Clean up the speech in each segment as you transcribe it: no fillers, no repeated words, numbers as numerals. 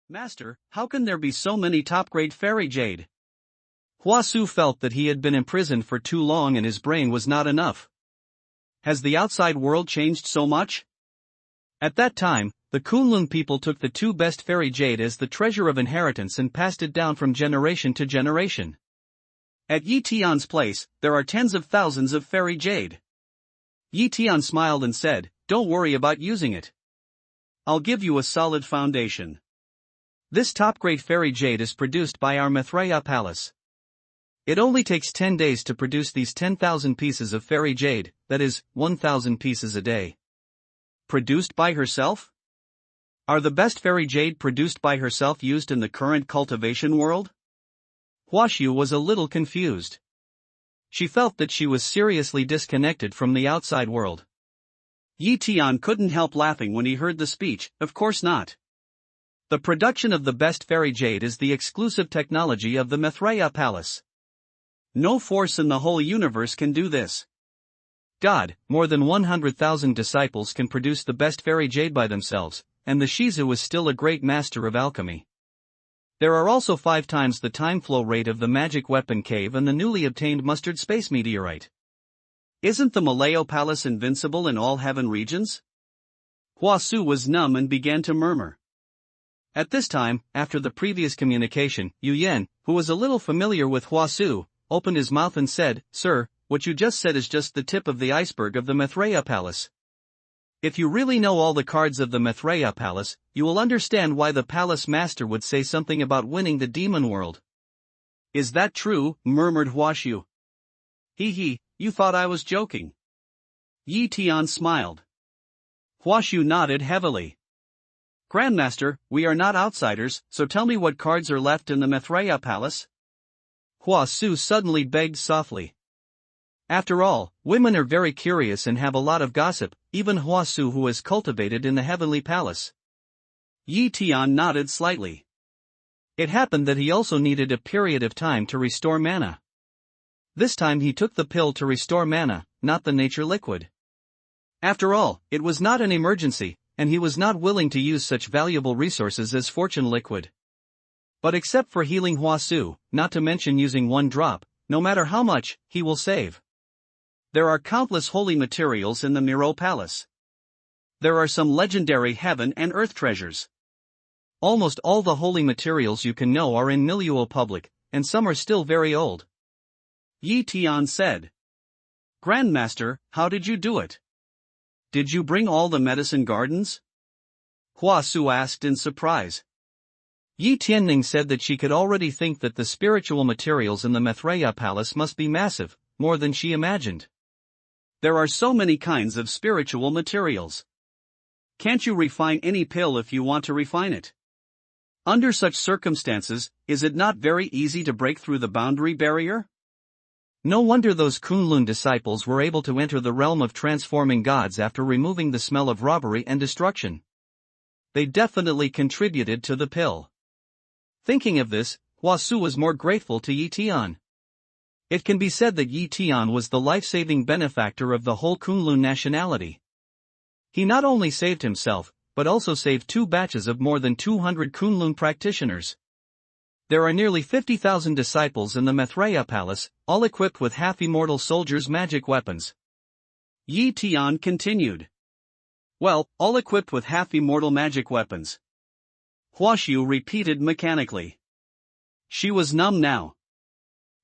Master, how can there be so many top-grade fairy jade? Huasu felt that he had been imprisoned for too long and his brain was not enough. Has the outside world changed so much? At that time, the Kunlun people took the two best fairy jade as the treasure of inheritance and passed it down from generation to generation. At Yi Tian's place, there are tens of thousands of fairy jade. Yi Tian smiled and said, "Don't worry about using it. I'll give you a solid foundation. This top-grade fairy jade is produced by our Maitreya Palace. It only takes 10 days to produce these 10,000 pieces of fairy jade, that is, 1,000 pieces a day." Produced by herself? Are the best fairy jade produced by herself used in the current cultivation world? Huaxu was a little confused. She felt that she was seriously disconnected from the outside world. Yi Tian couldn't help laughing when he heard the speech. Of course not. The production of the best fairy jade is the exclusive technology of the Maitreya Palace. No force in the whole universe can do this. God, more than 100,000 disciples can produce the best fairy jade by themselves, and the Shizu is still a great master of alchemy. There are also 5 times the time flow rate of the magic weapon cave and the newly obtained mustard space meteorite. Isn't the Malayo Palace invincible in all heaven regions? Huasu was numb and began to murmur. At this time, after the previous communication, Yu Yan, who was a little familiar with Huasu, opened his mouth and said, "Sir, what you just said is just the tip of the iceberg of the Maitreya Palace. If you really know all the cards of the Maitreya Palace, you will understand why the palace master would say something about winning the demon world." "Is that true?" murmured Huaxu. "Hee, you thought I was joking." Yi Tian smiled. Huaxu nodded heavily. "Grandmaster, we are not outsiders, so tell me what cards are left in the Maitreya Palace?" Huasu suddenly begged softly. After all, women are very curious and have a lot of gossip, even Huasu, who is cultivated in the heavenly palace. Yi Tian nodded slightly. It happened that he also needed a period of time to restore mana. This time he took the pill to restore mana, not the nature liquid. After all, it was not an emergency, and he was not willing to use such valuable resources as fortune liquid. But except for healing Huasu, not to mention using 1 drop, no matter how much, he will save. There are countless holy materials in the Miro Palace. There are some legendary heaven and earth treasures. Almost all the holy materials you can know are in Milieu Public, and some are still very old. Yi Tian said. "Grandmaster, how did you do it? Did you bring all the medicine gardens?" Huasu asked in surprise. Yi Tianning said that she could already think that the spiritual materials in the Maitreya Palace must be massive, more than she imagined. There are so many kinds of spiritual materials. Can't you refine any pill if you want to refine it? Under such circumstances, is it not very easy to break through the boundary barrier? No wonder those Kunlun disciples were able to enter the realm of transforming gods after removing the smell of robbery and destruction. They definitely contributed to the pill. Thinking of this, Huasu was more grateful to Yi Tian. It can be said that Yi Tian was the life-saving benefactor of the whole Kunlun nationality. He not only saved himself, but also saved 2 batches of more than 200 Kunlun practitioners. There are nearly 50,000 disciples in the Maitreya Palace, all equipped with half-immortal soldiers' magic weapons. Yi Tian continued. "Well, all equipped with half-immortal magic weapons." Huaxu repeated mechanically. She was numb now.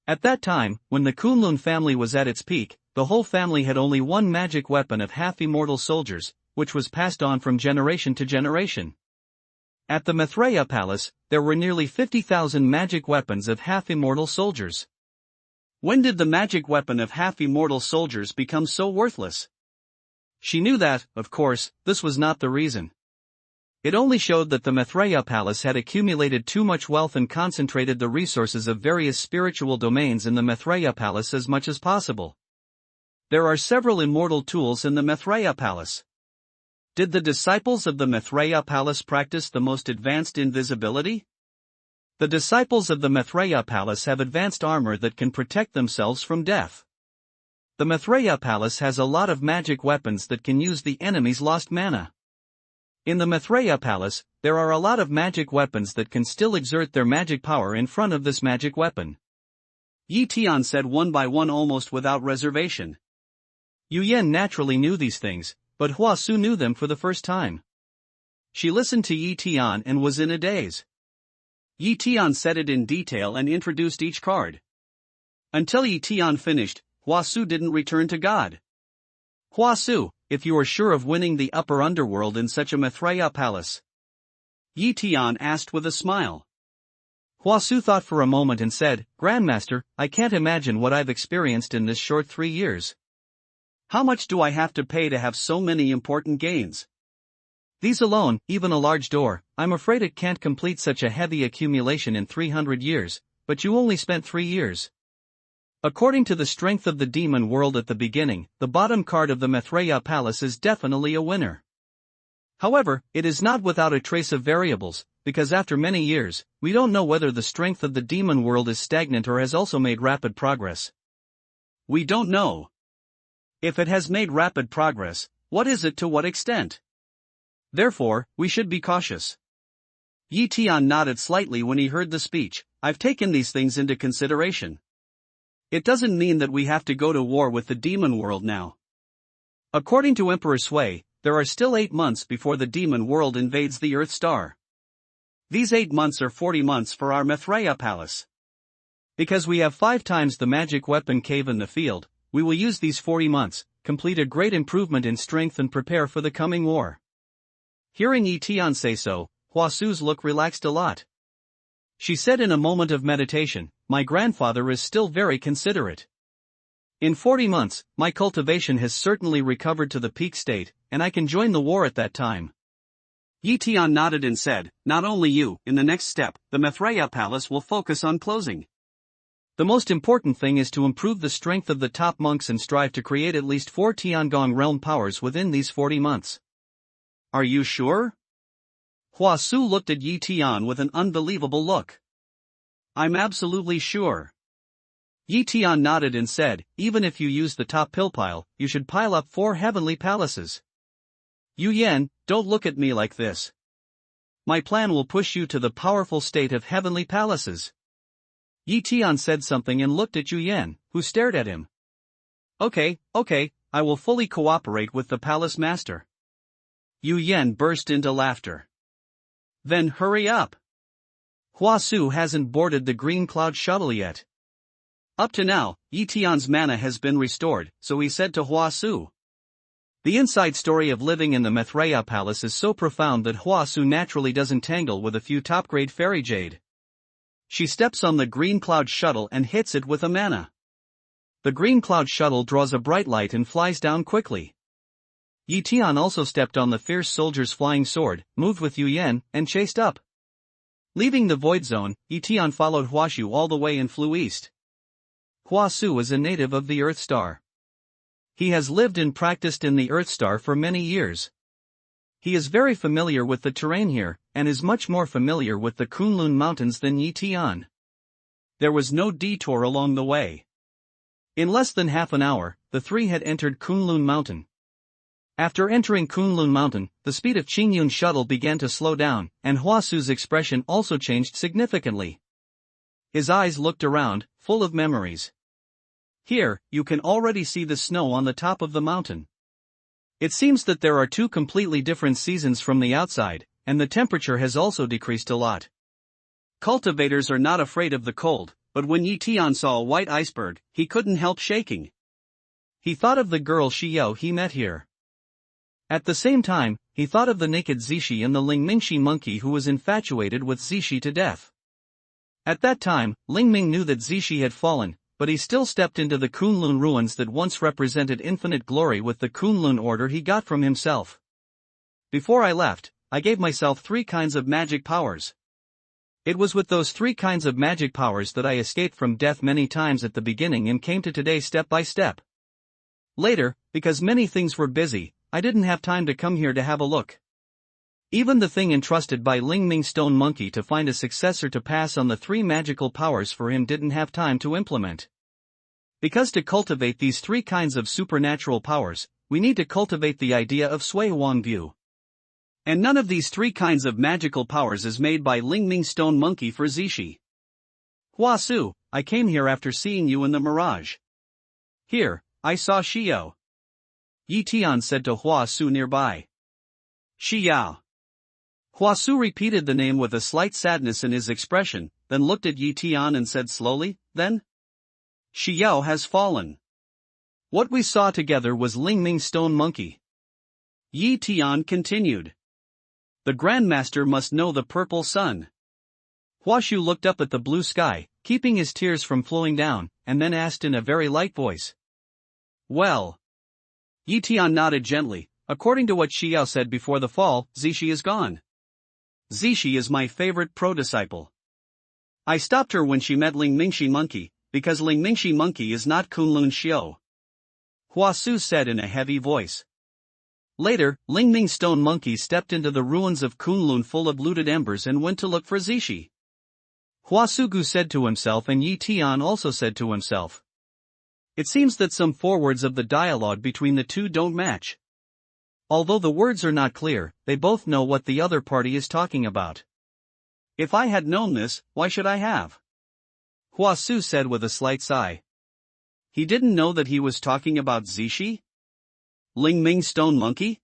At that time, when the Kunlun family was at its peak, the whole family had only 1 magic weapon of half-immortal soldiers, which was passed on from generation to generation. At the Maitreya Palace, there were nearly 50,000 magic weapons of half-immortal soldiers. When did the magic weapon of half-immortal soldiers become so worthless? She knew that, of course, this was not the reason. It only showed that the Maitreya Palace had accumulated too much wealth and concentrated the resources of various spiritual domains in the Maitreya Palace as much as possible. There are several immortal tools in the Maitreya Palace. Did the disciples of the Maitreya Palace practice the most advanced invisibility? The disciples of the Maitreya Palace have advanced armor that can protect themselves from death. The Maitreya Palace has a lot of magic weapons that can use the enemy's lost mana. In the Maitreya Palace, there are a lot of magic weapons that can still exert their magic power in front of this magic weapon. Yi Tian said one by one almost without reservation. Yu Yan naturally knew these things, but Hua Su knew them for the first time. She listened to Yi Tian and was in a daze. Yi Tian said it in detail and introduced each card. Until Yi Tian finished, Hua Su didn't return to God. Hua Su, if you are sure of winning the upper underworld in such a Maitreya palace? Yi Tian asked with a smile. Hua Su thought for a moment and said, Grandmaster, I can't imagine what I've experienced in this short 3 years. How much do I have to pay to have so many important gains? These alone, even a large door, I'm afraid it can't complete such a heavy accumulation in 300 years, but you only spent 3 years. According to the strength of the demon world at the beginning, the bottom card of the Maitreya Palace is definitely a winner. However, it is not without a trace of variables, because after many years, we don't know whether the strength of the demon world is stagnant or has also made rapid progress. We don't know. If it has made rapid progress, what is it to what extent? Therefore, we should be cautious. Yi Tian nodded slightly when he heard the speech. I've taken these things into consideration. It doesn't mean that we have to go to war with the demon world now. According to Emperor Sui, there are still 8 months before the demon world invades the Earth Star. These 8 months are 40 months for our Maitreya Palace. Because we have 5 times the magic weapon cave in the field, we will use these 40 months, complete a great improvement in strength and prepare for the coming war. Hearing Yi Tian say so, Hua Su's look relaxed a lot. She said in a moment of meditation, my grandfather is still very considerate. In 40 months, my cultivation has certainly recovered to the peak state, and I can join the war at that time. Yi Tian nodded and said, not only you, in the next step, the Maitreya Palace will focus on closing. The most important thing is to improve the strength of the top monks and strive to create at least 4 Tiangong realm powers within these 40 months. Are you sure? Hua Su looked at Yi Tian with an unbelievable look. I'm absolutely sure. Yi Tian nodded and said, even if you use the top pill pile, you should pile up 4 heavenly palaces. Yu Yan, don't look at me like this. My plan will push you to the powerful state of heavenly palaces. Yi Tian said something and looked at Yu Yan, who stared at him. Okay, I will fully cooperate with the palace master. Yu Yan burst into laughter. Then hurry up. Hua Su hasn't boarded the green cloud shuttle yet. Up to now, Yi Tian's mana has been restored, so he said to Hua Su. The inside story of living in the Maitreya Palace is so profound that Hua Su naturally doesn't tangle with a few top-grade fairy jade. She steps on the green cloud shuttle and hits it with a mana. The green cloud shuttle draws a bright light and flies down quickly. Yi Tian also stepped on the fierce soldier's flying sword, moved with Yu Yan, and chased up. Leaving the void zone, Yi Tian followed Hua Su all the way and flew east. Hua Su is a native of the Earth Star. He has lived and practiced in the Earth Star for many years. He is very familiar with the terrain here, and is much more familiar with the Kunlun Mountains than Yi Tian. There was no detour along the way. In less than half an hour, the three had entered Kunlun Mountain. After entering Kunlun Mountain, the speed of Qingyun's shuttle began to slow down, and Hua Su's expression also changed significantly. His eyes looked around, full of memories. Here, you can already see the snow on the top of the mountain. It seems that there are 2 completely different seasons from the outside, and the temperature has also decreased a lot. Cultivators are not afraid of the cold, but when Yi Tian saw a white iceberg, he couldn't help shaking. He thought of the girl Xiao he met here. At the same time, he thought of the naked Zishi and the Lingmingshi monkey who was infatuated with Zishi to death. At that time, Lingming knew that Zishi had fallen, but he still stepped into the Kunlun ruins that once represented infinite glory with the Kunlun order he got from himself. Before I left, I gave myself 3 kinds of magic powers. It was with those 3 kinds of magic powers that I escaped from death many times at the beginning and came to today step by step. Later, because many things were busy, I didn't have time to come here to have a look. Even the thing entrusted by Lingming Stone Monkey to find a successor to pass on the 3 magical powers for him didn't have time to implement. Because to cultivate these 3 kinds of supernatural powers, we need to cultivate the idea of Sui Huang View. And none of these three kinds of magical powers is made by Lingming Stone Monkey for Zishi. Hua Su, I came here after seeing you in the mirage. Here, I saw Xiao. Yi Tian said to Hua Su nearby. Xiao. Hua Su repeated the name with a slight sadness in his expression, then looked at Yi Tian and said slowly, then? Xiao has fallen. What we saw together was Lingming Stone Monkey. Yi Tian continued. The Grandmaster must know the purple sun. Huashu looked up at the blue sky, keeping his tears from flowing down, and then asked in a very light voice. Well. Yi Tian nodded gently. According to what Xiao said before the fall, Zishi is gone. Zishi is my favorite pro-disciple. I stopped her when she met Lingmingshi Monkey, because Lingmingshi Monkey is not Kunlun Xiao. Hua Su said in a heavy voice. Later, Lingming Stone Monkey stepped into the ruins of Kunlun full of looted embers and went to look for Zishi. Hua Sugu said to himself, and Yi Tian also said to himself. It seems that some forewords of the dialogue between the two don't match. Although the words are not clear, they both know what the other party is talking about. If I had known this, why should I have? Hua Su said with a slight sigh. He didn't know that he was talking about Zishi? Lingming Stone Monkey?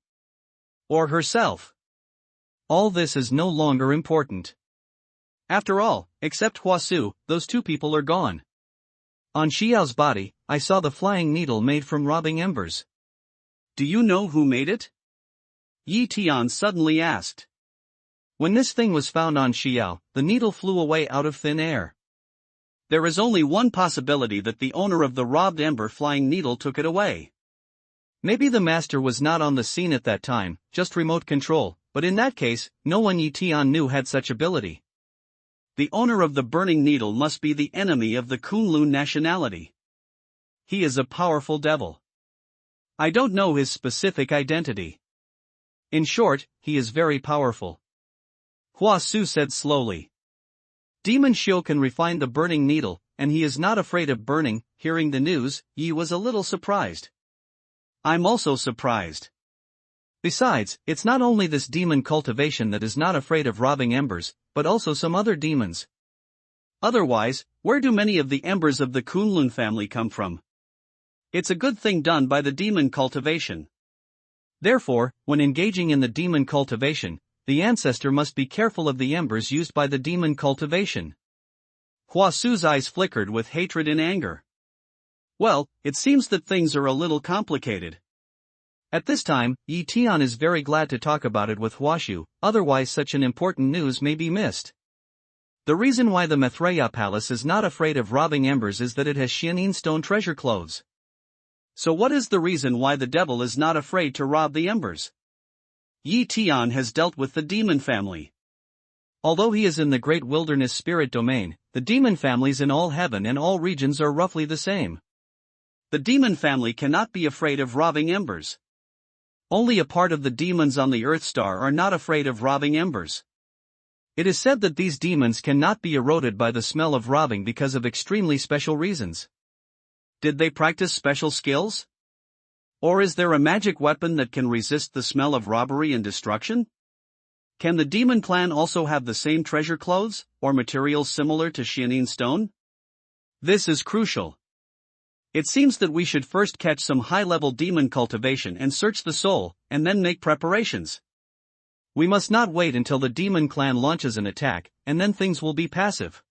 Or herself? All this is no longer important. After all, except Hua Su, those two people are gone. On Xiao's body, I saw the flying needle made from robbing embers. Do you know who made it? Yi Tian suddenly asked. When this thing was found on Xiao, the needle flew away out of thin air. There is only one possibility that the owner of the robbed ember flying needle took it away. Maybe the master was not on the scene at that time, just remote control, but in that case, no one Yi Tian knew had such ability. The owner of the burning needle must be the enemy of the Kunlun nationality. He is a powerful devil. I don't know his specific identity. In short, he is very powerful. Hua Su said slowly. Demon Xiu can refine the burning needle, and he is not afraid of burning. Hearing the news, Yi was a little surprised. I'm also surprised. Besides, it's not only this demon cultivation that is not afraid of robbing embers, but also some other demons. Otherwise, where do many of the embers of the Kunlun family come from? It's a good thing done by the demon cultivation. Therefore, when engaging in the demon cultivation, the ancestor must be careful of the embers used by the demon cultivation. Hua Su's eyes flickered with hatred and anger. Well, it seems that things are a little complicated. At this time, Yi Tian is very glad to talk about it with Huashu, otherwise such an important news may be missed. The reason why the Maitreya Palace is not afraid of robbing embers is that it has Xianin stone treasure clothes. So what is the reason why the devil is not afraid to rob the embers? Yi Tian has dealt with the demon family. Although he is in the great wilderness spirit domain, the demon families in all heaven and all regions are roughly the same. The demon family cannot be afraid of robbing embers. Only a part of the demons on the Earth Star are not afraid of robbing embers. It is said that these demons cannot be eroded by the smell of robbing because of extremely special reasons. Did they practice special skills? Or is there a magic weapon that can resist the smell of robbery and destruction? Can the demon clan also have the same treasure clothes, or materials similar to Xianin stone? This is crucial. It seems that we should first catch some high-level demon cultivation and search the soul, and then make preparations. We must not wait until the demon clan launches an attack, and then things will be passive.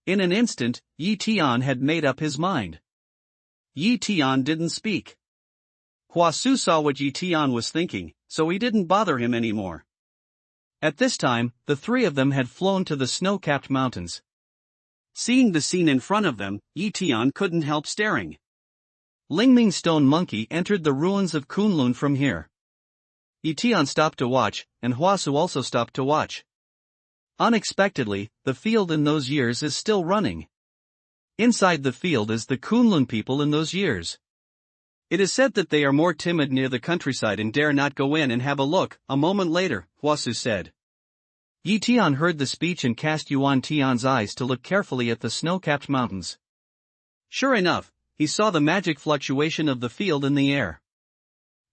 In an instant, Yi Tian had made up his mind. Yi Tian didn't speak. Hua Su saw what Yi Tian was thinking, so he didn't bother him anymore. At this time, the three of them had flown to the snow-capped mountains. Seeing the scene in front of them, Yi Tian couldn't help staring. Lingming Stone Monkey entered the ruins of Kunlun from here. Yi Tian stopped to watch, and Hua Su also stopped to watch. Unexpectedly, the field in those years is still running. Inside the field is the Kunlun people in those years. It is said that they are more timid near the countryside and dare not go in and have a look. A moment later, Hua Su said. Yi Tian heard the speech and cast Yuan Tian's eyes to look carefully at the snow-capped mountains. Sure enough, he saw the magic fluctuation of the field in the air.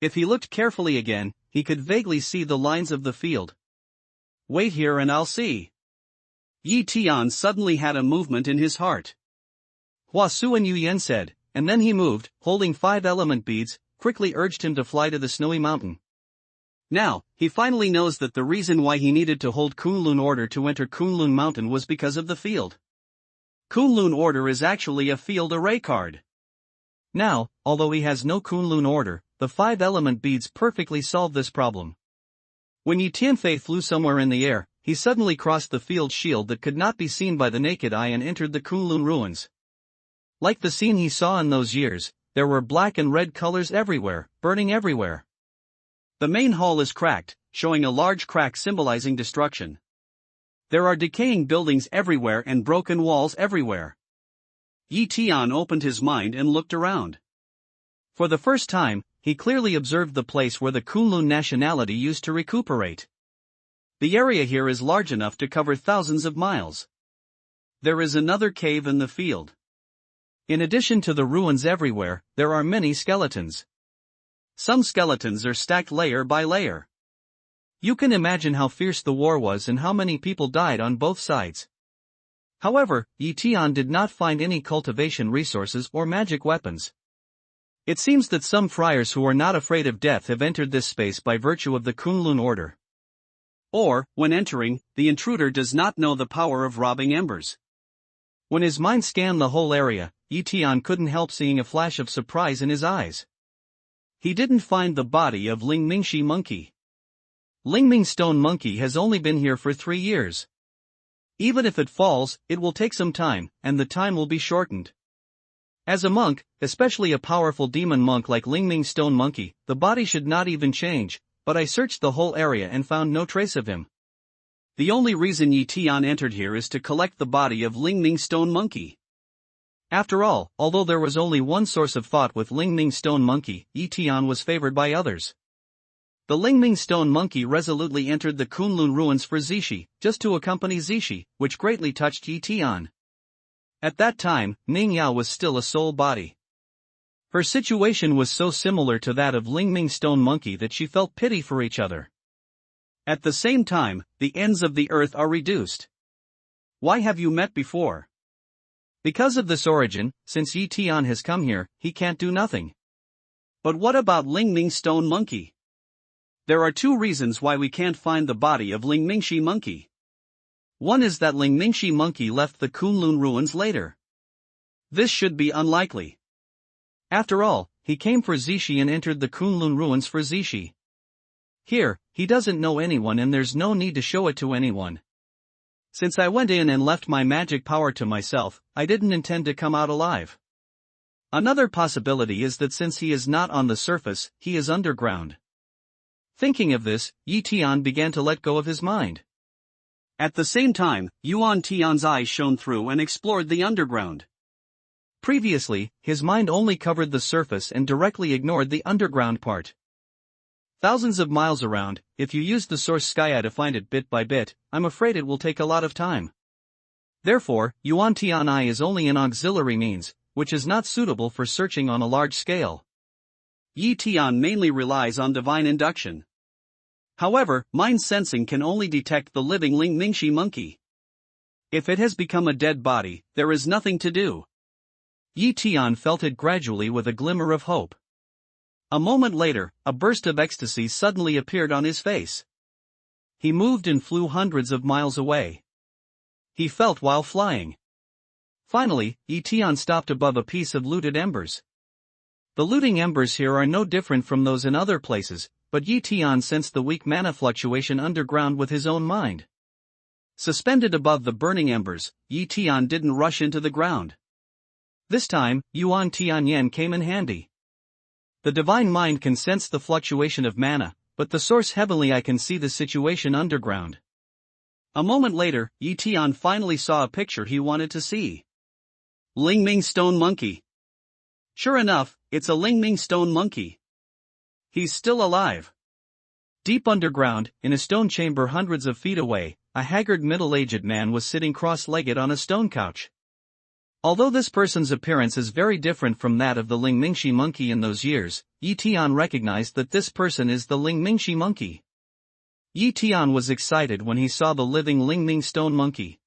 If he looked carefully again, he could vaguely see the lines of the field. Wait here and I'll see. Yi Tian suddenly had a movement in his heart. Hua Su and Yu Yen said, and then he moved, holding 5 element beads, quickly urged him to fly to the snowy mountain. Now, he finally knows that the reason why he needed to hold Kunlun order to enter Kunlun Mountain was because of the field. Kunlun order is actually a field array card. Now, although he has no Kunlun order, the 5 element beads perfectly solve this problem. When Yi Tianfei flew somewhere in the air, he suddenly crossed the field shield that could not be seen by the naked eye and entered the Kunlun ruins. Like the scene he saw in those years, there were black and red colors everywhere, burning everywhere. The main hall is cracked, showing a large crack symbolizing destruction. There are decaying buildings everywhere and broken walls everywhere. Yi Tian opened his mind and looked around. For the first time, he clearly observed the place where the Kunlun nationality used to recuperate. The area here is large enough to cover thousands of miles. There is another cave in the field. In addition to the ruins everywhere, there are many skeletons. Some skeletons are stacked layer by layer. You can imagine how fierce the war was and how many people died on both sides. However, Yi Tian did not find any cultivation resources or magic weapons. It seems that some friars who are not afraid of death have entered this space by virtue of the Kunlun order. Or, when entering, the intruder does not know the power of robbing embers. When his mind scanned the whole area, Yi Tian couldn't help seeing a flash of surprise in his eyes. He didn't find the body of Ling Mingxi monkey. Ling Ming stone monkey has only been here for 3 years. Even if it falls, it will take some time, and the time will be shortened. As a monk, especially a powerful demon monk like Ling Ming stone monkey, the body should not even change, but I searched the whole area and found no trace of him. The only reason Yi Tian entered here is to collect the body of Ling Ming stone monkey. After all, although there was only one source of thought with Ling Ming stone monkey, Yi Tian was favored by others. The Ling Ming stone monkey resolutely entered the Kunlun ruins for Zixi, just to accompany Zixi, which greatly touched Yi Tian. At that time, Ning Yao was still a soul body. Her situation was so similar to that of Ling Ming stone monkey that she felt pity for each other. At the same time, the ends of the earth are reduced. Why have you met before? Because of this origin, since Yi Tian has come here, he can't do nothing. But what about Ling Ming stone monkey? There are 2 reasons why we can't find the body of Ling Mingxi monkey. One is that Ling Mingxi monkey left the Kunlun ruins later. This should be unlikely. After all, he came for Zixi and entered the Kunlun ruins for Zixi. Here, he doesn't know anyone and there's no need to show it to anyone. Since I went in and left my magic power to myself, I didn't intend to come out alive. Another possibility is that since he is not on the surface, he is underground. Thinking of this, Yi Tian began to let go of his mind. At the same time, Yuan Tian's eyes shone through and explored the underground. Previously, his mind only covered the surface and directly ignored the underground part. Thousands of miles around, if you use the source sky to find it bit by bit, I'm afraid it will take a lot of time. Therefore, Yuan Tian Eye is only an auxiliary means, which is not suitable for searching on a large scale. Yi Tian mainly relies on divine induction. However, mind sensing can only detect the living Ling Mingxi monkey. If it has become a dead body, there is nothing to do. Yi Tian felt it gradually with a glimmer of hope. A moment later, a burst of ecstasy suddenly appeared on his face. He moved and flew hundreds of miles away. He felt while flying. Finally, Yi Tian stopped above a piece of looted embers. The looting embers here are no different from those in other places, but Yi Tian sensed the weak mana fluctuation underground with his own mind. Suspended above the burning embers, Yi Tian didn't rush into the ground. This time, Yuan Tianyan came in handy. The divine mind can sense the fluctuation of mana, but the source heavenly eye can see the situation underground. A moment later, Yi Tian finally saw a picture he wanted to see. Ling Ming stone monkey. Sure enough, it's a Ling Ming stone monkey. He's still alive. Deep underground, in a stone chamber hundreds of feet away, a haggard middle-aged man was sitting cross-legged on a stone couch. Although this person's appearance is very different from that of the Lingmingshi monkey in those years, Yi Tian recognized that this person is the Lingmingshi monkey. Yi Tian was excited when he saw the living Lingming stone monkey.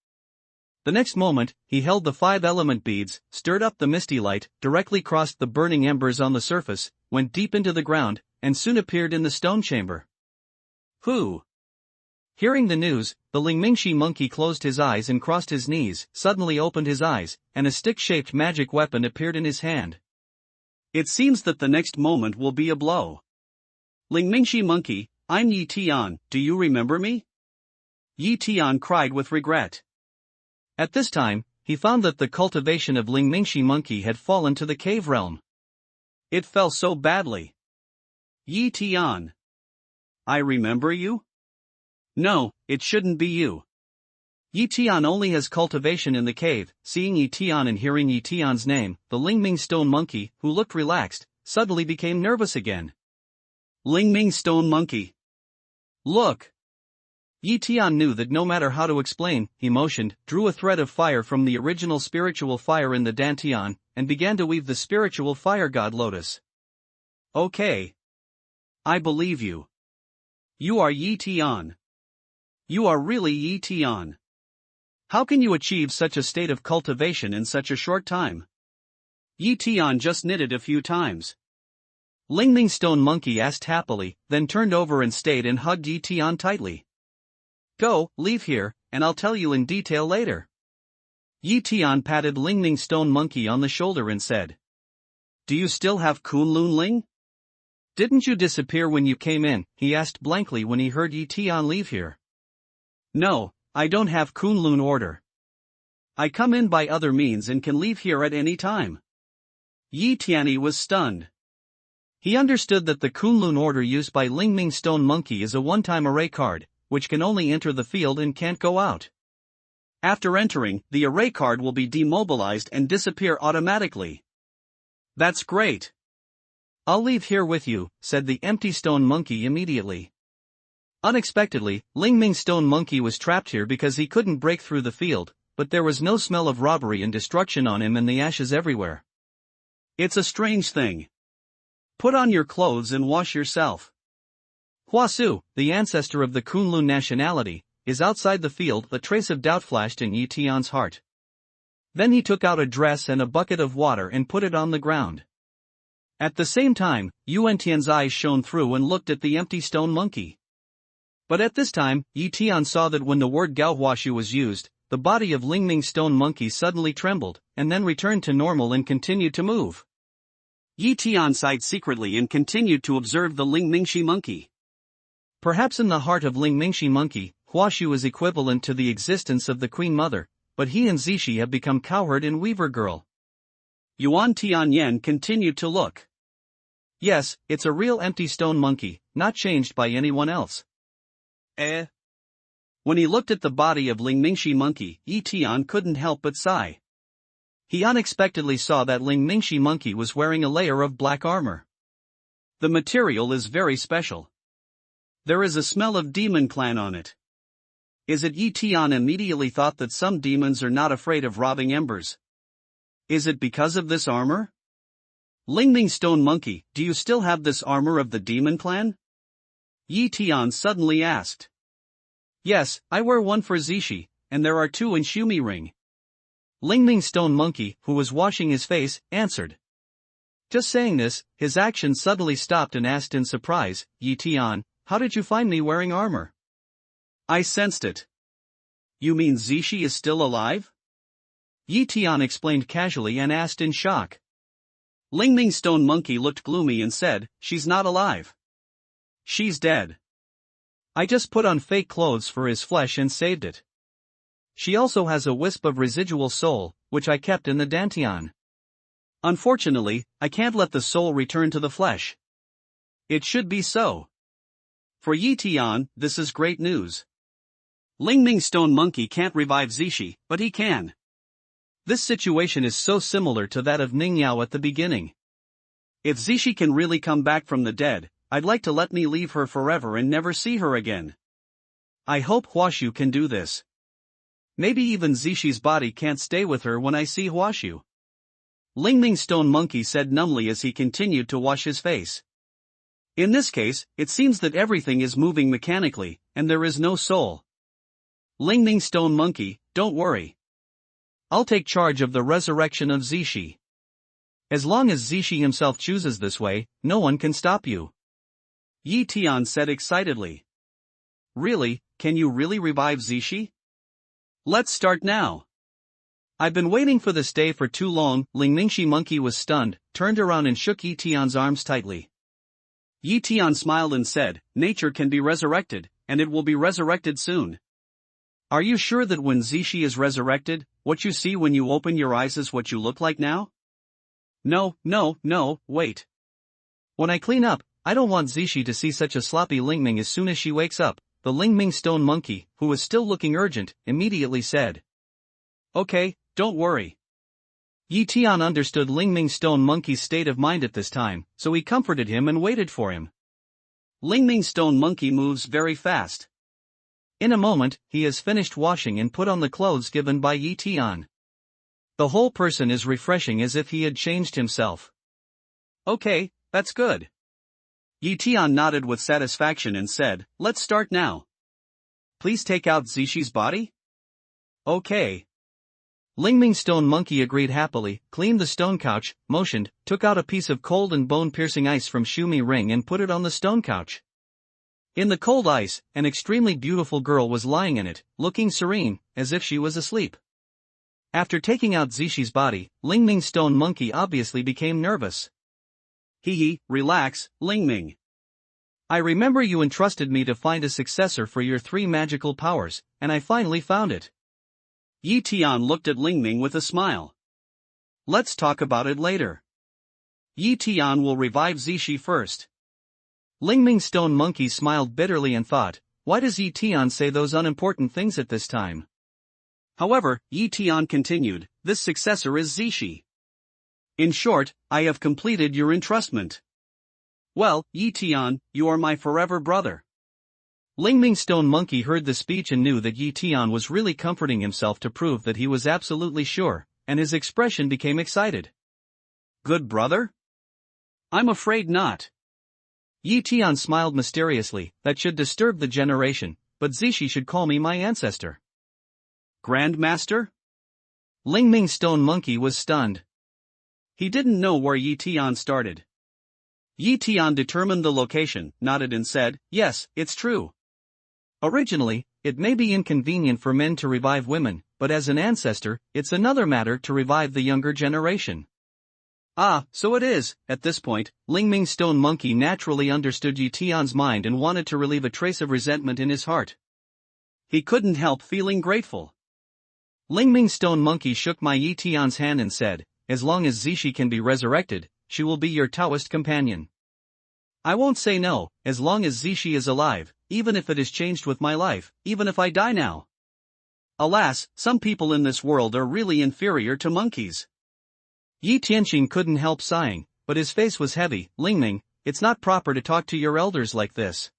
The next moment, he held the 5 element beads, stirred up the misty light, directly crossed the burning embers on the surface, went deep into the ground, and soon appeared in the stone chamber. Who? Hearing the news, the Lingmingshi monkey closed his eyes and crossed his knees, suddenly opened his eyes, and a stick-shaped magic weapon appeared in his hand. It seems that the next moment will be a blow. Lingmingshi monkey, I'm Yi Tian, do you remember me? Yi Tian cried with regret. At this time, he found that the cultivation of Lingmingshi monkey had fallen to the cave realm. It fell so badly. Yi Tian. I remember you? No, it shouldn't be you. Yi Tian only has cultivation in the cave. Seeing Yi Tian and hearing Yi Tian's name, the Lingming stone monkey, who looked relaxed, suddenly became nervous again. Lingming stone monkey. Look. Yi Tian knew that no matter how to explain, he motioned, drew a thread of fire from the original spiritual fire in the Dantian, and began to weave the spiritual fire god lotus. Okay. I believe you. You are Yi Tian. You are really Yi Tian. How can you achieve such a state of cultivation in such a short time? Yi Tian just knitted a few times. Lingming stone monkey asked happily, then turned over and stayed and hugged Yi Tian tightly. Go, leave here, and I'll tell you in detail later. Yi Tian patted Lingming stone monkey on the shoulder and said. Do you still have Kunlun Ling? Didn't you disappear when you came in? He asked blankly when he heard Yi Tian leave here. No, I don't have Kunlun order. I come in by other means and can leave here at any time. Yi Tianyi was stunned. He understood that the Kunlun order used by Lingming stone monkey is a one-time array card, which can only enter the field and can't go out. After entering, the array card will be demobilized and disappear automatically. That's great. I'll leave here with you, said the empty stone monkey immediately. Unexpectedly, Lingming stone monkey was trapped here because he couldn't break through the field, but there was no smell of robbery and destruction on him and the ashes everywhere. It's a strange thing. Put on your clothes and wash yourself. Huasu, the ancestor of the Kunlun nationality, is outside the field. A trace of doubt flashed in Yi Tian's heart. Then he took out a dress and a bucket of water and put it on the ground. At the same time, Yuan Tian's eyes shone through and looked at the empty stone monkey. But at this time, Yi Tian saw that when the word Gao Huashu was used, the body of Lingming stone monkey suddenly trembled, and then returned to normal and continued to move. Yi Tian sighed secretly and continued to observe the Lingmingshi monkey. Perhaps in the heart of Lingmingshi monkey, Huashu is equivalent to the existence of the Queen Mother, but he and Zishi have become cowherd and weaver girl. Yuan Tianyan continued to look. Yes, it's a real empty stone monkey, not changed by anyone else. When he looked at the body of Lingmingshi monkey, Yi Tian couldn't help but sigh. He unexpectedly saw that Lingmingshi monkey was wearing a layer of black armor. The material is very special. There is a smell of demon clan on it. Is it? Yi Tian immediately thought that some demons are not afraid of robbing embers. Is it because of this armor? Lingming stone monkey, do you still have this armor of the demon clan? Yi Tian suddenly asked. Yes, I wear one for Zishi, and there are 2 in Shumi ring. Lingming stone monkey, who was washing his face, answered. Just saying this, his action suddenly stopped and asked in surprise, Yi Tian, how did you find me wearing armor? I sensed it. You mean Zishi is still alive? Yi Tian explained casually and asked in shock. Lingming stone monkey looked gloomy and said, she's not alive. She's dead. I just put on fake clothes for his flesh and saved it. She also has a wisp of residual soul, which I kept in the Dantian. Unfortunately, I can't let the soul return to the flesh. It should be so. For Yi Tian, this is great news. Lingming stone monkey can't revive Zishi, but he can. This situation is so similar to that of Ningyao at the beginning. If Zishi can really come back from the dead, I'd like to let me leave her forever and never see her again. I hope Huashu can do this. Maybe even Zishi's body can't stay with her when I see Huashu. Lingming Stone Monkey said numbly as he continued to wash his face. In this case, it seems that everything is moving mechanically, and there is no soul. Lingming Stone Monkey, don't worry. I'll take charge of the resurrection of Zishi. As long as Zishi himself chooses this way, no one can stop you. Yi Tian said excitedly. Really, can you really revive Zishi? Let's start now. I've been waiting for this day for too long. Lingmingshi Monkey was stunned, turned around and shook Yi Tian's arms tightly. Yi Tian smiled and said, nature can be resurrected, and it will be resurrected soon. Are you sure that when Zishi is resurrected, what you see when you open your eyes is what you look like now? No, wait. When I clean up, I don't want Zishi to see such a sloppy Lingming as soon as she wakes up. The Lingming Stone Monkey, who was still looking urgent, immediately said. Okay, don't worry. Yi Tian understood Lingming Stone Monkey's state of mind at this time, so he comforted him and waited for him. Lingming Stone Monkey moves very fast. In a moment, he has finished washing and put on the clothes given by Yi Tian. The whole person is refreshing as if he had changed himself. Okay, that's good. Yi Tian nodded with satisfaction and said, let's start now. Please take out Zishi's body? Okay. Lingming Stone Monkey agreed happily, cleaned the stone couch, motioned, took out a piece of cold and bone-piercing ice from Shumi Ring and put it on the stone couch. In the cold ice, an extremely beautiful girl was lying in it, looking serene, as if she was asleep. After taking out Zishi's body, Lingming Stone Monkey obviously became nervous. Hee, relax, Lingming. I remember you entrusted me to find a successor for your 3 magical powers, and I finally found it. Yi Tian looked at Lingming with a smile. Let's talk about it later. Yi Tian will revive Zishi first. Lingming Stone Monkey smiled bitterly and thought, why does Yi Tian say those unimportant things at this time? However, Yi Tian continued, this successor is Zishi. In short, I have completed your entrustment. Well, Yi Tian, you are my forever brother. Lingming Stone Monkey heard the speech and knew that Yi Tian was really comforting himself to prove that he was absolutely sure, and his expression became excited. Good brother? I'm afraid not. Yi Tian smiled mysteriously, that should disturb the generation, but Zishi should call me my ancestor. Grandmaster? Lingming Stone Monkey was stunned. He didn't know where Yi Tian started. Yi Tian determined the location, nodded and said, yes, it's true. Originally, it may be inconvenient for men to revive women, but as an ancestor, it's another matter to revive the younger generation. Ah, so it is. At this point, Lingming Stone Monkey naturally understood Yi Tian's mind and wanted to relieve a trace of resentment in his heart. He couldn't help feeling grateful. Lingming Stone Monkey shook my Yi Tian's hand and said, as long as Zishi can be resurrected, she will be your Taoist companion. I won't say no, as long as Zishi is alive, even if it is changed with my life, even if I die now. Alas, some people in this world are really inferior to monkeys. Yi Tianqing couldn't help sighing, but his face was heavy. Lingming, it's not proper to talk to your elders like this.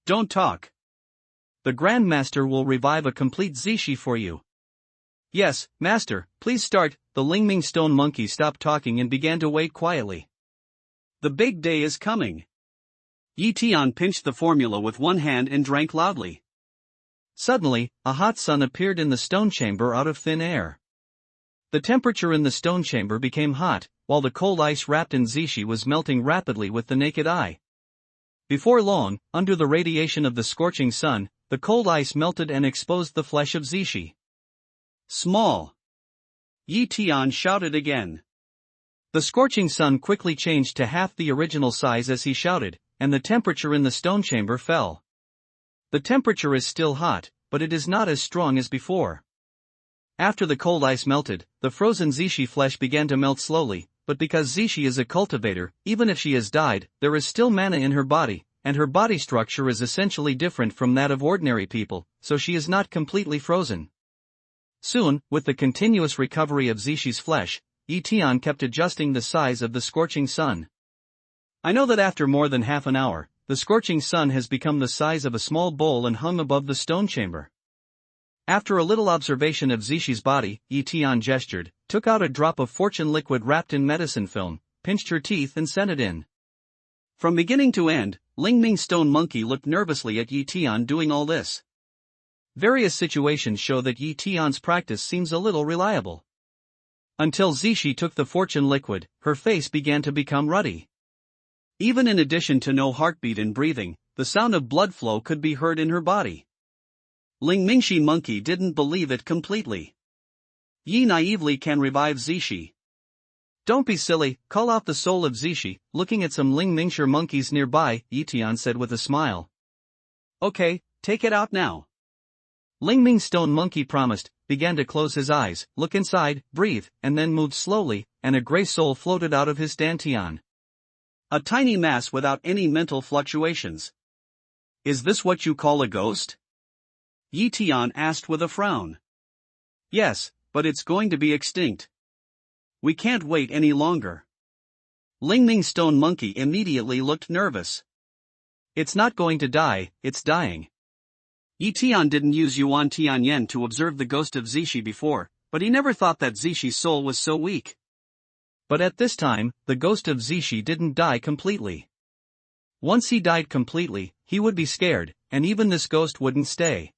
Don't talk. The Grand Master will revive a complete Zishi for you. Yes, Master, please start. The Lingming Stone Monkey stopped talking and began to wait quietly. The big day is coming. Yi Tian pinched the formula with one hand and drank loudly. Suddenly, a hot sun appeared in the stone chamber out of thin air. The temperature in the stone chamber became hot, while the cold ice wrapped in Zishi was melting rapidly with the naked eye. Before long, under the radiation of the scorching sun, the cold ice melted and exposed the flesh of Zishi. Small. Yi Tian shouted again. The scorching sun quickly changed to half the original size as he shouted, and the temperature in the stone chamber fell. The temperature is still hot, but it is not as strong as before. After the cold ice melted, the frozen Zishi flesh began to melt slowly, but because Zishi is a cultivator, even if she has died, there is still mana in her body, and her body structure is essentially different from that of ordinary people, so she is not completely frozen. Soon, with the continuous recovery of Zishi's flesh, Yi Tian kept adjusting the size of the scorching sun. I know that after more than half an hour, the scorching sun has become the size of a small bowl and hung above the stone chamber. After a little observation of Zishi's body, Tian gestured, took out a drop of fortune liquid wrapped in medicine film, pinched her teeth and sent it in. From beginning to end, Lingming's stone monkey looked nervously at Tian doing all this. Various situations show that Tian's practice seems a little reliable. Until Zishi took the fortune liquid, her face began to become ruddy. Even in addition to no heartbeat and breathing, the sound of blood flow could be heard in her body. Lingmingshi monkey didn't believe it completely. Yi naively can revive Zishi. Don't be silly, call out the soul of Zishi, looking at some Lingmingsher monkeys nearby, Tian said with a smile. Okay, take it out now. Lingming's stone monkey promised, began to close his eyes, look inside, breathe, and then moved slowly, and a gray soul floated out of his dantian. A tiny mass without any mental fluctuations. Is this what you call a ghost? Tian asked with a frown. Yes, but it's going to be extinct. We can't wait any longer. Lingming's stone monkey immediately looked nervous. It's not going to die, it's dying. Tian didn't use Yuan Tianyan to observe the ghost of Zishi before, but he never thought that Zishi's soul was so weak. But at this time, the ghost of Zishi didn't die completely. Once he died completely, he would be scared, and even this ghost wouldn't stay.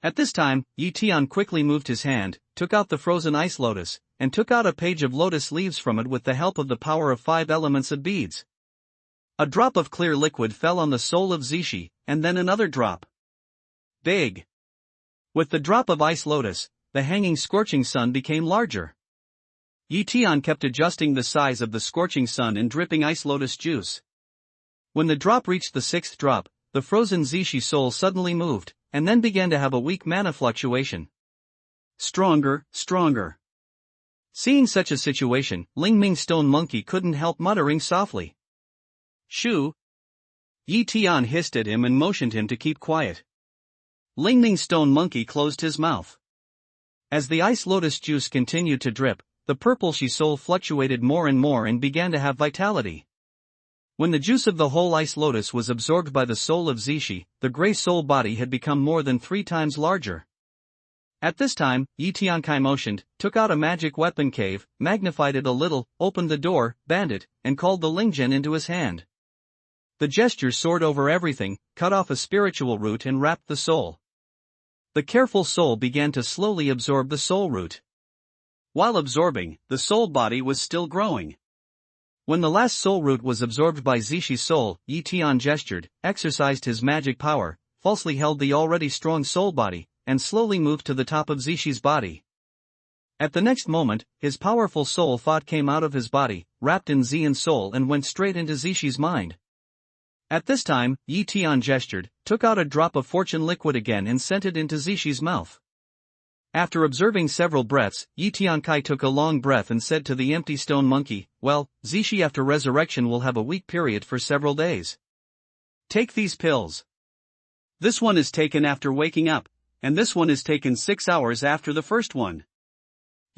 At this time, Tian quickly moved his hand, took out the frozen ice lotus, and took out a page of lotus leaves from it with the help of the power of 5 elements of beads. A drop of clear liquid fell on the soul of Zishi, and then another drop. Big. With the drop of ice lotus, the hanging scorching sun became larger. Tian kept adjusting the size of the scorching sun and dripping ice lotus juice. When the drop reached the 6th drop, the frozen Zishi soul suddenly moved, and then began to have a weak mana fluctuation. Stronger, stronger. Seeing such a situation, Lingming's stone monkey couldn't help muttering softly. Shoo! Tian hissed at him and motioned him to keep quiet. Lingming's stone monkey closed his mouth. As the ice lotus juice continued to drip, the purple she soul fluctuated more and more and began to have vitality. When the juice of the whole ice lotus was absorbed by the soul of Zishi, the gray soul body had become more than 3 times larger. At this time, Tian Kai motioned, took out a magic weapon cave, magnified it a little, opened the door, banned it, and called the Lingzhen into his hand. The gesture soared over everything, cut off a spiritual root and wrapped the soul. The careful soul began to slowly absorb the soul root. While absorbing, the soul body was still growing. When the last soul root was absorbed by Zishi's soul, Tian gestured, exercised his magic power, falsely held the already strong soul body, and slowly moved to the top of Zishi's body. At the next moment, his powerful soul thought came out of his body, wrapped in Xian's soul and went straight into Zishi's mind. At this time, Tian gestured, took out a drop of fortune liquid again and sent it into Zishi's mouth. After observing several breaths, Tian Kai took a long breath and said to the empty stone monkey, well, Zishi after resurrection will have a weak period for several days. Take these pills. This one is taken after waking up, and this one is taken 6 hours after the first one.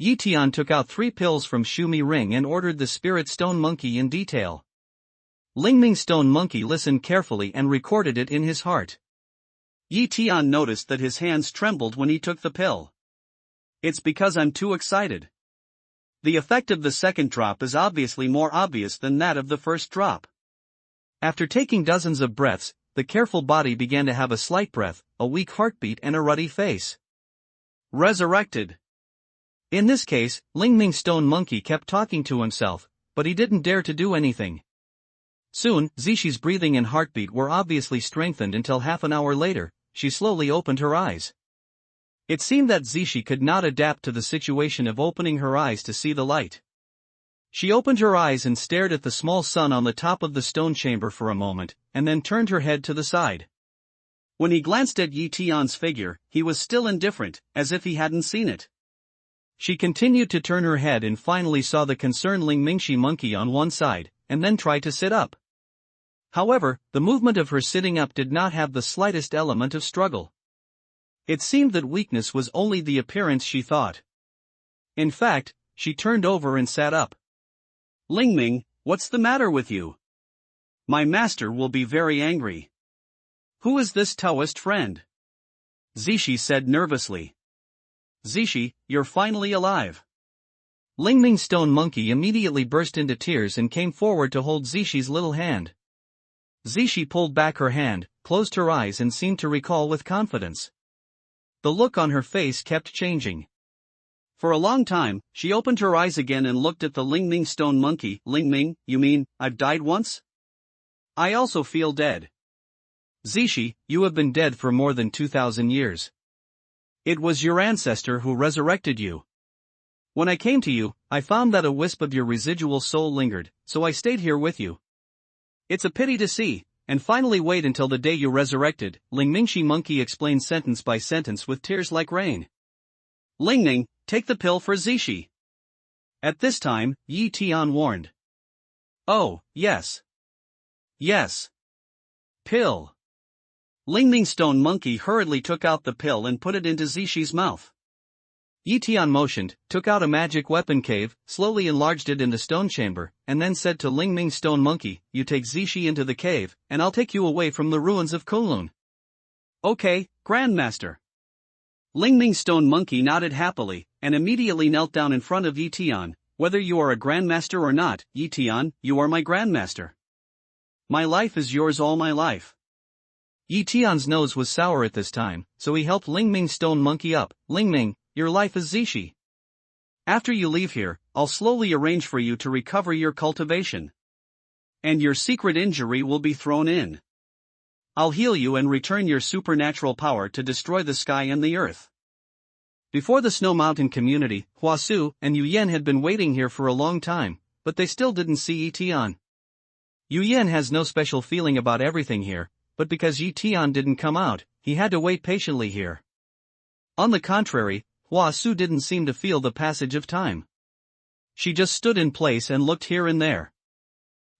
Tian took out 3 pills from Shumi Ring and ordered the spirit stone monkey in detail. Lingming's stone monkey listened carefully and recorded it in his heart. Tian noticed that his hands trembled when he took the pill. It's because I'm too excited. The effect of the second drop is obviously more obvious than that of the first drop. After taking dozens of breaths, the careful body began to have a slight breath, a weak heartbeat and a ruddy face. Resurrected. In this case, Lingming's stone monkey kept talking to himself, but he didn't dare to do anything. Soon, Zishi's breathing and heartbeat were obviously strengthened until half an hour later, she slowly opened her eyes. It seemed that Zishi could not adapt to the situation of opening her eyes to see the light. She opened her eyes and stared at the small sun on the top of the stone chamber for a moment, and then turned her head to the side. When he glanced at Tian's figure, he was still indifferent, as if he hadn't seen it. She continued to turn her head and finally saw the concerned Lingmingshi monkey on one side, and then tried to sit up. However, the movement of her sitting up did not have the slightest element of struggle. It seemed that weakness was only the appearance she thought. In fact, she turned over and sat up. Lingming, what's the matter with you? My master will be very angry. Who is this Taoist friend? Zishi said nervously. Zishi, you're finally alive. Lingming's stone monkey immediately burst into tears and came forward to hold Zishi's little hand. Zishi pulled back her hand, closed her eyes and seemed to recall with confidence. The look on her face kept changing. For a long time, she opened her eyes again and looked at the Lingming stone monkey. Lingming, you mean, I've died once? I also feel dead. Zishi, you have been dead for more than 2,000 years. It was your ancestor who resurrected you. When I came to you, I found that a wisp of your residual soul lingered, so I stayed here with you. It's a pity to see, and finally wait until the day you resurrected, Lingmingshi monkey explained sentence by sentence with tears like rain. Lingming, take the pill for Zishi. At this time, Yi Tian warned. Oh, yes. Yes. Pill. Lingming stone monkey hurriedly took out the pill and put it into Zishi's mouth. Yi Tian motioned, took out a magic weapon cave, slowly enlarged it in the stone chamber, and then said to Lingming stone monkey, you take Zishi into the cave, and I'll take you away from the ruins of Kunlun. Okay, Grandmaster. Lingming stone monkey nodded happily, and immediately knelt down in front of Yi Tian. Whether you are a Grandmaster or not, Yi Tian, you are my Grandmaster. My life is yours all my life. Yi Tian's nose was sour at this time, so he helped Lingming stone monkey up. Lingming, your life is Zishi. After you leave here, I'll slowly arrange for you to recover your cultivation. And your secret injury will be thrown in. I'll heal you and return your supernatural power to destroy the sky and the earth. Before the Snow Mountain community, Huasu and Yu Yan had been waiting here for a long time, but they still didn't see Yi Tian. Yu Yan has no special feeling about everything here, but because Yi Tian didn't come out, he had to wait patiently here. On the contrary, Huasu didn't seem to feel the passage of time. She just stood in place and looked here and there.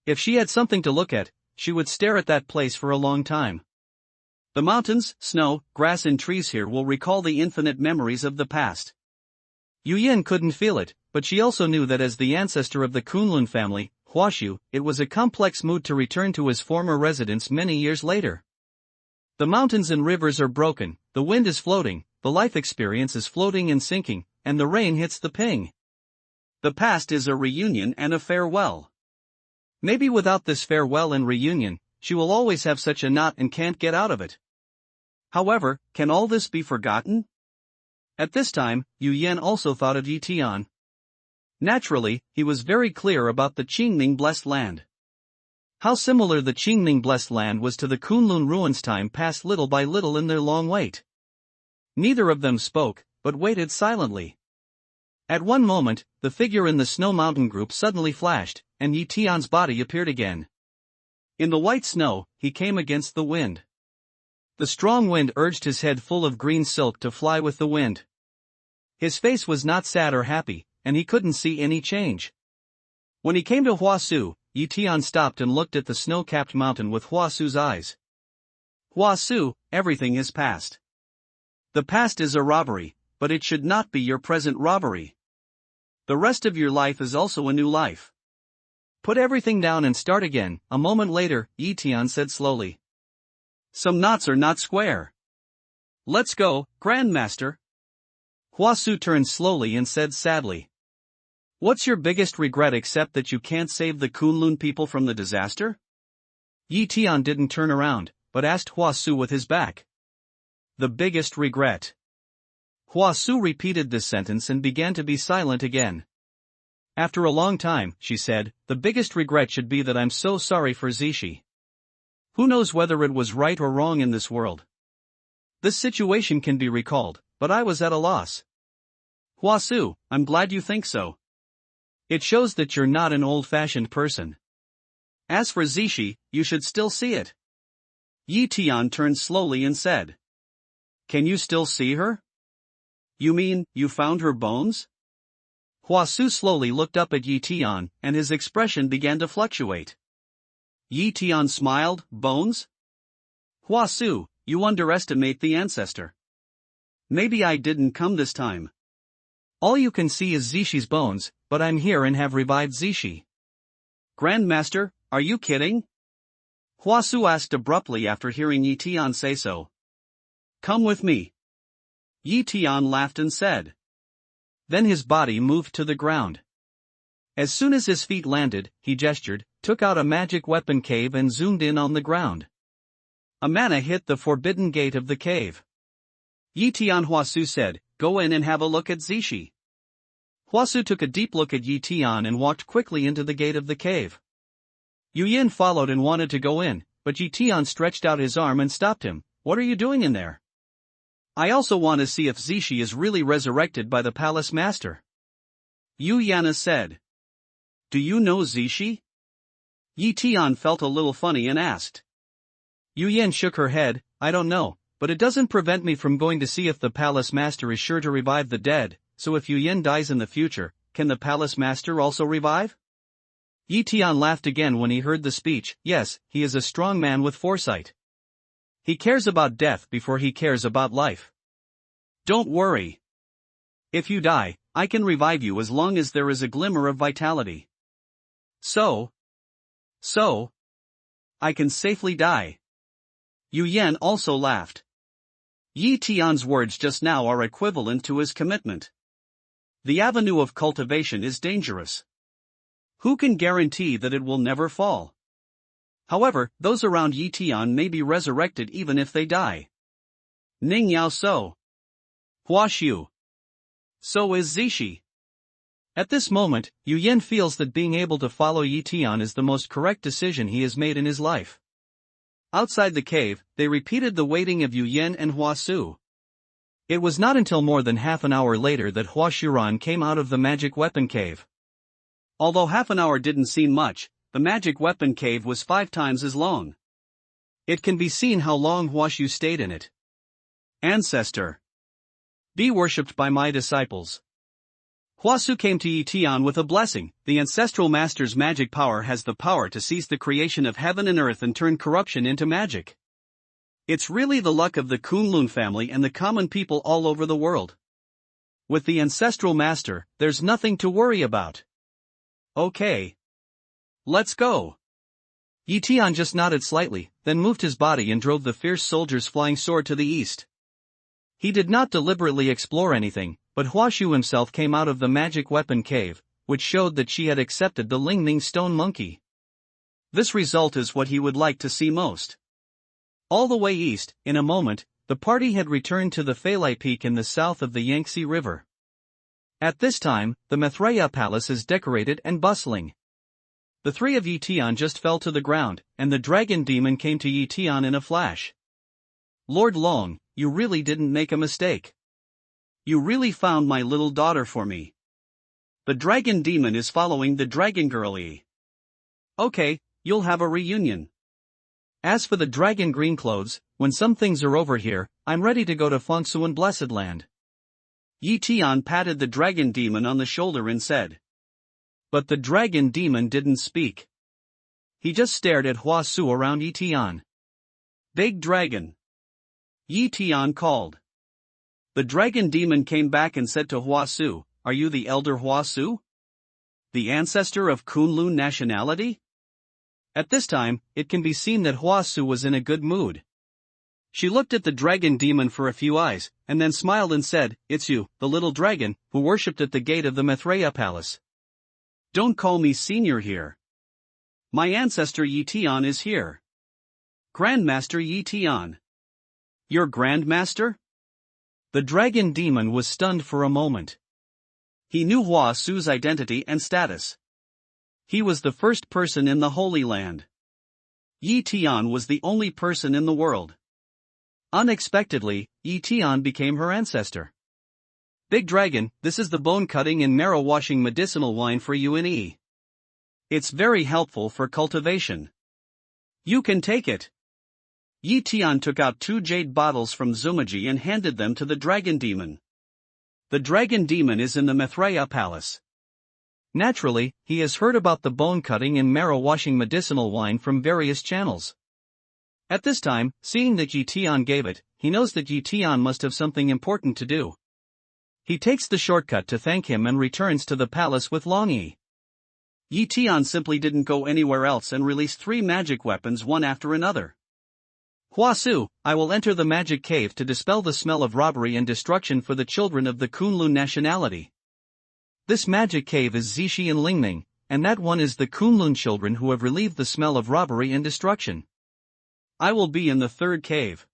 If she had something to look at, she would stare at that place for a long time. The mountains, snow, grass and trees here will recall the infinite memories of the past. Yu Yan couldn't feel it, but she also knew that as the ancestor of the Kunlun family, Huashu, it was a complex mood to return to his former residence many years later. The mountains and rivers are broken, the wind is floating, the life experience is floating and sinking, and the rain hits the ping. The past is a reunion and a farewell. Maybe without this farewell and reunion, she will always have such a knot and can't get out of it. However, can all this be forgotten? At this time, Yu Yan also thought of Yi Tian. Naturally, he was very clear about the Qingming Blessed Land. How similar the Qingming Blessed Land was to the Kunlun ruins. Time passed little by little in their long wait. Neither of them spoke, but waited silently. At one moment, the figure in the Snow Mountain group suddenly flashed, and Yi Tian's body appeared again. In the white snow, he came against the wind. The strong wind urged his head full of green silk to fly with the wind. His face was not sad or happy, and he couldn't see any change. When he came to Huasu, Yi Tian stopped and looked at the snow-capped mountain with Huasu's eyes. Huasu, everything is past. The past is a robbery, but it should not be your present robbery. The rest of your life is also a new life. Put everything down and start again. A moment later, Yi Tian said slowly. Some knots are not square. Let's go, Grandmaster. Huasu turned slowly and said sadly. What's your biggest regret except that you can't save the Kunlun people from the disaster? Yi Tian didn't turn around, but asked Huasu with his back. The biggest regret. Huasu repeated this sentence and began to be silent again. After a long time, she said, the biggest regret should be that I'm so sorry for Zishi. Who knows whether it was right or wrong in this world? This situation can be recalled, but I was at a loss. Huasu, I'm glad you think so. It shows that you're not an old-fashioned person. As for Zishi, you should still see it. Yi Tian turned slowly and said. Can you still see her? You mean, you found her bones? Huasu slowly looked up at Yi Tian, and his expression began to fluctuate. Yi Tian smiled. Bones? Huasu, you underestimate the ancestor. Maybe I didn't come this time. All you can see is Zishi's bones, but I'm here and have revived Zishi. Grandmaster, are you kidding? Huasu asked abruptly after hearing Yi Tian say so. Come with me. Yi Tian laughed and said. Then his body moved to the ground. As soon as his feet landed, he gestured, took out a magic weapon cave and zoomed in on the ground. A mana hit the forbidden gate of the cave. Yi Tian Huasu said, go in and have a look at Zishi. Huasu took a deep look at Yi Tian and walked quickly into the gate of the cave. Yu Yin followed and wanted to go in, but Yi Tian stretched out his arm and stopped him. What are you doing in there? I also want to see if Zishi is really resurrected by the palace master. Yu Yana said. Do you know Zishi? Yi Tian felt a little funny and asked. Yu Yin shook her head, I don't know, but it doesn't prevent me from going to see if the palace master is sure to revive the dead, so if Yu Yin dies in the future, can the palace master also revive? Yi Tian laughed again when he heard the speech. Yes, he is a strong man with foresight. He cares about death before he cares about life. Don't worry. If you die, I can revive you as long as there is a glimmer of vitality. So, I can safely die. Yu Yan also laughed. Yi Tian's words just now are equivalent to his commitment. The avenue of cultivation is dangerous. Who can guarantee that it will never fall? However, those around Yi Tian may be resurrected even if they die. Ning Yao So. Hua Xiu. So is Zishi. At this moment, Yu Yin feels that being able to follow Yi Tian is the most correct decision he has made in his life. Outside the cave, they repeated the waiting of Yu Yin and Hua Su. It was not until more than half an hour later that Hua Shuran came out of the magic weapon cave. Although half an hour didn't seem much, the magic weapon cave was 5 times as long. It can be seen how long Hua Shu stayed in it. Ancestor. Be worshipped by my disciples. Huasu came to Yi Tian with a blessing. The ancestral master's magic power has the power to seize the creation of heaven and earth and turn corruption into magic. It's really the luck of the Kunlun family and the common people all over the world. With the ancestral master, there's nothing to worry about. Okay. Let's go. Yi Tian just nodded slightly, then moved his body and drove the fierce soldier's flying sword to the east. He did not deliberately explore anything, but Hua Shu himself came out of the magic weapon cave, which showed that she had accepted the Ling Ning stone monkey. This result is what he would like to see most. All the way east, in a moment, the party had returned to the Phalai Peak in the south of the Yangtze River. At this time, the Maitreya Palace is decorated and bustling. The 3 of Yi Tian just fell to the ground, and the dragon demon came to Yi Tian in a flash. Lord Long, you really didn't make a mistake. You really found my little daughter for me. The dragon demon is following the dragon girl Yi. Okay, you'll have a reunion. As for the dragon green clothes, when some things are over here, I'm ready to go to Fengsuan Blessed Land. Yi Tian patted the dragon demon on the shoulder and said. But the dragon demon didn't speak. He just stared at Hua Su around Yi Tian. Big dragon. Yi Tian called. The dragon demon came back and said to Hua Su, are you the elder Hua Su? The ancestor of Kunlun nationality? At this time, it can be seen that Hua Su was in a good mood. She looked at the dragon demon for a few eyes, and then smiled and said, it's you, the little dragon, who worshipped at the gate of the Maitreya Palace. Don't call me senior here. My ancestor Yi Tian is here. Grandmaster Yi Tian. Your grandmaster? The dragon demon was stunned for a moment. He knew Hua Su's identity and status. He was the first person in the Holy Land. Yi Tian was the only person in the world. Unexpectedly, Yi Tian became her ancestor. Big Dragon, this is the bone-cutting and marrow-washing medicinal wine for you and E. It's very helpful for cultivation. You can take it. Yi Tian took out 2 jade bottles from Zumaji and handed them to the dragon demon. The dragon demon is in the Maitreya Palace. Naturally, he has heard about the bone-cutting and marrow-washing medicinal wine from various channels. At this time, seeing that Yi Tian gave it, he knows that Yi Tian must have something important to do. He takes the shortcut to thank him and returns to the palace with Long Yi. Yi Tian simply didn't go anywhere else and released 3 magic weapons one after another. Huasu, I will enter the magic cave to dispel the smell of robbery and destruction for the children of the Kunlun nationality. This magic cave is Zixi and Lingming, and that one is the Kunlun children who have relieved the smell of robbery and destruction. I will be in the third cave.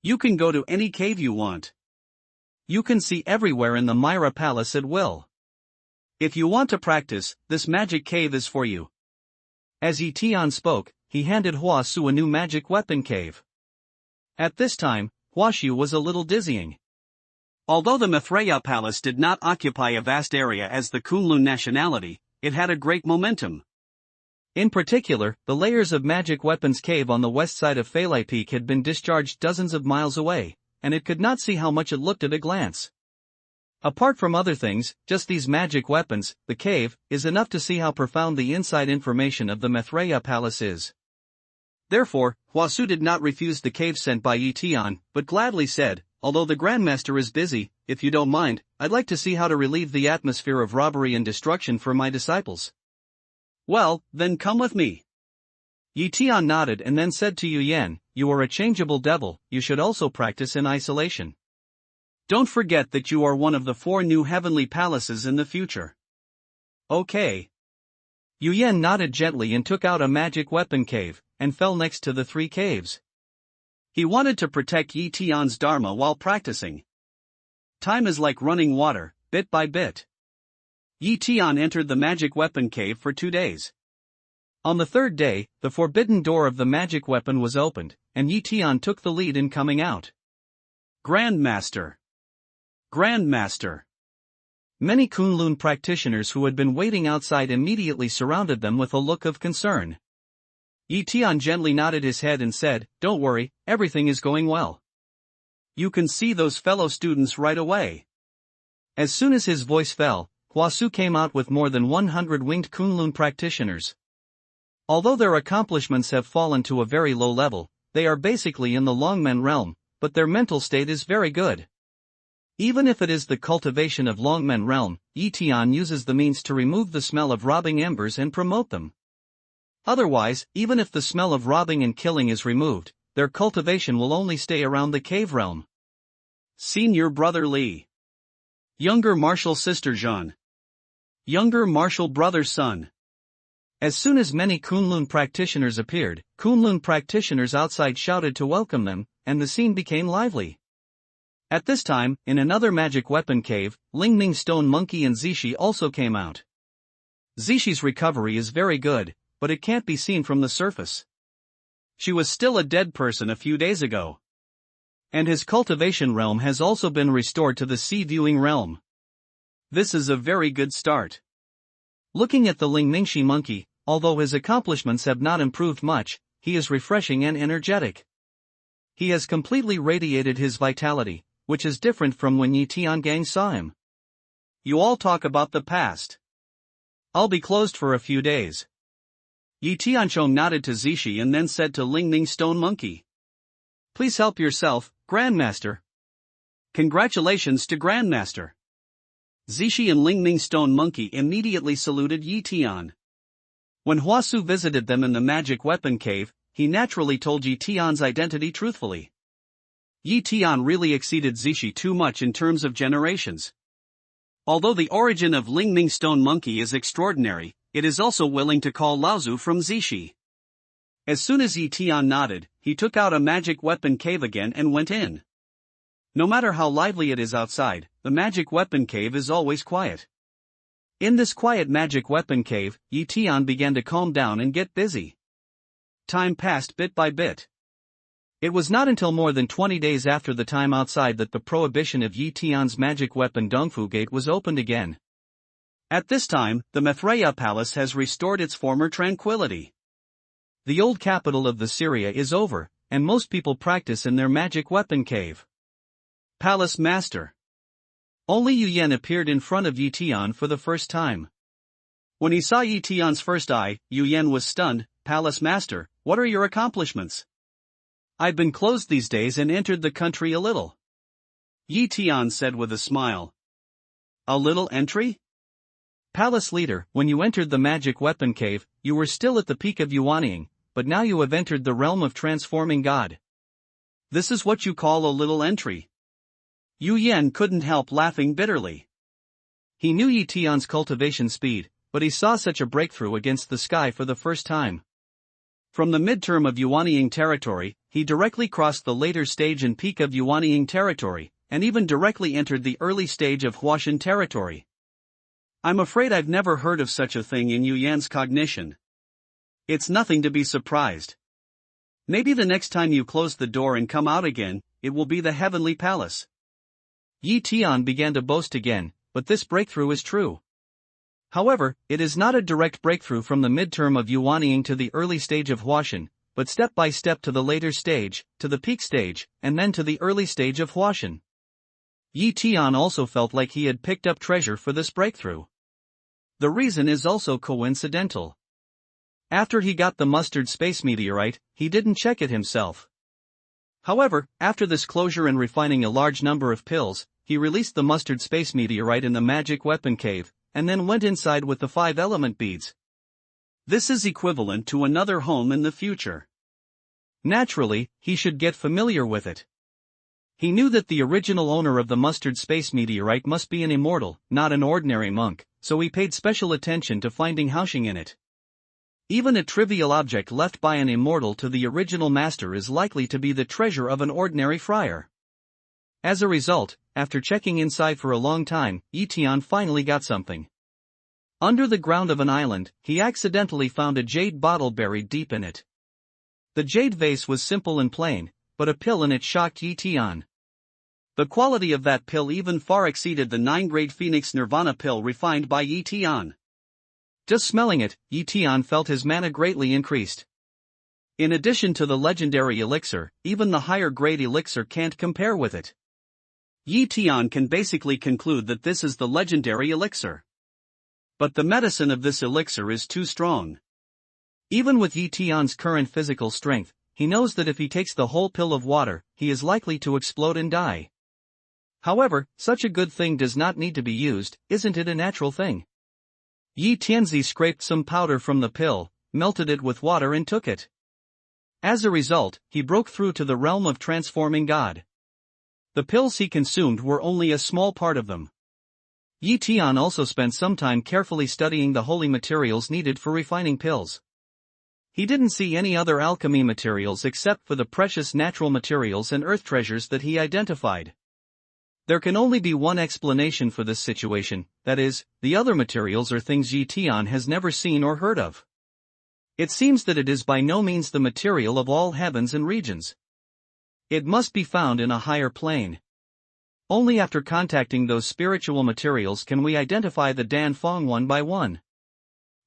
You can go to any cave you want. You can see everywhere in the Myra Palace at will. If you want to practice, this magic cave is for you. As Yi Tian spoke, he handed Huasu a new magic weapon cave. At this time, Huasu was a little dizzying. Although the Mithraea Palace did not occupy a vast area as the Kunlun nationality, it had a great momentum. In particular, the layers of magic weapons cave on the west side of Phalai Peak had been discharged dozens of miles away, and it could not see how much it looked at a glance. Apart from other things, just these magic weapons, the cave, is enough to see how profound the inside information of the Mithraea Palace is. Therefore, Huasu did not refuse the cave sent by Yi Tian, but gladly said, although the Grandmaster is busy, if you don't mind, I'd like to see how to relieve the atmosphere of robbery and destruction for my disciples. Well, then come with me. Yi Tian nodded and then said to Yu Yan, you are a changeable devil, you should also practice in isolation. Don't forget that you are one of the 4 new heavenly palaces in the future. Okay. Yu Yan nodded gently and took out a magic weapon cave, and fell next to the 3 caves. He wanted to protect Yi Tian's dharma while practicing. Time is like running water, bit by bit. Yi Tian entered the magic weapon cave for 2 days. On the 3rd day, the forbidden door of the magic weapon was opened, and Yi Tian took the lead in coming out. Grandmaster! Grandmaster! Many Kunlun practitioners who had been waiting outside immediately surrounded them with a look of concern. Yi Tian gently nodded his head and said, don't worry, everything is going well. You can see those fellow students right away. As soon as his voice fell, Huasu came out with more than 100 winged Kunlun practitioners. Although their accomplishments have fallen to a very low level, they are basically in the Longmen realm, but their mental state is very good. Even if it is the cultivation of Longmen realm, Yi Tian uses the means to remove the smell of robbing embers and promote them. Otherwise, even if the smell of robbing and killing is removed, their cultivation will only stay around the cave realm. Senior brother Li. Younger martial sister Zhan. Younger martial brother Sun. As soon as many Kunlun practitioners appeared, Kunlun practitioners outside shouted to welcome them, and the scene became lively. At this time, in another magic weapon cave, Lingming Stone Monkey and Zixi also came out. Zixi's recovery is very good, but it can't be seen from the surface. She was still a dead person a few days ago. And his cultivation realm has also been restored to the sea-viewing realm. This is a very good start. Looking at the Lingmingshi monkey, although his accomplishments have not improved much, he is refreshing and energetic. He has completely radiated his vitality, which is different from when Yi Tiangang saw him. You all talk about the past. I'll be closed for a few days. Yi Tianchong nodded to Zixi and then said to Lingming Stone Monkey. Please help yourself, Grandmaster. Congratulations to Grandmaster. Zixi and Lingming Stone Monkey immediately saluted Yi Tian. When Huasu visited them in the magic weapon cave, he naturally told Yi Tian's identity truthfully. Yi Tian really exceeded Zixi too much in terms of generations. Although the origin of Lingming Stone Monkey is extraordinary, it is also willing to call Laozu from Zixi. As soon as Yi Tian nodded, he took out a magic weapon cave again and went in. No matter how lively it is outside, the magic weapon cave is always quiet. In this quiet magic weapon cave, Yi Tian began to calm down and get busy. Time passed bit by bit. It was not until more than 20 days after the time outside that the prohibition of Yi Tian's magic weapon Dongfu Gate was opened again. At this time, the Mithraea Palace has restored its former tranquility. The old capital of the Syria is over, and most people practice in their magic weapon cave. Palace Master. Only Yu Yan appeared in front of Yi Tian for the first time. When he saw Yi Tian's first eye, Yu Yan was stunned. Palace Master, what are your accomplishments? I've been closed these days and entered the country a little. Yi Tian said with a smile. A little entry? Palace Leader, when you entered the magic weapon cave, you were still at the peak of Yuanying, but now you have entered the realm of transforming God. This is what you call a little entry. Yu Yan couldn't help laughing bitterly. He knew Yi Tian's cultivation speed, but he saw such a breakthrough against the sky for the first time. From the midterm of Yuanying territory, he directly crossed the later stage and peak of Yuanying territory, and even directly entered the early stage of Huashan territory. I'm afraid I've never heard of such a thing in Yu Yan's cognition. It's nothing to be surprised. Maybe the next time you close the door and come out again, it will be the heavenly palace. Yi Tian began to boast again, but this breakthrough is true. However, it is not a direct breakthrough from the midterm of Yuanying to the early stage of Huashan, but step by step to the later stage, to the peak stage, and then to the early stage of Huashan. Yi Tian also felt like he had picked up treasure for this breakthrough. The reason is also coincidental. After he got the mustard space meteorite, he didn't check it himself. However, after this closure and refining a large number of pills, he released the mustard space meteorite in the magic weapon cave, and then went inside with the 5 element beads. This is equivalent to another home in the future. Naturally, he should get familiar with it. He knew that the original owner of the mustard space meteorite must be an immortal, not an ordinary monk, so he paid special attention to finding housing in it. Even a trivial object left by an immortal to the original master is likely to be the treasure of an ordinary friar. As a result, after checking inside for a long time, Yi Tian finally got something. Under the ground of an island, he accidentally found a jade bottle buried deep in it. The jade vase was simple and plain, but a pill in it shocked Yi Tian. The quality of that pill even far exceeded the 9-grade Phoenix Nirvana pill refined by Yi Tian. Just smelling it, Yi Tian felt his mana greatly increased. In addition to the legendary elixir, even the higher grade elixir can't compare with it. Yi Tian can basically conclude that this is the legendary elixir. But the medicine of this elixir is too strong. Even with Yi Tian's current physical strength, he knows that if he takes the whole pill of water, he is likely to explode and die. However, such a good thing does not need to be used, isn't it a natural thing? Yi Tianzi scraped some powder from the pill, melted it with water and took it. As a result, he broke through to the realm of transforming God. The pills he consumed were only a small part of them. Yi Tian also spent some time carefully studying the holy materials needed for refining pills. He didn't see any other alchemy materials except for the precious natural materials and earth treasures that he identified. There can only be one explanation for this situation, that is, the other materials are things Yi Tian has never seen or heard of. It seems that it is by no means the material of all heavens and regions. It must be found in a higher plane. Only after contacting those spiritual materials can we identify the Dan Fong one by one.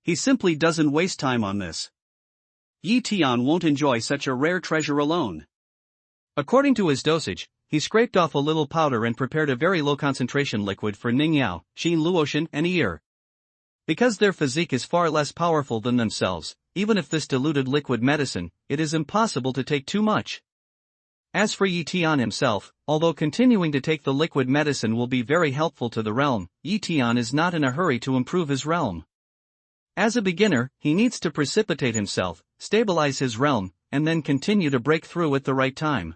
He simply doesn't waste time on this. Yi Tian won't enjoy such a rare treasure alone. According to his dosage, he scraped off a little powder and prepared a very low concentration liquid for Ningyao, Xin Luoshan and Ear. Because their physique is far less powerful than themselves, even if this diluted liquid medicine, it is impossible to take too much. As for Yi Tian himself, although continuing to take the liquid medicine will be very helpful to the realm, Yi Tian is not in a hurry to improve his realm. As a beginner, he needs to precipitate himself, stabilize his realm, and then continue to break through at the right time.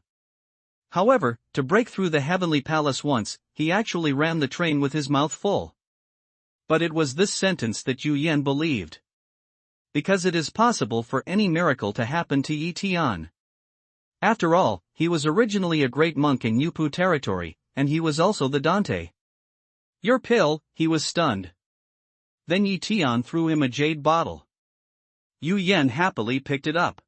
However, to break through the heavenly palace once, he actually ran the train with his mouth full. But it was this sentence that Yu Yan believed. Because it is possible for any miracle to happen to Yi Tian. After all, he was originally a great monk in Yupu territory, and he was also the Dante. Your pill, he was stunned. Then Yi Tian threw him a jade bottle. Yu Yan happily picked it up.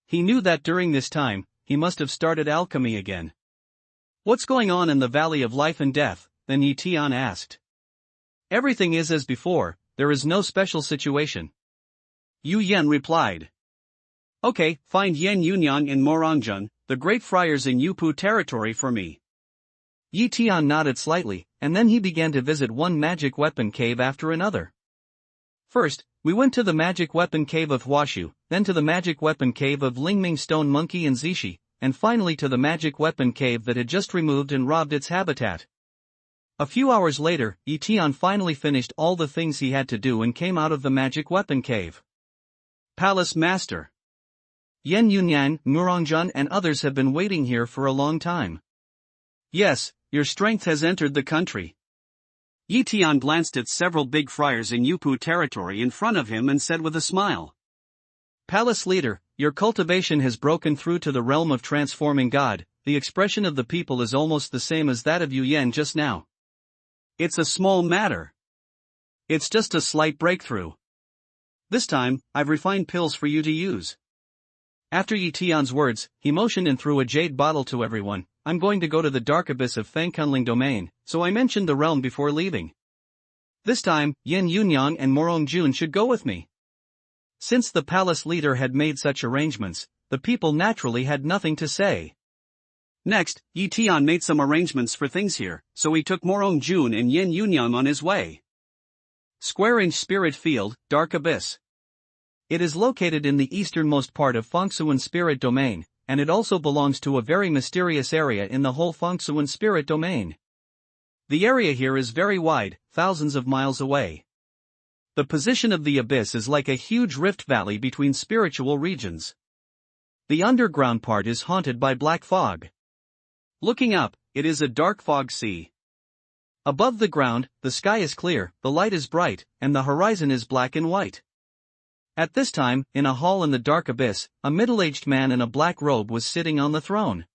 He knew that during this time, he must have started alchemy again. What's going on in the Valley of Life and Death? Then Yi Tian asked. Everything is as before, there is no special situation. Yu Yan replied. Okay, find Yan Yunyang and Morangjun, the great friars in Yupu territory for me. Yi Tian nodded slightly, and then he began to visit one magic weapon cave after another. First, we went to the magic weapon cave of Huashu, then to the magic weapon cave of Lingming Stone Monkey and Zishi, and finally to the magic weapon cave that had just removed and robbed its habitat. A few hours later, Yi Tian finally finished all the things he had to do and came out of the magic weapon cave. Palace Master. Yen Yunyang, Murongjun and others have been waiting here for a long time. Yes, your strength has entered the country. Yi Tian glanced at several big friars in Yupu territory in front of him and said with a smile. Palace leader, your cultivation has broken through to the realm of transforming God. The expression of the people is almost the same as that of Yu Yen just now. It's a small matter. It's just a slight breakthrough. This time, I've refined pills for you to use. After Yi Tian's words, he motioned and threw a jade bottle to everyone. I'm going to go to the dark abyss of Fengkunling domain, so I mentioned the realm before leaving. This time, Yin Yunyang and Morong Jun should go with me. Since the palace leader had made such arrangements, the people naturally had nothing to say. Next, Yi Tian made some arrangements for things here, so he took Morong Jun and Yin Yunyang on his way. Square-inch Spirit Field, Dark Abyss. It is located in the easternmost part of Fengsuan Spirit Domain, and it also belongs to a very mysterious area in the whole Fengsuan Spirit Domain. The area here is very wide, thousands of miles away. The position of the abyss is like a huge rift valley between spiritual regions. The underground part is haunted by black fog. Looking up, it is a dark fog sea. Above the ground, the sky is clear, the light is bright, and the horizon is black and white. At this time, in a hall in the dark abyss, a middle-aged man in a black robe was sitting on the throne.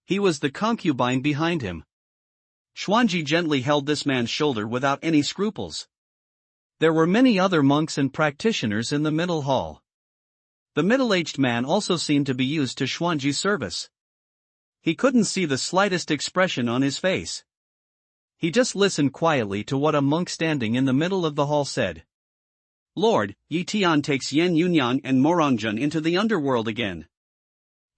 He was the concubine behind him. Xuanji gently held this man's shoulder without any scruples. There were many other monks and practitioners in the middle hall. The middle-aged man also seemed to be used to Xuanji's service. He couldn't see the slightest expression on his face. He just listened quietly to what a monk standing in the middle of the hall said. Lord, Yi Tian takes Yen Yunyang and Morongjun into the underworld again.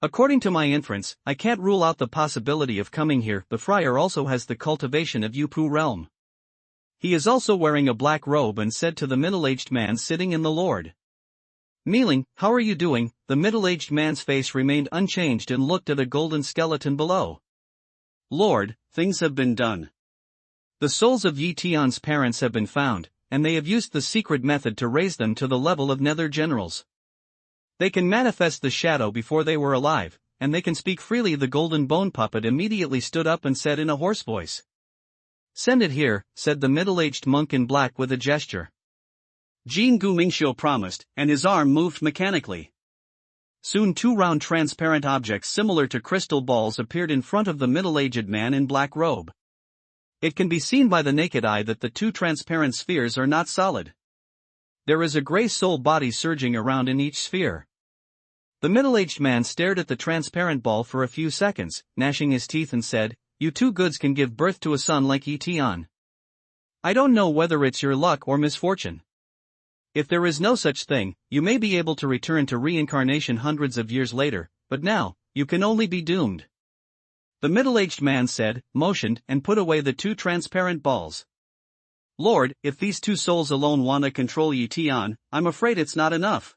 According to my inference, I can't rule out the possibility of coming here. The friar also has the cultivation of Yupu realm. He is also wearing a black robe and said to the middle-aged man sitting in the Lord. Kneeling, how are you doing? The middle-aged man's face remained unchanged and looked at a golden skeleton below. Lord, things have been done. The souls of Yi Tian's parents have been found, and they have used the secret method to raise them to the level of nether generals. They can manifest the shadow before they were alive, and they can speak freely. The golden bone puppet immediately stood up and said in a hoarse voice. Send it here, said the middle-aged monk in black with a gesture. Jin Gu Mingxiu promised, and his arm moved mechanically. Soon two round transparent objects similar to crystal balls appeared in front of the middle-aged man in black robe. It can be seen by the naked eye that the two transparent spheres are not solid. There is a gray soul body surging around in each sphere. The middle-aged man stared at the transparent ball for a few seconds, gnashing his teeth and said, You two goods can give birth to a son like Yi Tian. I don't know whether it's your luck or misfortune. If there is no such thing, you may be able to return to reincarnation hundreds of years later, but now, you can only be doomed. The middle-aged man said, motioned, and put away the two transparent balls. Lord, if these two souls alone want to control Yi Tian, I'm afraid it's not enough.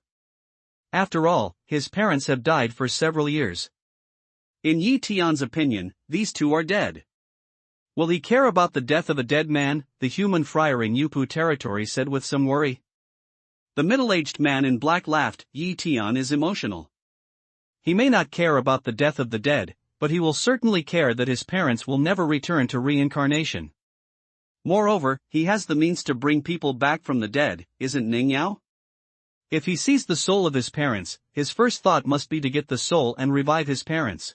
After all, his parents have died for several years. In Yi Tian's opinion, these two are dead. Will he care about the death of a dead man? The human friar in Yupu territory said with some worry. The middle-aged man in black laughed. Yi Tian is emotional. He may not care about the death of the dead, but he will certainly care that his parents will never return to reincarnation. Moreover, he has the means to bring people back from the dead, isn't Ning Yao? If he sees the soul of his parents, his first thought must be to get the soul and revive his parents.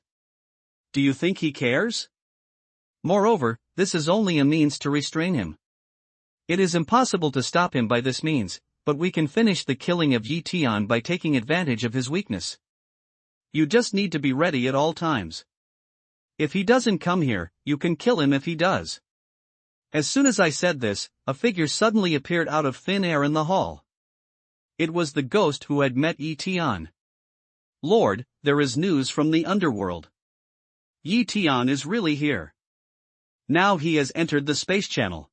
Do you think he cares? Moreover, this is only a means to restrain him. It is impossible to stop him by this means, but we can finish the killing of Yi Tian by taking advantage of his weakness. You just need to be ready at all times. If he doesn't come here, you can kill him if he does. As soon as I said this, a figure suddenly appeared out of thin air in the hall. It was the ghost who had met Yi Tian. Lord, there is news from the underworld. Yi Tian is really here. Now he has entered the space channel.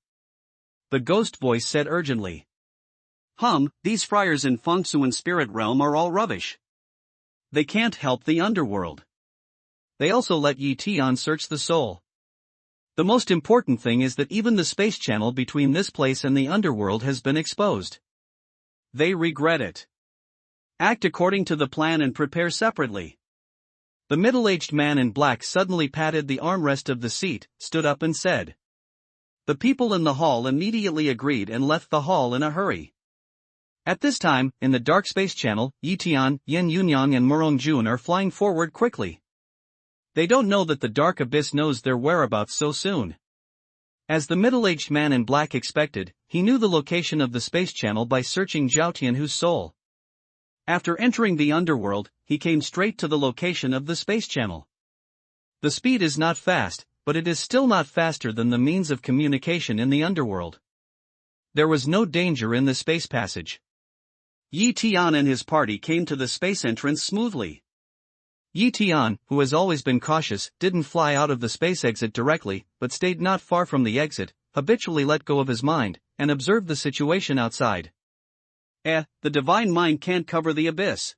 The ghost voice said urgently. These friars in Fengsuan spirit realm are all rubbish. They can't help the underworld. They also let Yi Tian search the soul. The most important thing is that even the space channel between this place and the underworld has been exposed. They regret it. Act according to the plan and prepare separately. The middle-aged man in black suddenly patted the armrest of the seat, stood up and said. The people in the hall immediately agreed and left the hall in a hurry. At this time, in the dark space channel, Tian, Yen Yunyang and Morongjun are flying forward quickly. They don't know that the dark abyss knows their whereabouts so soon. As the middle-aged man in black expected, he knew the location of the space channel by searching Zhao Tianhu's soul. After entering the underworld, he came straight to the location of the space channel. The speed is not fast, but it is still not faster than the means of communication in the underworld. There was no danger in the space passage. Yi Tian and his party came to the space entrance smoothly. Yi Tian, who has always been cautious, didn't fly out of the space exit directly, but stayed not far from the exit, habitually let go of his mind, and observed the situation outside. The divine mind can't cover the abyss.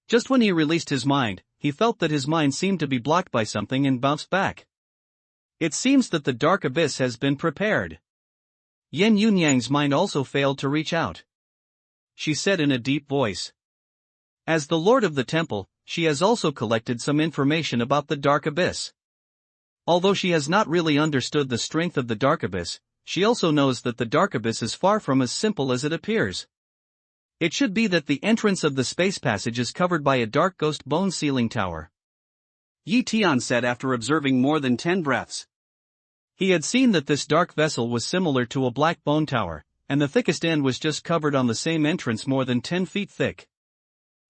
Just when he released his mind, he felt that his mind seemed to be blocked by something and bounced back. It seems that the dark abyss has been prepared. Yen Yunyang's mind also failed to reach out. She said in a deep voice. As the Lord of the Temple, she has also collected some information about the dark abyss. Although she has not really understood the strength of the dark abyss, she also knows that the dark abyss is far from as simple as it appears. It should be that the entrance of the space passage is covered by a dark ghost bone ceiling tower. Yi Tian said after observing more than 10 breaths. He had seen that this dark vessel was similar to a black bone tower, and the thickest end was just covered on the same entrance more than 10 feet thick.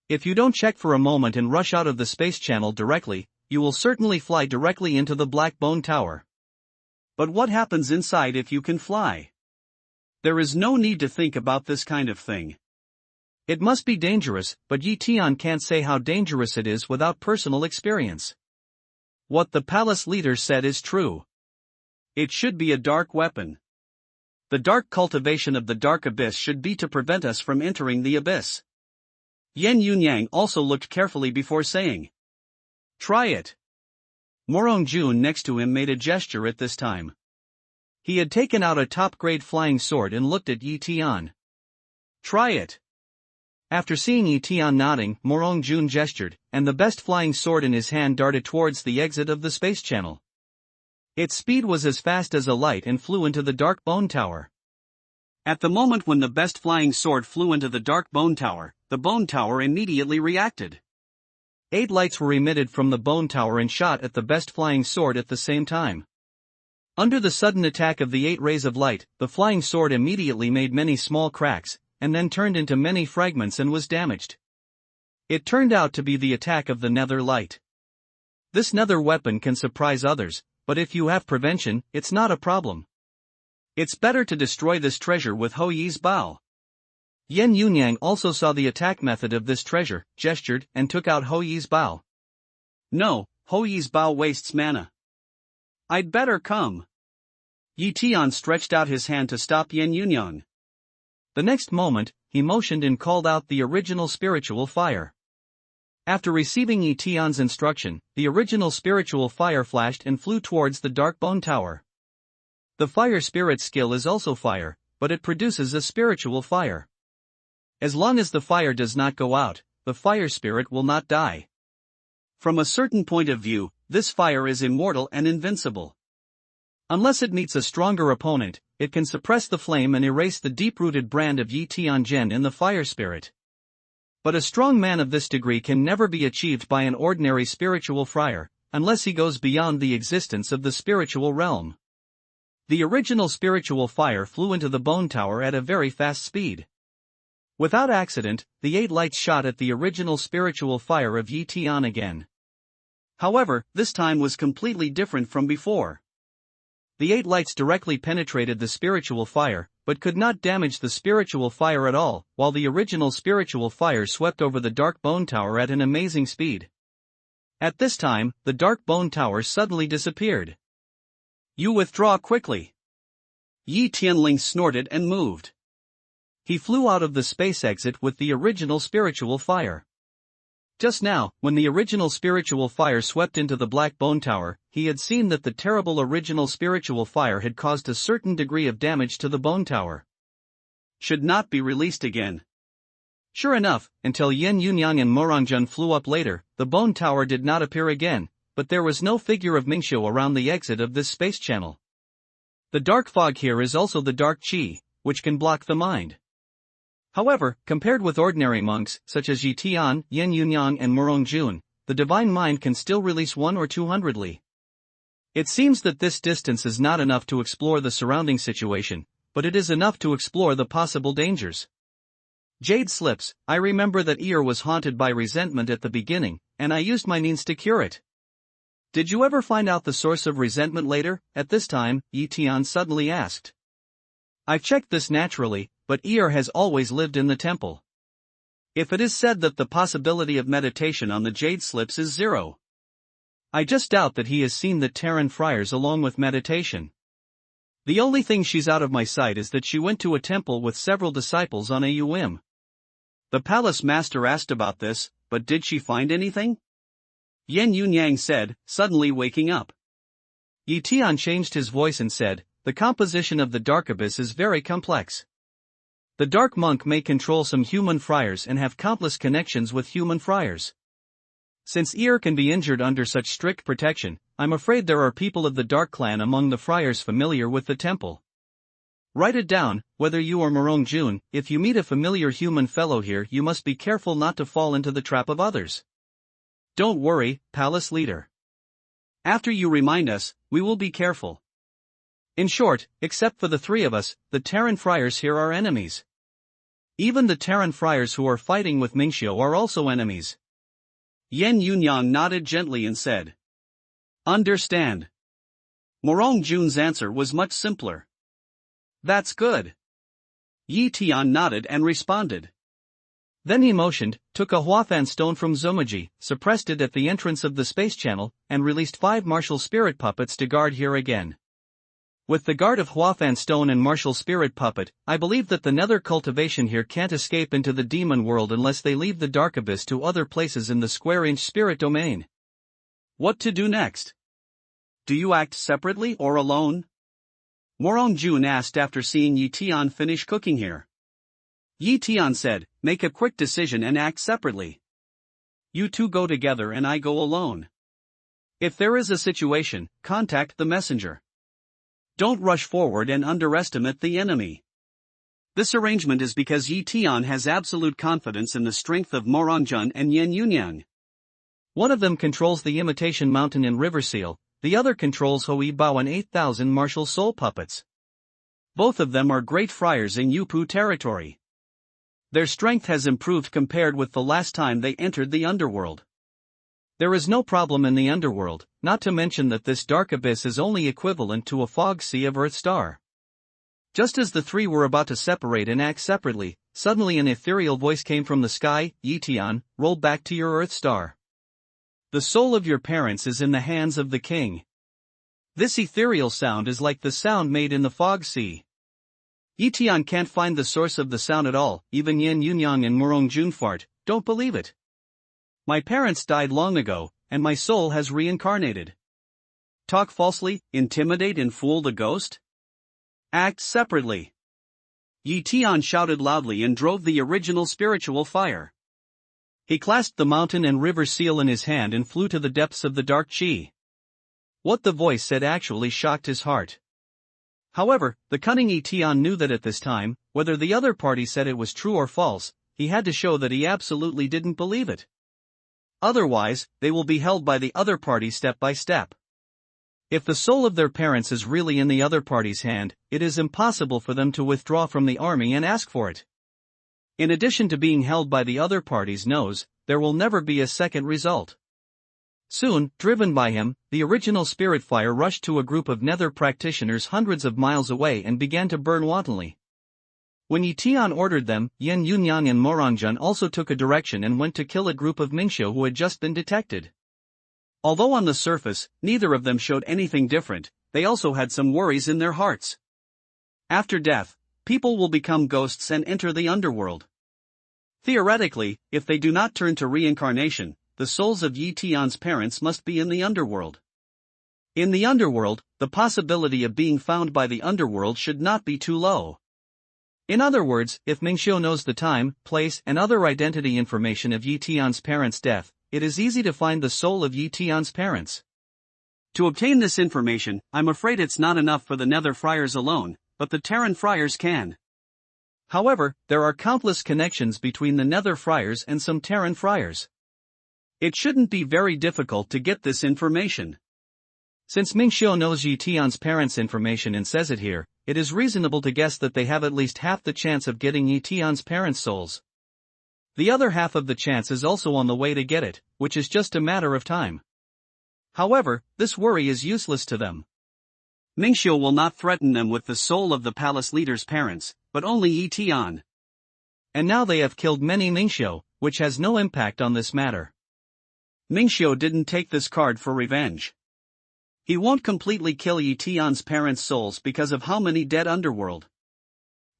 If you don't check for a moment and rush out of the space channel directly, you will certainly fly directly into the black bone tower. But what happens inside if you can fly? There is no need to think about this kind of thing. It must be dangerous, but Yi Tian can't say how dangerous it is without personal experience. What the palace leader said is true. It should be a dark weapon. The dark cultivation of the dark abyss should be to prevent us from entering the abyss. Yen Yunyang also looked carefully before saying. Try it. Morongjun next to him made a gesture at this time. He had taken out a top-grade flying sword and looked at Yi Tian. Try it. After seeing Yi Tian nodding, Morongjun gestured, and the best flying sword in his hand darted towards the exit of the space channel. Its speed was as fast as a light and flew into the dark bone tower. At the moment when the best flying sword flew into the dark bone tower, the bone tower immediately reacted. 8 lights were emitted from the bone tower and shot at the best flying sword at the same time. Under the sudden attack of the 8 rays of light, the flying sword immediately made many small cracks, and then turned into many fragments and was damaged. It turned out to be the attack of the nether light. This nether weapon can surprise others, but if you have prevention, it's not a problem. It's better to destroy this treasure with Ho Yi's bow. Yen Yunyang also saw the attack method of this treasure, gestured, and took out Ho Yi's bow. No, Ho Yi's bow wastes mana. I'd better come. Yi Tian stretched out his hand to stop Yen Yunyang. The next moment, he motioned and called out the original spiritual fire. After receiving Yi Tian's instruction, the original spiritual fire flashed and flew towards the dark bone tower. The fire spirit's skill is also fire, but it produces a spiritual fire. As long as the fire does not go out, the fire spirit will not die. From a certain point of view, this fire is immortal and invincible. Unless it meets a stronger opponent, it can suppress the flame and erase the deep-rooted brand of Yi Tianzhen in the fire spirit. But a strong man of this degree can never be achieved by an ordinary spiritual friar, unless he goes beyond the existence of the spiritual realm. The original spiritual fire flew into the bone tower at a very fast speed. Without accident, the 8 lights shot at the original spiritual fire of Yi Tian again. However, this time was completely different from before. The 8 lights directly penetrated the spiritual fire, but could not damage the spiritual fire at all, while the original spiritual fire swept over the dark bone tower at an amazing speed. At this time, the dark bone tower suddenly disappeared. You withdraw quickly. Yi Tianling snorted and moved. He flew out of the space exit with the original spiritual fire. Just now, when the original spiritual fire swept into the black bone tower, he had seen that the terrible original spiritual fire had caused a certain degree of damage to the bone tower. Should not be released again. Sure enough, until Yin Yunyang and Morongjun flew up later, the bone tower did not appear again, but there was no figure of Mingxiu around the exit of this space channel. The dark fog here is also the dark qi, which can block the mind. However, compared with ordinary monks, such as Yi Tian, Yin Yunyang and Morongjun, the divine mind can still release 1 or 200 li. It seems that this distance is not enough to explore the surrounding situation, but it is enough to explore the possible dangers. Jade slips. I remember that ear was haunted by resentment at the beginning, and I used my means to cure it. Did you ever find out the source of resentment later? At this time, Yi Tian suddenly asked. I've checked this naturally, but ear has always lived in the temple. If it is said that the possibility of meditation on the jade slips is 0. I just doubt that he has seen the Terran friars along with meditation. The only thing she's out of my sight is that she went to a temple with several disciples on a whim. The palace master asked about this, but did she find anything? Yin Yunyang said, suddenly waking up. Yi Tian changed his voice and said, the composition of the dark abyss is very complex. The dark monk may control some human friars and have countless connections with human friars. Since ear can be injured under such strict protection, I'm afraid there are people of the dark clan among the friars familiar with the temple. Write it down, whether you or Morongjun, if you meet a familiar human fellow here you must be careful not to fall into the trap of others. Don't worry, palace leader. After you remind us, we will be careful. In short, except for the 3 of us, the Terran friars here are enemies. Even the Terran friars who are fighting with Mingxiu are also enemies. Yin Yunyang nodded gently and said, Understand. Morongjun's answer was much simpler. That's good. Yi Tian nodded and responded. Then he motioned, took a Huathan stone from Zomaji, suppressed it at the entrance of the space channel, and released 5 martial spirit puppets to guard here again. With the guard of Huathan stone and martial spirit puppet, I believe that the nether cultivation here can't escape into the demon world unless they leave the dark abyss to other places in the square-inch spirit domain. What to do next? Do you act separately or alone? Morongjun asked after seeing Yi Tian finish cooking here. Yi Tian said, make a quick decision and act separately. You 2 go together and I go alone. If there is a situation, contact the messenger. Don't rush forward and underestimate the enemy. This arrangement is because Yi Tian has absolute confidence in the strength of Morongjun and Yin Yunyang. One of them controls the imitation mountain and river seal, the other controls Hui Bao and 8,000 martial soul puppets. Both of them are great friars in Yupu territory. Their strength has improved compared with the last time they entered the underworld. There is no problem in the underworld, not to mention that this dark abyss is only equivalent to a fog sea of Earth star. Just as the 3 were about to separate and act separately, suddenly an ethereal voice came from the sky. Yi Tian, roll back to your Earth star. The soul of your parents is in the hands of the king. This ethereal sound is like the sound made in the fog sea. Yi Tian can't find the source of the sound at all, even Yin Yunyang and Morongjun fart, don't believe it. My parents died long ago, and my soul has reincarnated. Talk falsely, intimidate and fool the ghost? Act separately. Yi Tian shouted loudly and drove the original spiritual fire. He clasped the mountain and river seal in his hand and flew to the depths of the dark qi. What the voice said actually shocked his heart. However, the cunning Yi Tian knew that at this time, whether the other party said it was true or false, he had to show that he absolutely didn't believe it. Otherwise, they will be held by the other party step by step. If the soul of their parents is really in the other party's hand, it is impossible for them to withdraw from the army and ask for it. In addition to being held by the other party's nose, there will never be a second result. Soon, driven by him, the original spirit fire rushed to a group of nether practitioners hundreds of miles away and began to burn wantonly. When Yi Tian ordered them, Yin Yunyang and Morongjun also took a direction and went to kill a group of Mingxiu who had just been detected. Although on the surface, neither of them showed anything different, they also had some worries in their hearts. After death, people will become ghosts and enter the underworld. Theoretically, if they do not turn to reincarnation, the souls of Yi Tian's parents must be in the underworld. In the underworld, the possibility of being found by the underworld should not be too low. In other words, if Mingxiu knows the time, place, and other identity information of Yi Tian's parents' death, it is easy to find the soul of Yi Tian's parents. To obtain this information, I'm afraid it's not enough for the Nether Friars alone, but the Terran Friars can. However, there are countless connections between the Nether Friars and some Terran Friars. It shouldn't be very difficult to get this information. Since Mingxiu knows Yi Tian's parents' information and says it here, it is reasonable to guess that they have at least half the chance of getting Yi Tian's parents' souls. The other half of the chance is also on the way to get it, which is just a matter of time. However, this worry is useless to them. Mingxiu will not threaten them with the soul of the palace leader's parents, but only Yi Tian. And now they have killed many Mingxiu, which has no impact on this matter. Mingxiu didn't take this card for revenge. He won't completely kill Yi Tian's parents' souls because of how many dead underworld.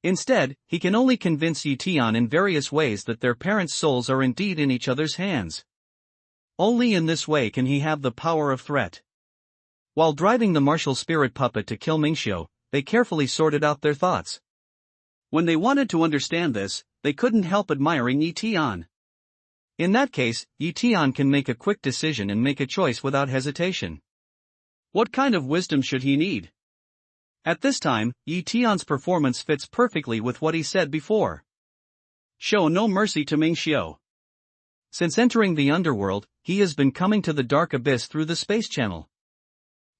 Instead, he can only convince Yi Tian in various ways that their parents' souls are indeed in each other's hands. Only in this way can he have the power of threat. While driving the martial spirit puppet to kill Mingxiu, they carefully sorted out their thoughts. When they wanted to understand this, they couldn't help admiring Yi Tian. In that case, Yi Tian can make a quick decision and make a choice without hesitation. What kind of wisdom should he need? At this time, Yi Tian's performance fits perfectly with what he said before. Show no mercy to Mingxiu. Since entering the underworld, he has been coming to the dark abyss through the space channel.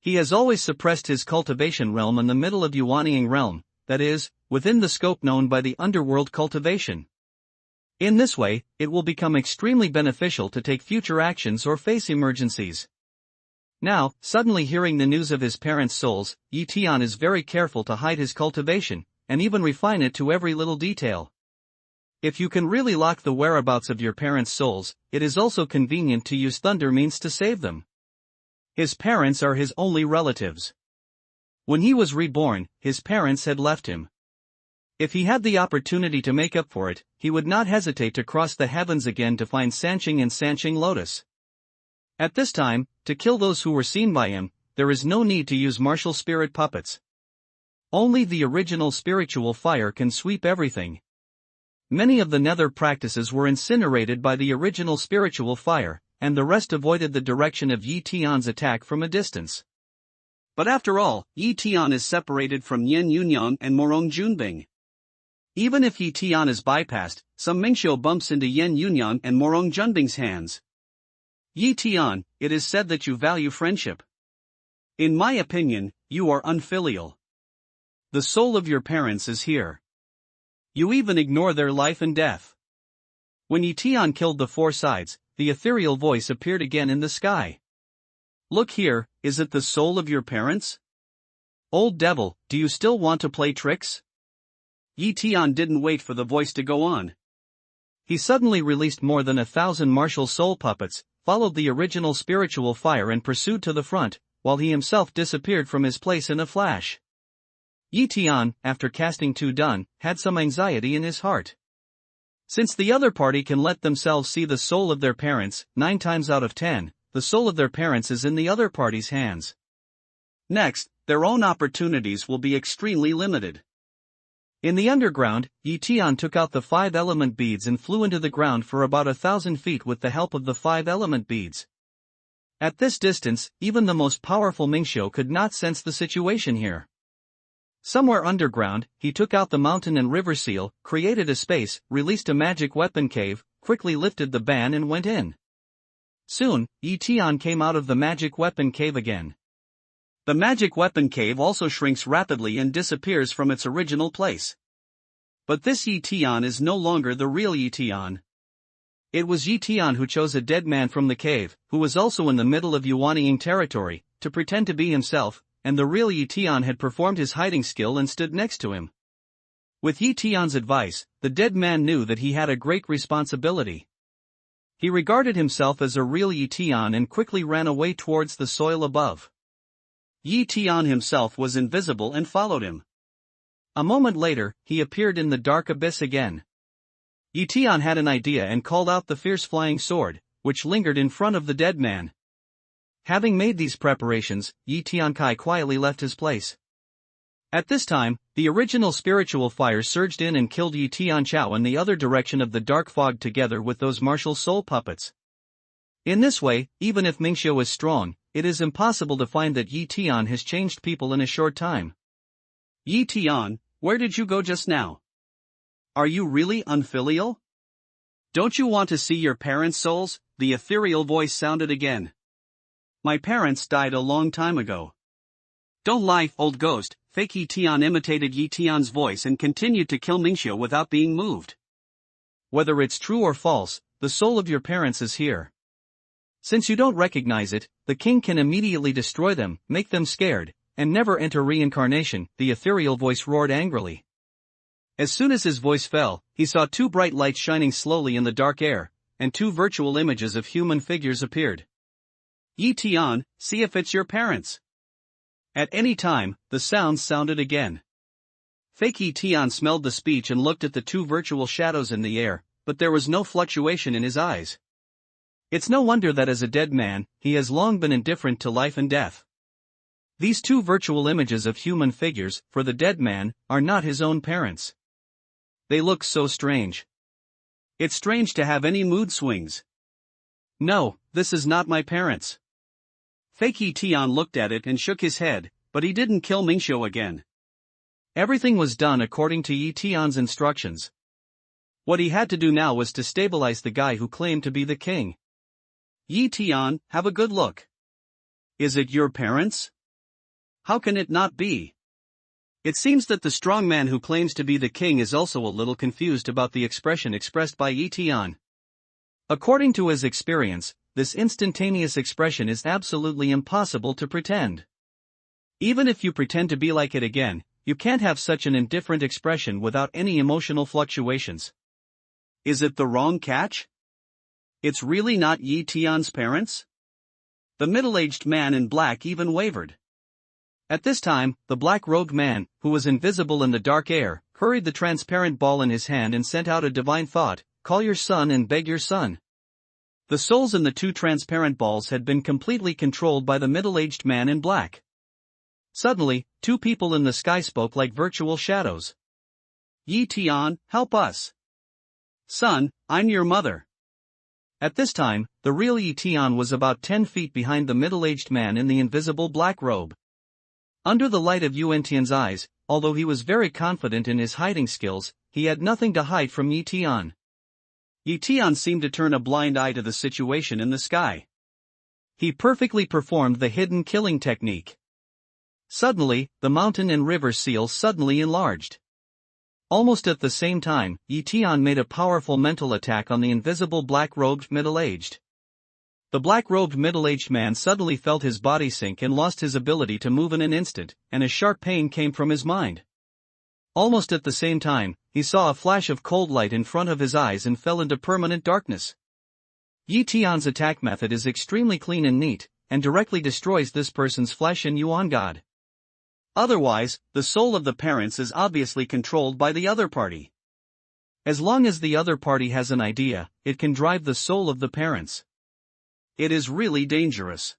He has always suppressed his cultivation realm in the middle of Yuanying realm, that is, within the scope known by the underworld cultivation. In this way, it will become extremely beneficial to take future actions or face emergencies. Now, suddenly hearing the news of his parents' souls, Yi Tian is very careful to hide his cultivation, and even refine it to every little detail. If you can really lock the whereabouts of your parents' souls, it is also convenient to use thunder means to save them. His parents are his only relatives. When he was reborn, his parents had left him. If he had the opportunity to make up for it, he would not hesitate to cross the heavens again to find Sanqing and Sanqing Lotus. At this time, to kill those who were seen by him, there is no need to use martial spirit puppets. Only the original spiritual fire can sweep everything. Many of the nether practices were incinerated by the original spiritual fire, and the rest avoided the direction of Yi Tian's attack from a distance. But after all, Yi Tian is separated from Yan Yunyang and Morong Junbing. Even if Yi Tian is bypassed, some Mingxiu bumps into Yan Yunyang and Morong Junbing's hands. Yi Tian, it is said that you value friendship. In my opinion, you are unfilial. The soul of your parents is here. You even ignore their life and death. When Yi Tian killed the four sides, the ethereal voice appeared again in the sky. Look here, is it the soul of your parents? Old devil, do you still want to play tricks? Yi Tian didn't wait for the voice to go on. He suddenly released more than 1,000 martial soul puppets, followed the original spiritual fire and pursued to the front, while he himself disappeared from his place in a flash. Yi Tian, after casting 2 done, had some anxiety in his heart. Since the other party can let themselves see the soul of their parents, 9 times out of 10, the soul of their parents is in the other party's hands. Next, their own opportunities will be extremely limited. In the underground, Yi Tian took out the 5 element beads and flew into the ground for about 1,000 feet with the help of the 5 element beads. At this distance, even the most powerful Mingxiu could not sense the situation here. Somewhere underground, he took out the mountain and river seal, created a space, released a magic weapon cave, quickly lifted the ban and went in. Soon, Yi Tian came out of the magic weapon cave again. The magic weapon cave also shrinks rapidly and disappears from its original place. But this Yi Tian is no longer the real Yi Tian. It was Yi Tian who chose a dead man from the cave, who was also in the middle of Yuanying territory, to pretend to be himself, and the real Yi Tian had performed his hiding skill and stood next to him. With Yi Tian's advice, the dead man knew that he had a great responsibility. He regarded himself as a real Yi Tian and quickly ran away towards the soil above. Yi Tian himself was invisible and followed him. A moment later, he appeared in the dark abyss again. Yi Tian had an idea and called out the fierce flying sword, which lingered in front of the dead man. Having made these preparations, Yi Tiankai quietly left his place. At this time, the original spiritual fire surged in and killed Yi Tianchao in the other direction of the dark fog together with those martial soul puppets. In this way, even if Mingxiu is strong, it is impossible to find that Yi Tian has changed people in a short time. Yi Tian, where did you go just now? Are you really unfilial? Don't you want to see your parents' souls? The ethereal voice sounded again. My parents died a long time ago. Don't lie, old ghost. Fake Yi Tian imitated Yi Tian's voice and continued to kill Mingxiu without being moved. Whether it's true or false, the soul of your parents is here. Since you don't recognize it, the king can immediately destroy them, make them scared, and never enter reincarnation, the ethereal voice roared angrily. As soon as his voice fell, he saw two bright lights shining slowly in the dark air, and two virtual images of human figures appeared. Yi Tian, see if it's your parents. At any time, the sounds sounded again. Fake Yi Tian smelled the speech and looked at the two virtual shadows in the air, but there was no fluctuation in his eyes. It's no wonder that as a dead man, he has long been indifferent to life and death. These two virtual images of human figures, for the dead man, are not his own parents. They look so strange. It's strange to have any mood swings. No, this is not my parents. Fake Yi Tian looked at it and shook his head, but he didn't kill Mingxiu again. Everything was done according to Yi Tian's instructions. What he had to do now was to stabilize the guy who claimed to be the king. Yi Tian, have a good look. Is it your parents? How can it not be? It seems that the strong man who claims to be the king is also a little confused about the expression expressed by Yi Tian. According to his experience, this instantaneous expression is absolutely impossible to pretend. Even if you pretend to be like it again, you can't have such an indifferent expression without any emotional fluctuations. Is it the wrong catch? It's really not Yi Tian's parents? The middle-aged man in black even wavered. At this time, the black-robed man, who was invisible in the dark air, hurried the transparent ball in his hand and sent out a divine thought, call your son and beg your son. The souls in the two transparent balls had been completely controlled by the middle-aged man in black. Suddenly, two people in the sky spoke like virtual shadows. Yi Tian, help us. Son, I'm your mother. At this time, the real Yi Tian was about 10 feet behind the middle-aged man in the invisible black robe. Under the light of Yuan Tian's eyes, although he was very confident in his hiding skills, he had nothing to hide from Yi Tian. Yi Tian seemed to turn a blind eye to the situation in the sky. He perfectly performed the hidden killing technique. Suddenly, the mountain and river seal suddenly enlarged. Almost at the same time, Yi Tian made a powerful mental attack on the invisible black-robed middle-aged. The black-robed middle-aged man suddenly felt his body sink and lost his ability to move in an instant, and a sharp pain came from his mind. Almost at the same time, he saw a flash of cold light in front of his eyes and fell into permanent darkness. Yi Tian's attack method is extremely clean and neat, and directly destroys this person's flesh and Yuan God. Otherwise, the soul of the parents is obviously controlled by the other party. As long as the other party has an idea, it can drive the soul of the parents. It is really dangerous.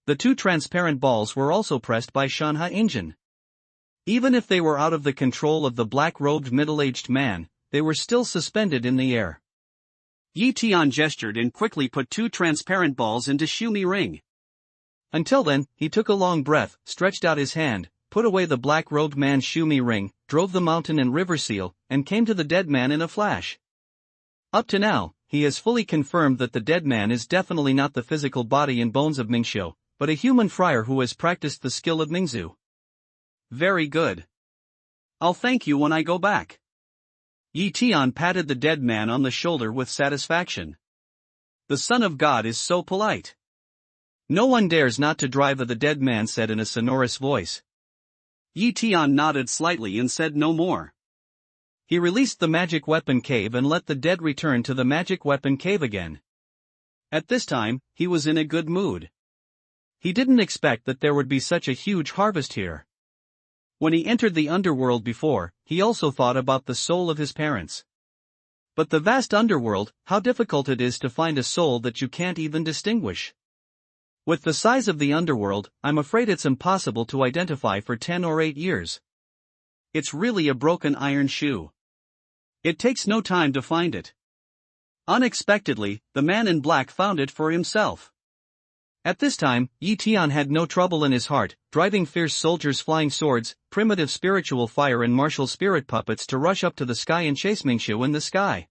The two transparent balls were also pressed by Shanha Engine. Even if they were out of the control of the black-robed middle-aged man, they were still suspended in the air. Yi Tian gestured and quickly put two transparent balls into Shumi Ring. Until then, he took a long breath, stretched out his hand, put away the black-robed man's Shumi Ring, drove the mountain and river seal, and came to the dead man in a flash. Up to now, he has fully confirmed that the dead man is definitely not the physical body and bones of Mingxiu, but a human friar who has practiced the skill of Mingzu. Very good. I'll thank you when I go back. Yi Tian patted the dead man on the shoulder with satisfaction. The Son of God is so polite. No one dares not to drive, the dead man said in a sonorous voice. Yi Tian nodded slightly and said no more. He released the magic weapon cave and let the dead return to the magic weapon cave again. At this time, he was in a good mood. He didn't expect that there would be such a huge harvest here. When he entered the underworld before, he also thought about the soul of his parents. But the vast underworld, how difficult it is to find a soul that you can't even distinguish. With the size of the underworld, I'm afraid it's impossible to identify for 10 or 8 years. It's really a broken iron shoe. It takes no time to find it. Unexpectedly, the man in black found it for himself. At this time, Tian had no trouble in his heart, driving fierce soldiers' flying swords, primitive spiritual fire and martial spirit puppets to rush up to the sky and chase Mingxiu in the sky.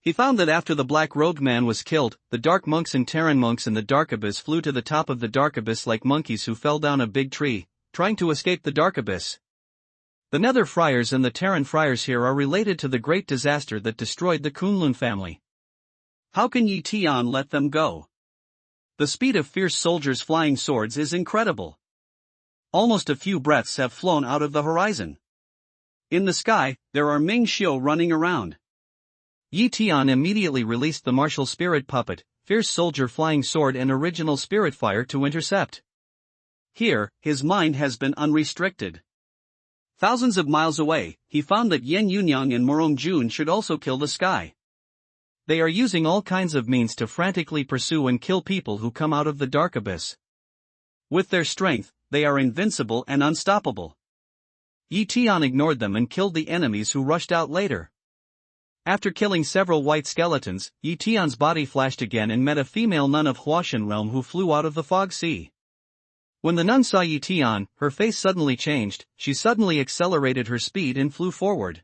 He found that after the black robed man was killed, the dark monks and Terran monks in the dark abyss flew to the top of the dark abyss like monkeys who fell down a big tree, trying to escape the dark abyss. The Nether Friars and the Terran Friars here are related to the great disaster that destroyed the Kunlun family. How can Yi Tian let them go? The speed of fierce soldiers' flying swords is incredible. Almost a few breaths have flown out of the horizon. In the sky, there are Mingxiu running around. Yi Tian immediately released the martial spirit puppet, fierce soldier flying sword and original spirit fire to intercept. Here, his mind has been unrestricted. Thousands of miles away, he found that Yan Yunyang and Morong Jun should also kill the sky. They are using all kinds of means to frantically pursue and kill people who come out of the dark abyss. With their strength, they are invincible and unstoppable. Yi Tian ignored them and killed the enemies who rushed out later. After killing several white skeletons, Yi Tian's body flashed again and met a female nun of Huashan realm who flew out of the fog sea. When the nun saw Yi Tian, her face suddenly changed, she suddenly accelerated her speed and flew forward.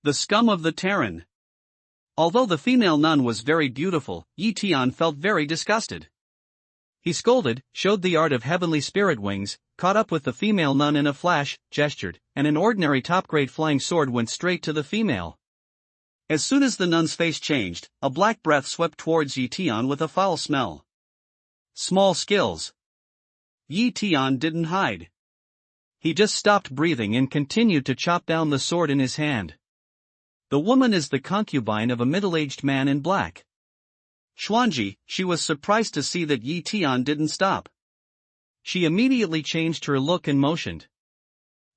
The scum of the Terran. Although the female nun was very beautiful, Yi Tian felt very disgusted. He scolded, showed the art of heavenly spirit wings, caught up with the female nun in a flash, gestured, and an ordinary top-grade flying sword went straight to the female. As soon as the nun's face changed, a black breath swept towards Yi Tian with a foul smell. Small skills. Yi Tian didn't hide. He just stopped breathing and continued to chop down the sword in his hand. The woman is the concubine of a middle-aged man in black. Xuanji, she was surprised to see that Yi Tian didn't stop. She immediately changed her look and motioned.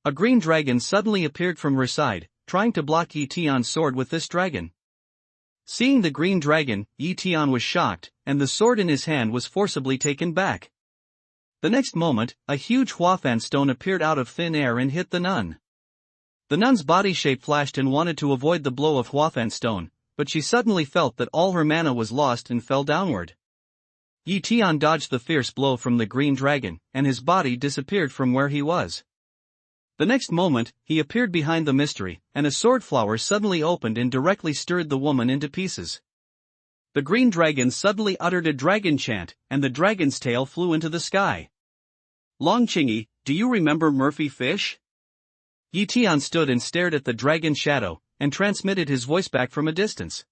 A green dragon suddenly appeared from her side, trying to block Yi Tian's sword with this dragon. Seeing the green dragon, Yi Tian was shocked, and the sword in his hand was forcibly taken back. The next moment, a huge Huafan stone appeared out of thin air and hit the nun. The nun's body shape flashed and wanted to avoid the blow of Huafan stone, but she suddenly felt that all her mana was lost and fell downward. Yi Tian dodged the fierce blow from the green dragon, and his body disappeared from where he was. The next moment, he appeared behind the mystery, and a sword flower suddenly opened and directly stirred the woman into pieces. The green dragon suddenly uttered a dragon chant, and the dragon's tail flew into the sky. Long Qingyi, do you remember Murphy Fish? Yi Tian stood and stared at the dragon's shadow, and transmitted his voice back from a distance.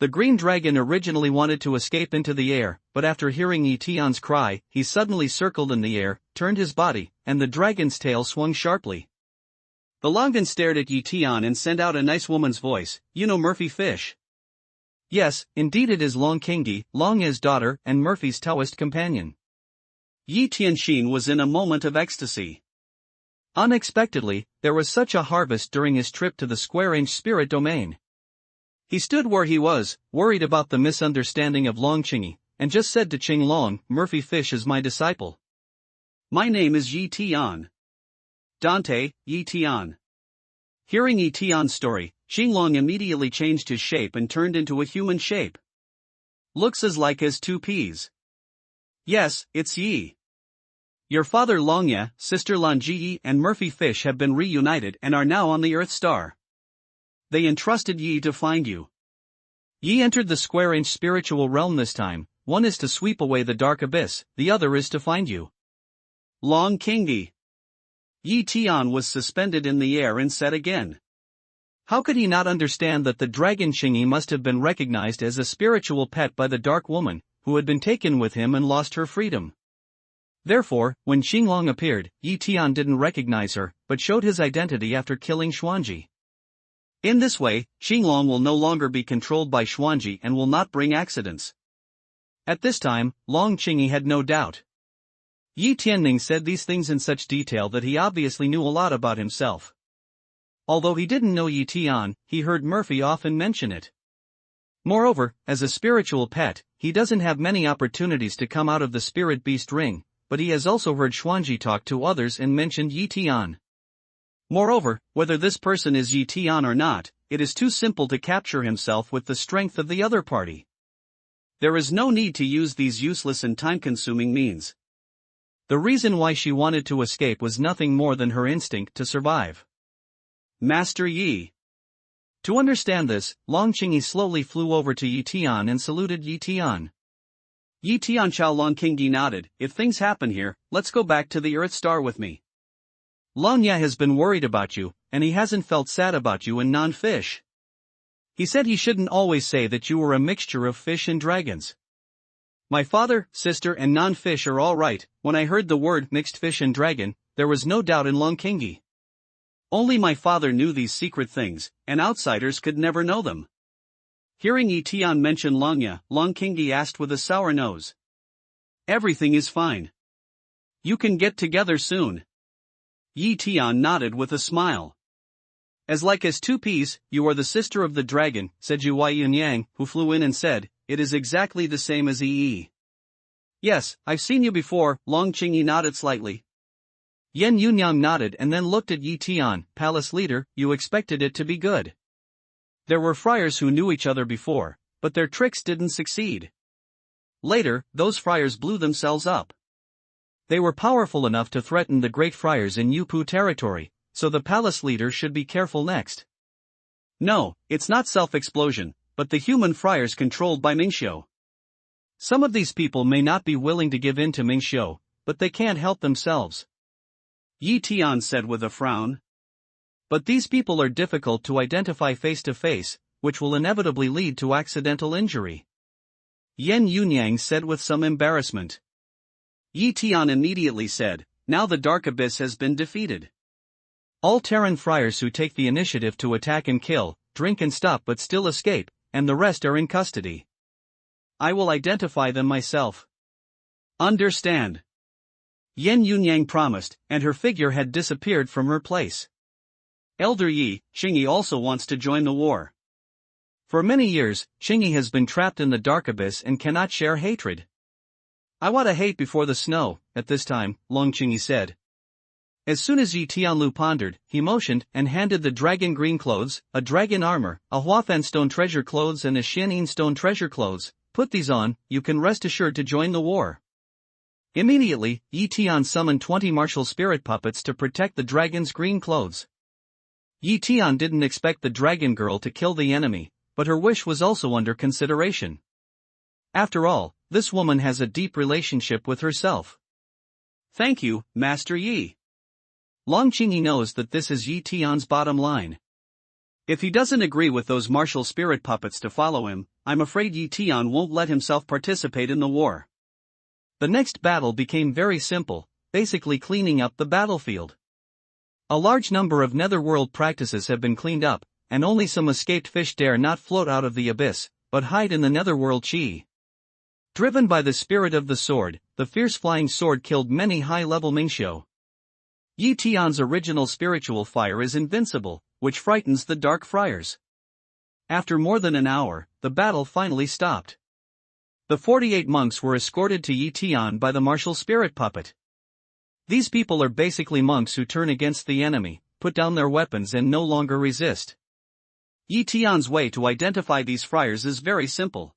The green dragon originally wanted to escape into the air, but after hearing Yi Tian's cry, he suddenly circled in the air, turned his body, and the dragon's tail swung sharply. The Longden stared at Yi Tian and sent out a nice woman's voice, you know Murphy Fish? Yes, indeed it is Long Qingyi, Long's daughter and Murphy's Taoist companion. Yi Tianxin was in a moment of ecstasy. Unexpectedly, there was such a harvest during his trip to the square-inch spirit domain. He stood where he was, worried about the misunderstanding of Long Qingyi, and just said to Qing Long, Murphy Fish is my disciple. My name is Yi Tian. Dante, Yi Tian. Hearing Yi Tian's story, Qing Long immediately changed his shape and turned into a human shape. Looks as like as two peas. Yes, it's Yi. Your father Longye, sister Lanji and Murphy Fish have been reunited and are now on the Earth Star. They entrusted Yi to find you. Yi entered the square-inch spiritual realm this time, one is to sweep away the dark abyss, the other is to find you. Long Qingyi. Yi Tian was suspended in the air and said again. How could he not understand that the dragon Qingyi must have been recognized as a spiritual pet by the dark woman, who had been taken with him and lost her freedom? Therefore, when Xinglong appeared, Yi Tian didn't recognize her, but showed his identity after killing Xuanji. In this way, Xinglong will no longer be controlled by Xuanji and will not bring accidents. At this time, Long Qingyi had no doubt. Yi Tianning said these things in such detail that he obviously knew a lot about himself. Although he didn't know Yi Tian, he heard Murphy often mention it. Moreover, as a spiritual pet, he doesn't have many opportunities to come out of the spirit beast ring, but he has also heard Xuanji talk to others and mentioned Yi Tian. Moreover, whether this person is Yi Tian or not, it is too simple to capture himself with the strength of the other party. There is no need to use these useless and time-consuming means. The reason why she wanted to escape was nothing more than her instinct to survive. Master Yi. To understand this, Long Qingyi slowly flew over to Yi Tian and saluted Yi Tian. Yi Tian Chao Long Qingyi nodded. If things happen here, let's go back to the Earth Star with me. Long Ya has been worried about you, and he hasn't felt sad about you and non-fish. He said he shouldn't always say that you were a mixture of fish and dragons. My father, sister and non-fish are all right. When I heard the word mixed fish and dragon, there was no doubt in Long Qingyi. Only my father knew these secret things, and outsiders could never know them. Hearing Yi Tian mention Longya, Long Qingyi asked with a sour nose. Everything is fine. You can get together soon. Yi Tian nodded with a smile. As like as two peas, you are the sister of the dragon, said Yu Yunyang, who flew in and said, it is exactly the same as Yi. Yes, I've seen you before. Long Qingyi nodded slightly. Yen Yunyang nodded and then looked at Yi Tian. Palace leader, you expected it to be good. There were friars who knew each other before, but their tricks didn't succeed. Later, those friars blew themselves up. They were powerful enough to threaten the great friars in Yupu territory, so the palace leader should be careful next. No, it's not self-explosion, but the human friars controlled by Mingxiu. Some of these people may not be willing to give in to Mingxiu, but they can't help themselves. Yi Tian said with a frown. But these people are difficult to identify face to face, which will inevitably lead to accidental injury. Yen Yunyang said with some embarrassment. Yi Tian immediately said, now the Dark Abyss has been defeated. All Terran friars who take the initiative to attack and kill, drink and stop but still escape, and the rest are in custody. I will identify them myself. Understand. Yen Yunyang promised, and her figure had disappeared from her place. Elder Yi, Qingyi also wants to join the war. For many years, Qingyi has been trapped in the Dark Abyss and cannot share hatred. I want to hate before the snow, at this time, Long Qingyi said. As soon as Yi Tianlu pondered, he motioned and handed the dragon green clothes, a dragon armor, a Huafan stone treasure clothes and a Xianyin stone treasure clothes. Put these on, you can rest assured to join the war. Immediately, Yi Tian summoned 20 martial spirit puppets to protect the dragon's green clothes. Yi Tian didn't expect the dragon girl to kill the enemy, but her wish was also under consideration. After all, this woman has a deep relationship with herself. Thank you, Master Yi. Long Qingyi knows that this is Yi Tian's bottom line. If he doesn't agree with those martial spirit puppets to follow him, I'm afraid Yi Tian won't let himself participate in the war. The next battle became very simple, basically cleaning up the battlefield. A large number of netherworld practices have been cleaned up, and only some escaped fish dare not float out of the abyss, but hide in the netherworld chi. Driven by the spirit of the sword, the fierce flying sword killed many high-level Mingxiu. Yi Tian's original spiritual fire is invincible, which frightens the dark friars. After more than an hour, the battle finally stopped. The 48 monks were escorted to Yi Tian by the martial spirit puppet. These people are basically monks who turn against the enemy, put down their weapons and no longer resist. Yi Tian's way to identify these friars is very simple.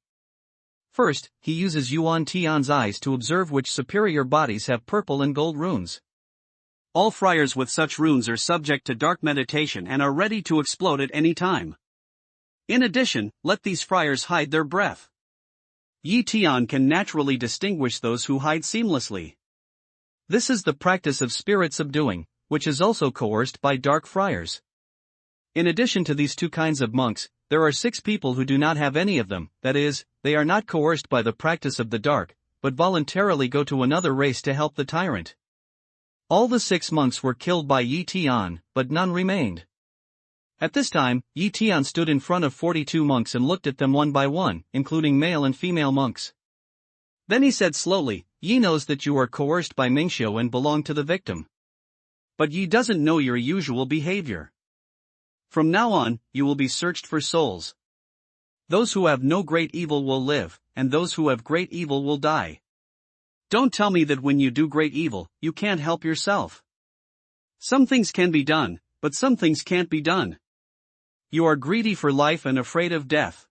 First, he uses Yuan Tian's eyes to observe which superior bodies have purple and gold runes. All friars with such runes are subject to dark meditation and are ready to explode at any time. In addition, let these friars hide their breath. Yi Tian can naturally distinguish those who hide seamlessly. This is the practice of spirit subduing, which is also coerced by dark friars. In addition to these two kinds of monks, there are 6 people who do not have any of them, that is, they are not coerced by the practice of the dark, but voluntarily go to another race to help the tyrant. All the 6 monks were killed by Yi Tian, but none remained. At this time, Yi Tian stood in front of 42 monks and looked at them one by one, including male and female monks. Then he said slowly, Yi knows that you are coerced by Mingxiu and belong to the victim. But Yi doesn't know your usual behavior. From now on, you will be searched for souls. Those who have no great evil will live, and those who have great evil will die. Don't tell me that when you do great evil, you can't help yourself. Some things can be done, but some things can't be done. You are greedy for life and afraid of death.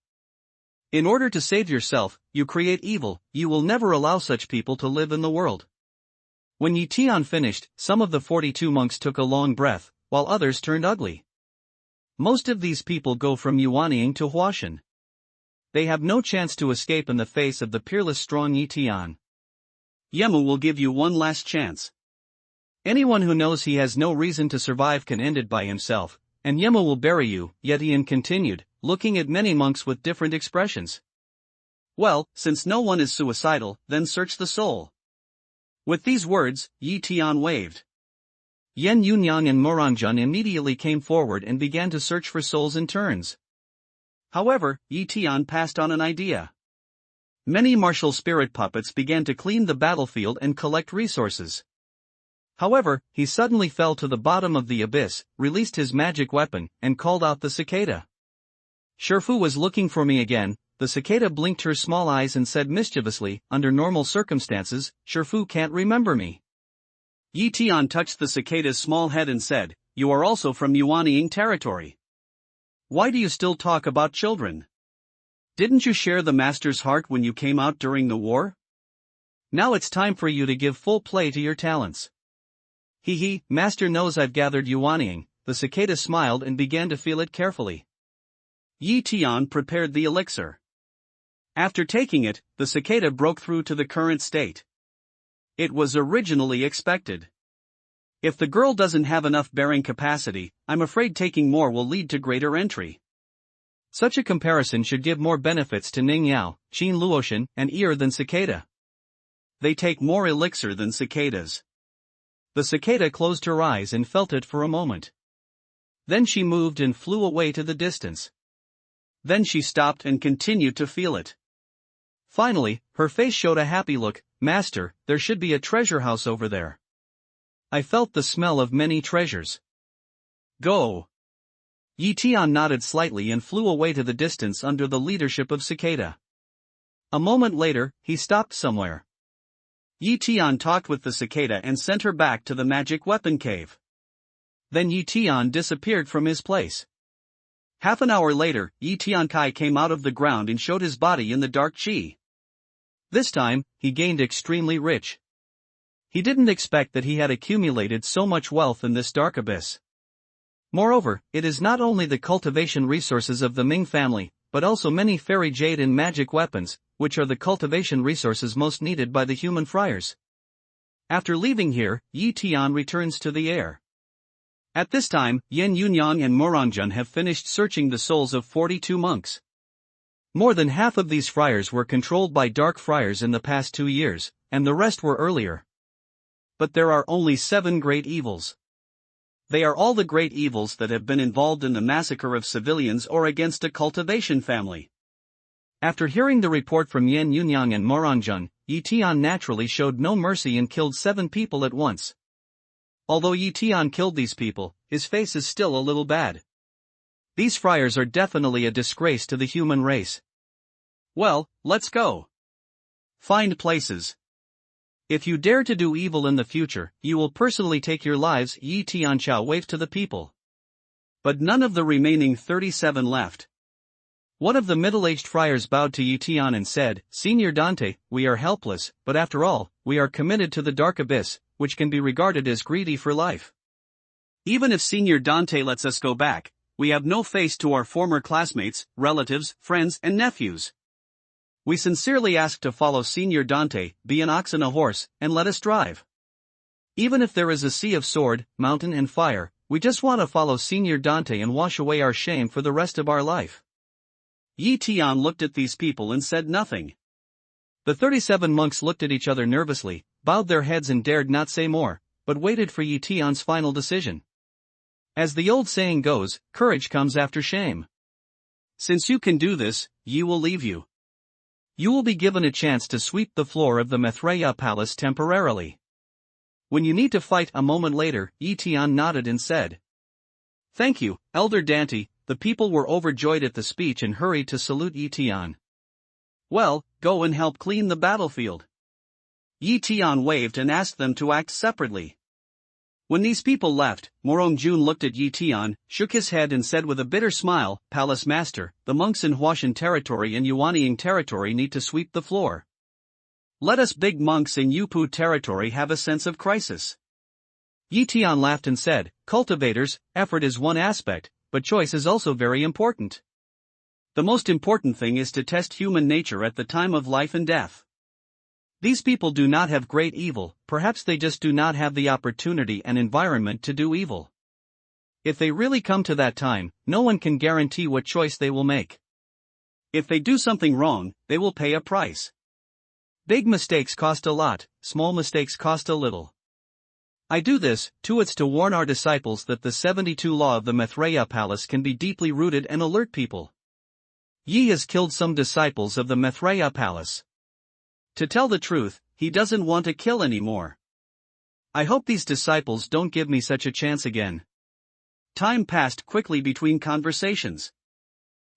In order to save yourself, you create evil. You will never allow such people to live in the world. When Tian finished, some of the 42 monks took a long breath, while others turned ugly. Most of these people go from Yuanying to Huashan. They have no chance to escape in the face of the peerless strong Tian. Yemu will give you one last chance. Anyone who knows he has no reason to survive can end it by himself, and Yemu will bury you. Yet Tian continued, looking at many monks with different expressions. Well, since no one is suicidal, then search the soul. With these words, Tian waved. Yen Yunyang and Morangjun immediately came forward and began to search for souls in turns. However, Tian passed on an idea. Many martial spirit puppets began to clean the battlefield and collect resources. However, he suddenly fell to the bottom of the abyss, released his magic weapon, and called out the cicada. Shifu was looking for me again. The cicada blinked her small eyes and said mischievously, under normal circumstances, Shifu can't remember me. Tian touched the cicada's small head and said, you are also from Yuanying territory. Why do you still talk about children? Didn't you share the master's heart when you came out during the war? Now it's time for you to give full play to your talents. Master knows I've gathered Yuanying. The cicada smiled and began to feel it carefully. Tian prepared the elixir. After taking it, the cicada broke through to the current state. It was originally expected. If the girl doesn't have enough bearing capacity, I'm afraid taking more will lead to greater entry. Such a comparison should give more benefits to Ning Yao, Qin Luoshan, and Ear than cicada. They take more elixir than cicadas. The cicada closed her eyes and felt it for a moment. Then she moved and flew away to the distance. Then she stopped and continued to feel it. Finally, her face showed a happy look. Master, there should be a treasure house over there. I felt the smell of many treasures. Go. Tian nodded slightly and flew away to the distance under the leadership of cicada. A moment later, he stopped somewhere. Tian talked with the cicada and sent her back to the magic weapon cave. Then Tian disappeared from his place. Half an hour later, Tian Kai came out of the ground and showed his body in the dark chi. This time, he gained extremely rich. He didn't expect that he had accumulated so much wealth in this dark abyss. Moreover, it is not only the cultivation resources of the Ming family, but also many fairy jade and magic weapons, which are the cultivation resources most needed by the human friars. After leaving here, Tian returns to the air. At this time, Yen Yunyang and Morangjun have finished searching the souls of 42 monks. More than half of these friars were controlled by dark friars in the past 2 years, and the rest were earlier. But there are only 7 great evils. They are all the great evils that have been involved in the massacre of civilians or against a cultivation family. After hearing the report from Yen Yunyang and Morangjun, Tian naturally showed no mercy and killed 7 people at once. Although Tian killed these people, his face is still a little bad. These friars are definitely a disgrace to the human race. Well, let's go. Find places. If you dare to do evil in the future, you will personally take your lives. Tian Chao waved to the people. But none of the remaining 37 left. One of the middle-aged friars bowed to Tian and said, Senior Dante, we are helpless, but after all, we are committed to the dark abyss, which can be regarded as greedy for life. Even if Senior Dante lets us go back, we have no face to our former classmates, relatives, friends, and nephews. We sincerely ask to follow Senior Dante, be an ox and a horse, and let us drive. Even if there is a sea of sword, mountain and fire, we just want to follow Senior Dante and wash away our shame for the rest of our life. Tian looked at these people and said nothing. The 37 monks looked at each other nervously, bowed their heads and dared not say more, but waited for Tian's final decision. As the old saying goes, courage comes after shame. Since you can do this, Yi will leave you. You will be given a chance to sweep the floor of the Maitreya Palace temporarily. When you need to fight a moment later, Tian nodded and said, Thank you, Elder Dante, the people were overjoyed at the speech and hurried to salute Tian. Well, go and help clean the battlefield. Tian waved and asked them to act separately. When these people left, Morongjun looked at Tian, shook his head and said with a bitter smile, "Palace Master, the monks in Huashan territory and Yuanying territory need to sweep the floor. Let us big monks in Yupu territory have a sense of crisis." Tian laughed and said, "Cultivators, effort is one aspect, but choice is also very important. The most important thing is to test human nature at the time of life and death. These people do not have great evil, perhaps they just do not have the opportunity and environment to do evil. If they really come to that time, no one can guarantee what choice they will make. If they do something wrong, they will pay a price. Big mistakes cost a lot, small mistakes cost a little. I do this, too, it's to warn our disciples that the 72 law of the Maitreya palace can be deeply rooted and alert people. Yi has killed some disciples of the Maitreya palace. To tell the truth, he doesn't want to kill anymore. I hope these disciples don't give me such a chance again." Time passed quickly between conversations.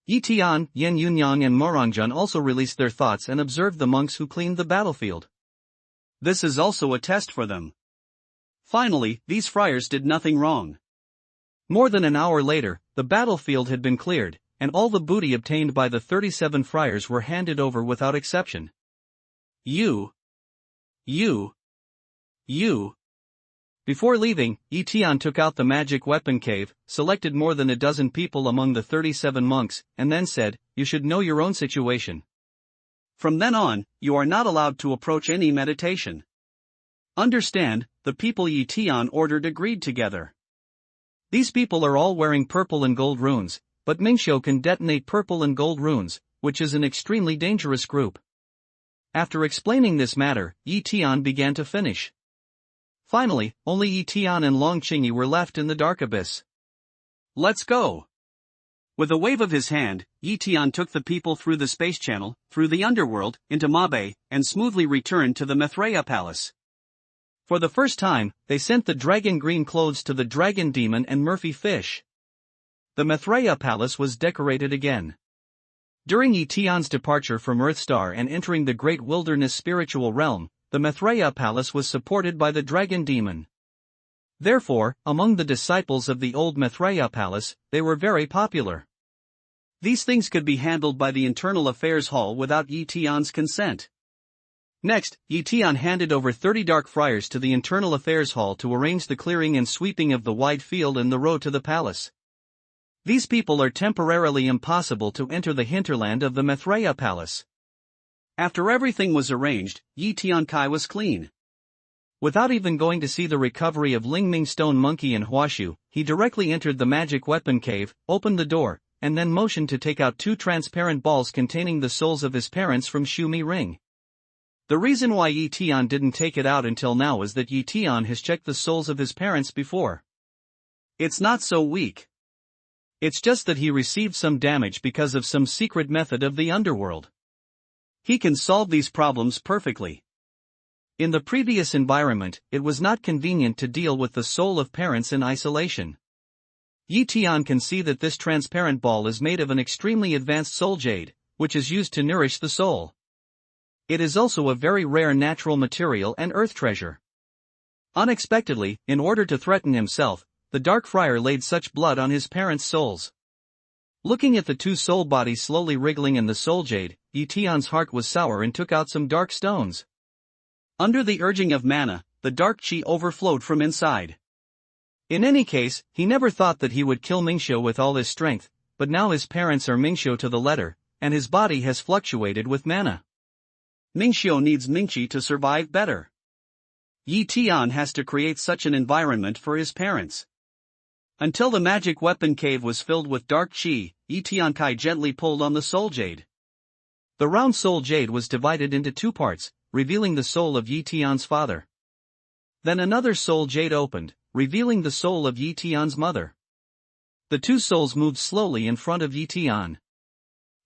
Tian, Yen Yunyang and Morongjun also released their thoughts and observed the monks who cleaned the battlefield. This is also a test for them. Finally, these friars did nothing wrong. More than an hour later, the battlefield had been cleared, and all the booty obtained by the 37 friars were handed over without exception. You. Before leaving, Tian took out the magic weapon cave, selected more than a dozen people among the 37 monks, and then said, "You should know your own situation. From then on, you are not allowed to approach any meditation. Understand?" The people Tian ordered agreed together. These people are all wearing purple and gold runes, but Mingxiu can detonate purple and gold runes, which is an extremely dangerous group. After explaining this matter, Tian began to finish. Finally, only Tian and Long Qingyi were left in the dark abyss. "Let's go." With a wave of his hand, Tian took the people through the space channel, through the underworld, into Mabe, and smoothly returned to the Maitreya palace. For the first time, they sent the dragon green clothes to the dragon demon and Murphy fish. The Maitreya palace was decorated again. During Tian's departure from Earthstar and entering the great wilderness spiritual realm, the Maitreya palace was supported by the dragon demon. Therefore, among the disciples of the old Maitreya palace, they were very popular. These things could be handled by the Internal Affairs Hall without Tian's consent. Next, Tian handed over 30 dark friars to the Internal Affairs Hall to arrange the clearing and sweeping of the wide field and the road to the palace. These people are temporarily impossible to enter the hinterland of the Maitreya palace. After everything was arranged, Tian Kai was clean. Without even going to see the recovery of Lingming Stone Monkey and Huashu, he directly entered the magic weapon cave, opened the door, and then motioned to take out 2 transparent balls containing the souls of his parents from Shu Mi Ring. The reason why Tian didn't take it out until now is that Tian has checked the souls of his parents before. It's not so weak. It's just that he received some damage because of some secret method of the underworld. He can solve these problems perfectly. In the previous environment, it was not convenient to deal with the soul of parents in isolation. Tian can see that this transparent ball is made of an extremely advanced soul jade, which is used to nourish the soul. It is also a very rare natural material and earth treasure. Unexpectedly, in order to threaten himself, the dark friar laid such blood on his parents' souls. Looking at the 2 soul bodies slowly wriggling in the soul jade, Tian's heart was sour and took out some dark stones. Under the urging of mana, the dark qi overflowed from inside. In any case, he never thought that he would kill Mingxiu with all his strength, but now his parents are Mingxiu to the letter, and his body has fluctuated with mana. Mingxiu needs Mingqi to survive better. Tian has to create such an environment for his parents. Until the magic weapon cave was filled with dark qi, Tian Kai gently pulled on the soul jade. The round soul jade was divided into 2 parts, revealing the soul of Tian's father. Then another soul jade opened, revealing the soul of Tian's mother. The 2 souls moved slowly in front of Tian.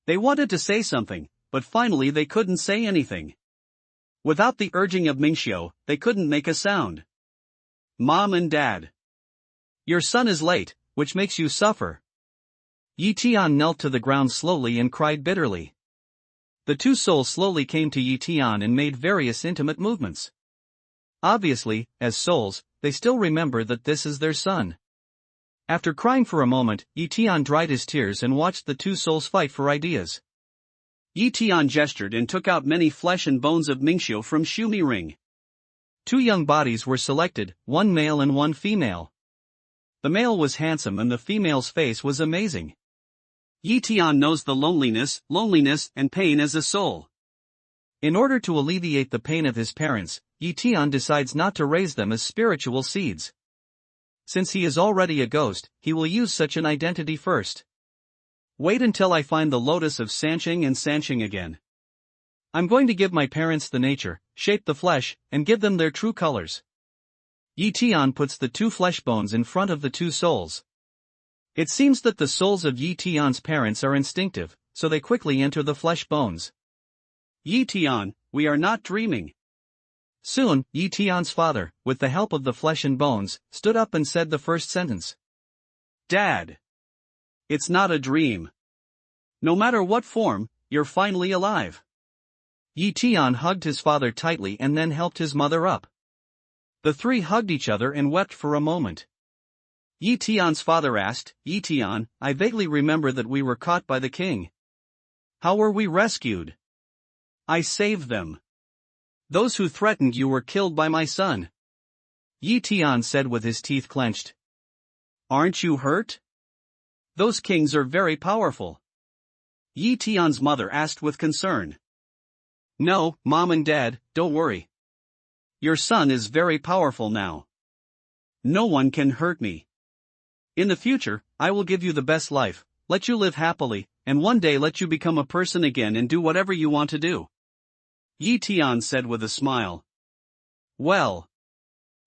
They wanted to say something, but finally they couldn't say anything. Without the urging of Mingxiu, they couldn't make a sound. "Mom and Dad. Your son is late, which makes you suffer." Yi Tian knelt to the ground slowly and cried bitterly. The two souls slowly came to Yi Tian and made various intimate movements. Obviously, as souls, they still remember that this is their son. After crying for a moment, Yi Tian dried his tears and watched the two souls fight for ideas. Yi Tian gestured and took out many flesh and bones of Mingxiu from Xumi Ring. Two young bodies were selected, one male and one female. The male was handsome and the female's face was amazing. Yi Tian knows the loneliness, and pain as a soul. In order to alleviate the pain of his parents, Yi Tian decides not to raise them as spiritual seeds. Since he is already a ghost, he will use such an identity first. Wait until I find the lotus of Sanqing and Sanqing again. I'm going to give my parents the nature, shape the flesh, and give them their true colors. Yi Tian puts the two flesh bones in front of the two souls. It seems that the souls of Yi Tian's parents are instinctive, so they quickly enter the flesh bones. Yi Tian, we are not dreaming. Soon, Yi Tian's father, with the help of the flesh and bones, stood up and said the first sentence. Dad. It's not a dream. No matter what form, you're finally alive. Yi Tian hugged his father tightly and then helped his mother up. The three hugged each other and wept for a moment. Yi Tian's father asked, Yi Tian, I vaguely remember that we were caught by the king. How were we rescued? I saved them. Those who threatened you were killed by my son. Yi Tian said with his teeth clenched. Aren't you hurt? Those kings are very powerful. Yi Tian's mother asked with concern. No, Mom and Dad, don't worry. Your son is very powerful now. No one can hurt me. In the future, I will give you the best life, let you live happily, and one day let you become a person again and do whatever you want to do. Yi Tian said with a smile. Well.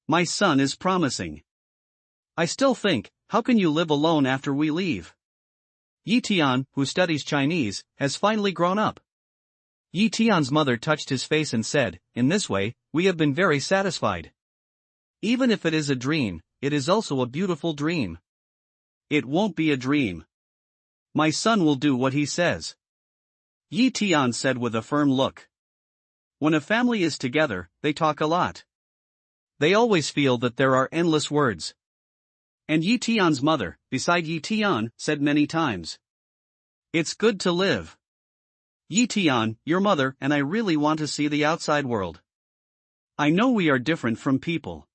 My son is promising. I still think, how can you live alone after we leave? Yi Tian, who studies Chinese, has finally grown up. Yi Tian's mother touched his face and said, in this way, we have been very satisfied. Even if it is a dream, it is also a beautiful dream. It won't be a dream. My son will do what he says. Yi Tian said with a firm look. When a family is together, they talk a lot. They always feel that there are endless words. And Yi Tian's mother, beside Yi Tian, said many times. It's good to live. Yi Tian, your mother and I really want to see the outside world. I know we are different from people.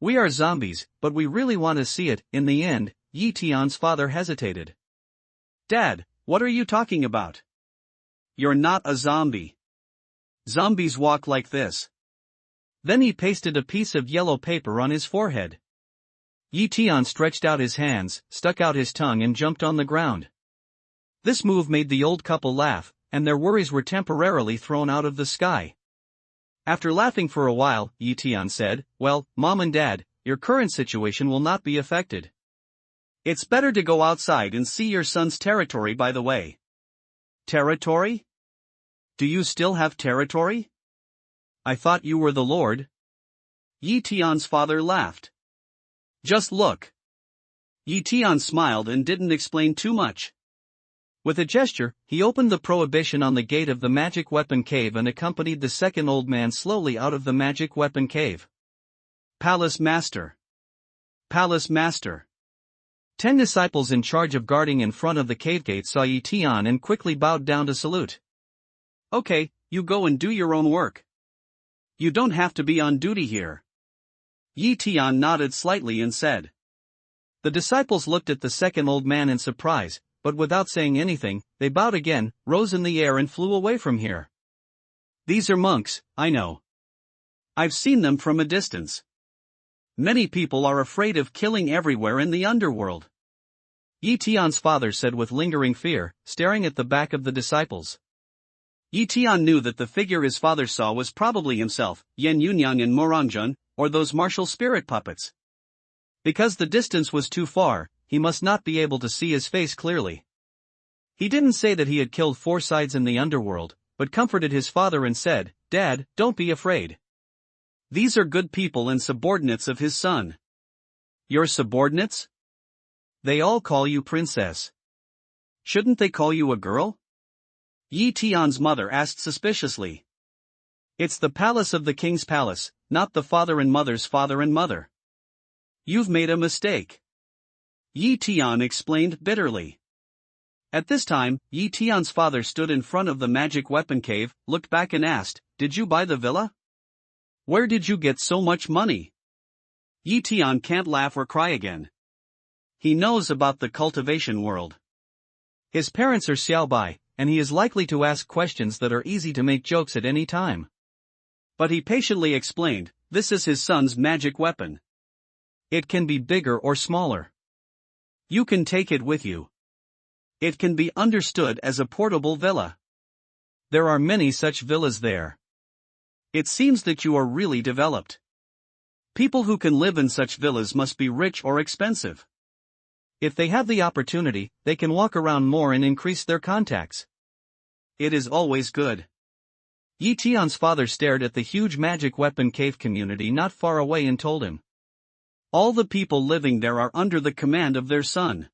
We are zombies, but we really want to see it. In the end, Yi Tian's father hesitated. Dad, what are you talking about? You're not a zombie. Zombies walk like this. Then he pasted a piece of yellow paper on his forehead. Yi Tian stretched out his hands, stuck out his tongue and jumped on the ground. This move made the old couple laugh, and their worries were temporarily thrown out of the sky. After laughing for a while, Yi Tian said, well, Mom and Dad, your current situation will not be affected. It's better to go outside and see your son's territory by the way. Territory? Do you still have territory? I thought you were the Lord. Yi Tian's father laughed. Just look. Yi Tian smiled and didn't explain too much. With a gesture, he opened the prohibition on the gate of the magic weapon cave and accompanied the second old man slowly out of the magic weapon cave. Palace Master. Palace Master. 10 disciples in charge of guarding in front of the cave gate saw Yi Tian and quickly bowed down to salute. Okay, you go and do your own work. You don't have to be on duty here. Yi Tian nodded slightly and said. The disciples looked at the second old man in surprise, but without saying anything, they bowed again, rose in the air and flew away from here. These are monks, I know. I've seen them from a distance. Many people are afraid of killing everywhere in the underworld. Yi Tian's father said with lingering fear, staring at the back of the disciples. Yi Tian knew that the figure his father saw was probably himself, Yan Yunyang and Morangjun, or those martial spirit puppets. Because the distance was too far, he must not be able to see his face clearly. He didn't say that he had killed 4 sides in the underworld, but comforted his father and said, Dad, don't be afraid. These are good people and subordinates of his son. Your subordinates? They all call you princess. Shouldn't they call you a girl? Yi Tian's mother asked suspiciously. It's the palace of the king's palace, not the father and mother's father and mother. You've made a mistake. Yi Tian explained bitterly. At this time, Yi Tian's father stood in front of the magic weapon cave, looked back and asked, "Did you buy the villa? Where did you get so much money?" Yi Tian can't laugh or cry again. He knows about the cultivation world. His parents are Xiaobai, and he is likely to ask questions that are easy to make jokes at any time. But he patiently explained, this is his son's magic weapon. It can be bigger or smaller. You can take it with you. It can be understood as a portable villa. There are many such villas there. It seems that you are really developed. People who can live in such villas must be rich or expensive. If they have the opportunity, they can walk around more and increase their contacts. It is always good. Yi Tian's father stared at the huge magic weapon cave community not far away and told him. All the people living there are under the command of their son.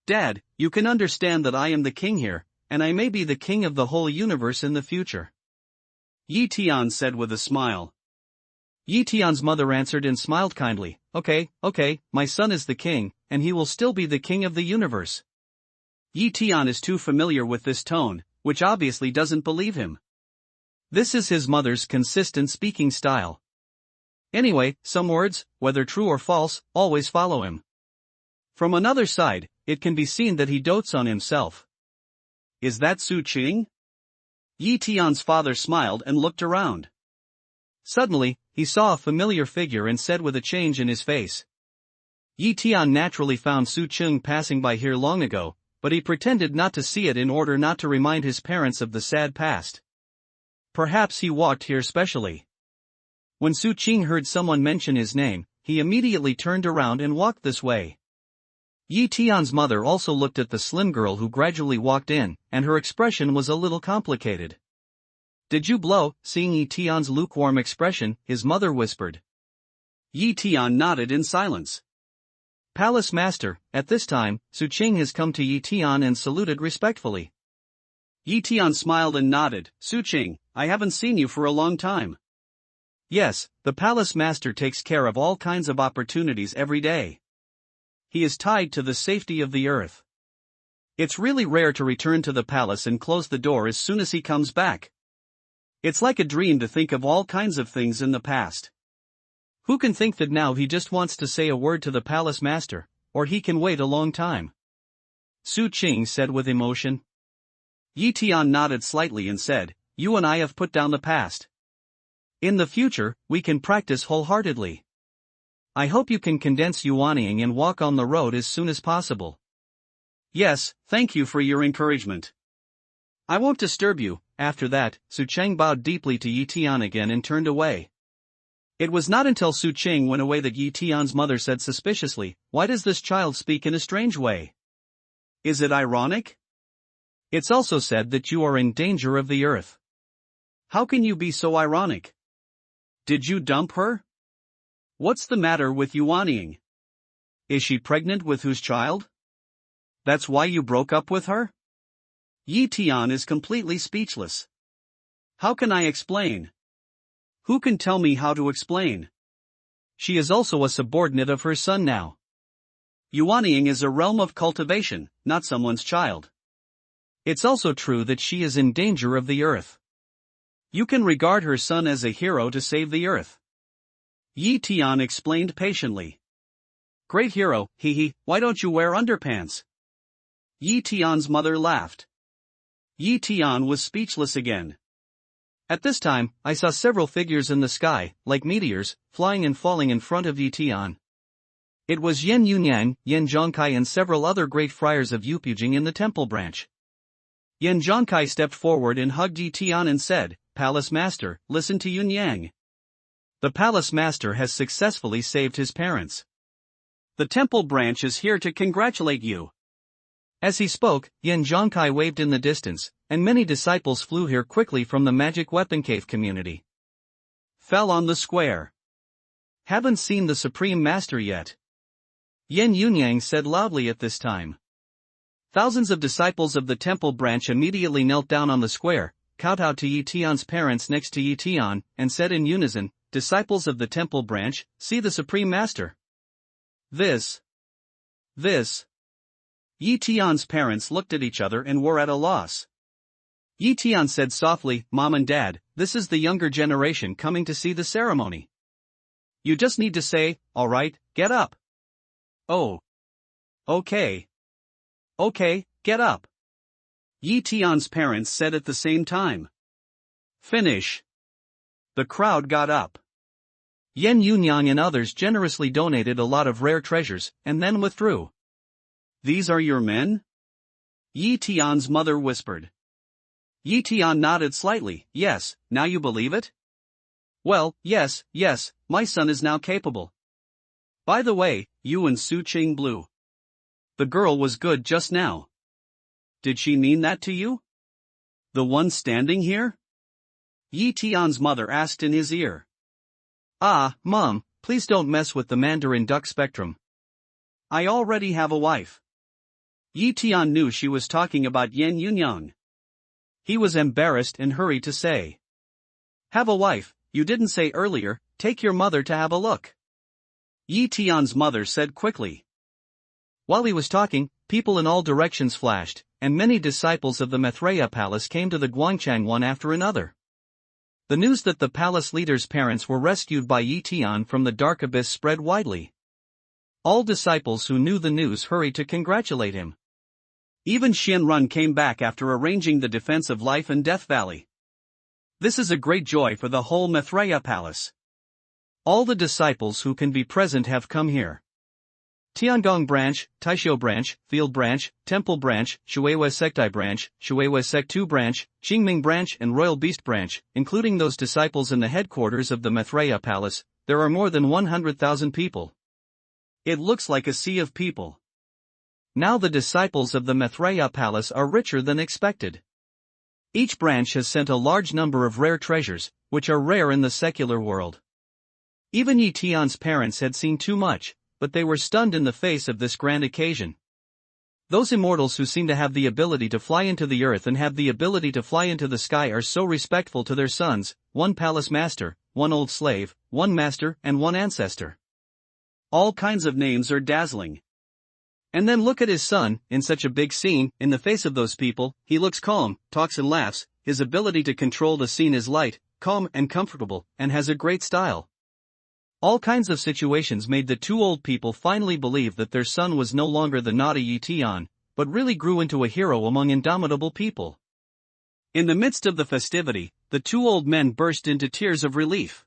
Dad, you can understand that I am the king here, and I may be the king of the whole universe in the future. Yi Tian said with a smile. Yi Tian's mother answered and smiled kindly, okay, my son is the king, and he will still be the king of the universe. Yi Tian is too familiar with this tone, which obviously doesn't believe him. This is his mother's consistent speaking style. Anyway, some words, whether true or false, always follow him. From another side, it can be seen that he dotes on himself. Is that Su Qing? Yi Tian's father smiled and looked around. Suddenly, he saw a familiar figure and said with a change in his face. Yi Tian naturally found Su Qing passing by here long ago, but he pretended not to see it in order not to remind his parents of the sad past. Perhaps he walked here specially. When Su Qing heard someone mention his name, he immediately turned around and walked this way. Yi Tian's mother also looked at the slim girl who gradually walked in, and her expression was a little complicated. Did you blow? Seeing Yi Tian's lukewarm expression, his mother whispered. Yi Tian nodded in silence. Palace Master, at this time, Su Qing has come to Yi Tian and saluted respectfully. Yi Tian smiled and nodded. Su Qing, I haven't seen you for a long time. Yes, the Palace Master takes care of all kinds of opportunities every day. He is tied to the safety of the earth. It's really rare to return to the palace and close the door as soon as he comes back. It's like a dream to think of all kinds of things in the past. Who can think that now he just wants to say a word to the Palace Master, or he can wait a long time? Su Qing said with emotion. Yi Tian nodded slightly and said, you and I have put down the past. In the future, we can practice wholeheartedly. I hope you can condense Yuanying and walk on the road as soon as possible. Yes, thank you for your encouragement. I won't disturb you. After that, Su Qing bowed deeply to Yi Tian again and turned away. It was not until Su Qing went away that Yi Tian's mother said suspiciously, why does this child speak in a strange way? Is it ironic? It's also said that you are in danger of the earth. How can you be so ironic? Did you dump her? What's the matter with Yuanying? Is she pregnant with whose child? That's why you broke up with her? Yi Tian is completely speechless. How can I explain? Who can tell me how to explain? She is also a subordinate of her son now. Yuanying is a realm of cultivation, not someone's child. It's also true that she is in danger of the earth. You can regard her son as a hero to save the earth. Yi Tian explained patiently. Great hero, why don't you wear underpants? Yi Tian's mother laughed. Yi Tian was speechless again. At this time, I saw several figures in the sky, like meteors, flying and falling in front of Yi Tian. It was Yan Yunyang, Yan Zhongkai and several other great friars of Yupujing in the temple branch. Yan Zhongkai stepped forward and hugged Yi Tian and said, Palace Master, listen to Yunyang. The Palace Master has successfully saved his parents. The temple branch is here to congratulate you. As he spoke, Yan Zhongkai waved in the distance, and many disciples flew here quickly from the magic weapon cave community. Fell on the square. Haven't seen the Supreme Master yet. Yan Yunyang said loudly at this time. Thousands of disciples of the temple branch immediately knelt down on the square, kowtowed to Yi Tian's parents next to Yi Tian, and said in unison, "Disciples of the temple branch, see the Supreme Master." This. Yi Tian's parents looked at each other and were at a loss. Yi Tian said softly, "Mom and Dad, this is the younger generation coming to see the ceremony. You just need to say, 'All right, get up.'" "Oh. Okay. Okay, get up," Yi Tian's parents said at the same time. Finish. The crowd got up. Yan Yunyang and others generously donated a lot of rare treasures, and then withdrew. "These are your men?" Yi Tian's mother whispered. Yi Tian nodded slightly. "Yes, now you believe it?" "Well, yes, my son is now capable. By the way, you and Su Qing blew. The girl was good just now. Did she mean that to you? The one standing here?" Yi Tian's mother asked in his ear. "Ah, Mom, please don't mess with the Mandarin duck spectrum. I already have a wife." Yi Tian knew she was talking about Yan Yunyang. He was embarrassed and hurried to say, "Have a wife, you didn't say earlier, take your mother to have a look." Yi Tian's mother said quickly. While he was talking, people in all directions flashed, and many disciples of the Maitreya palace came to the Guangchang one after another. The news that the palace leader's parents were rescued by Yi Tian from the dark abyss spread widely. All disciples who knew the news hurried to congratulate him. Even Xianrun came back after arranging the defense of Life and Death Valley. This is a great joy for the whole Maitreya palace. All the disciples who can be present have come here. Tiangong branch, Taisho branch, Field branch, Temple branch, Shuiwei Sektai branch, Shuiwei Sek2 branch, Qingming branch and Royal Beast branch, including those disciples in the headquarters of the Maitreya palace, there are more than 100,000 people. It looks like a sea of people. Now the disciples of the Maitreya palace are richer than expected. Each branch has sent a large number of rare treasures, which are rare in the secular world. Even Yi Tian's parents had seen too much, but they were stunned in the face of this grand occasion. Those immortals who seem to have the ability to fly into the earth and have the ability to fly into the sky are so respectful to their sons, one palace master, one old slave, one master and one ancestor. All kinds of names are dazzling. And then look at his son, in such a big scene, in the face of those people, he looks calm, talks and laughs, his ability to control the scene is light, calm and comfortable, and has a great style. All kinds of situations made the two old people finally believe that their son was no longer the naughty Yi Tian, but really grew into a hero among indomitable people. In the midst of the festivity, the two old men burst into tears of relief.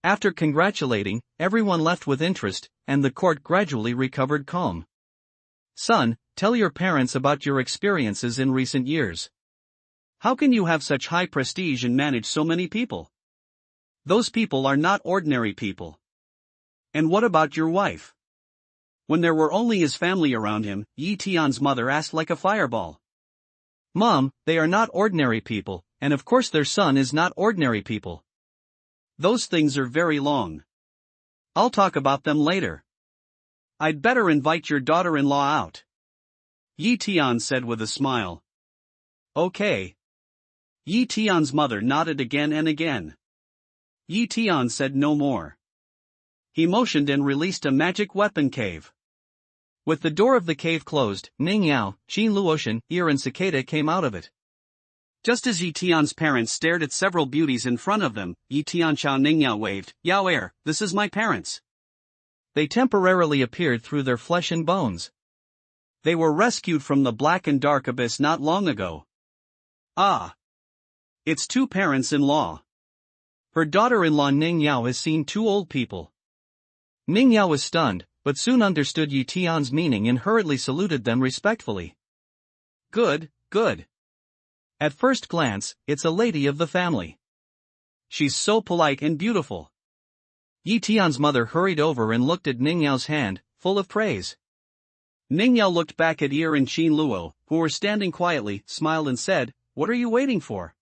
After congratulating, everyone left with interest, and the court gradually recovered calm. "Son, tell your parents about your experiences in recent years. How can you have such high prestige and manage so many people? Those people are not ordinary people. And what about your wife?" When there were only his family around him, Yi Tian's mother asked like a fireball. "Mom, they are not ordinary people, and of course their son is not ordinary people. Those things are very long. I'll talk about them later. I'd better invite your daughter-in-law out," Yi Tian said with a smile. "Okay." Yi Tian's mother nodded again and again. Yi Tian said no more. He motioned and released a magic weapon cave. With the door of the cave closed, Ning Yao, Qin Luotian, Ir and Cicada came out of it. Just as Yi Tian's parents stared at several beauties in front of them, Yi Tian Chao Ning Yao waved, "Yao Er, this is my parents." They temporarily appeared through their flesh and bones. They were rescued from the black and dark abyss not long ago. Ah! It's two parents-in-law. Her daughter-in-law Ning Yao has seen two old people. Ning Yao was stunned, but soon understood Yi Tian's meaning and hurriedly saluted them respectfully. Good. At first glance, it's a lady of the family. She's so polite and beautiful. Yi Tian's mother hurried over and looked at Ning Yao's hand, full of praise. Ning Yao looked back at Ir and Qin Luo, who were standing quietly, smiled and said, "What are you waiting for?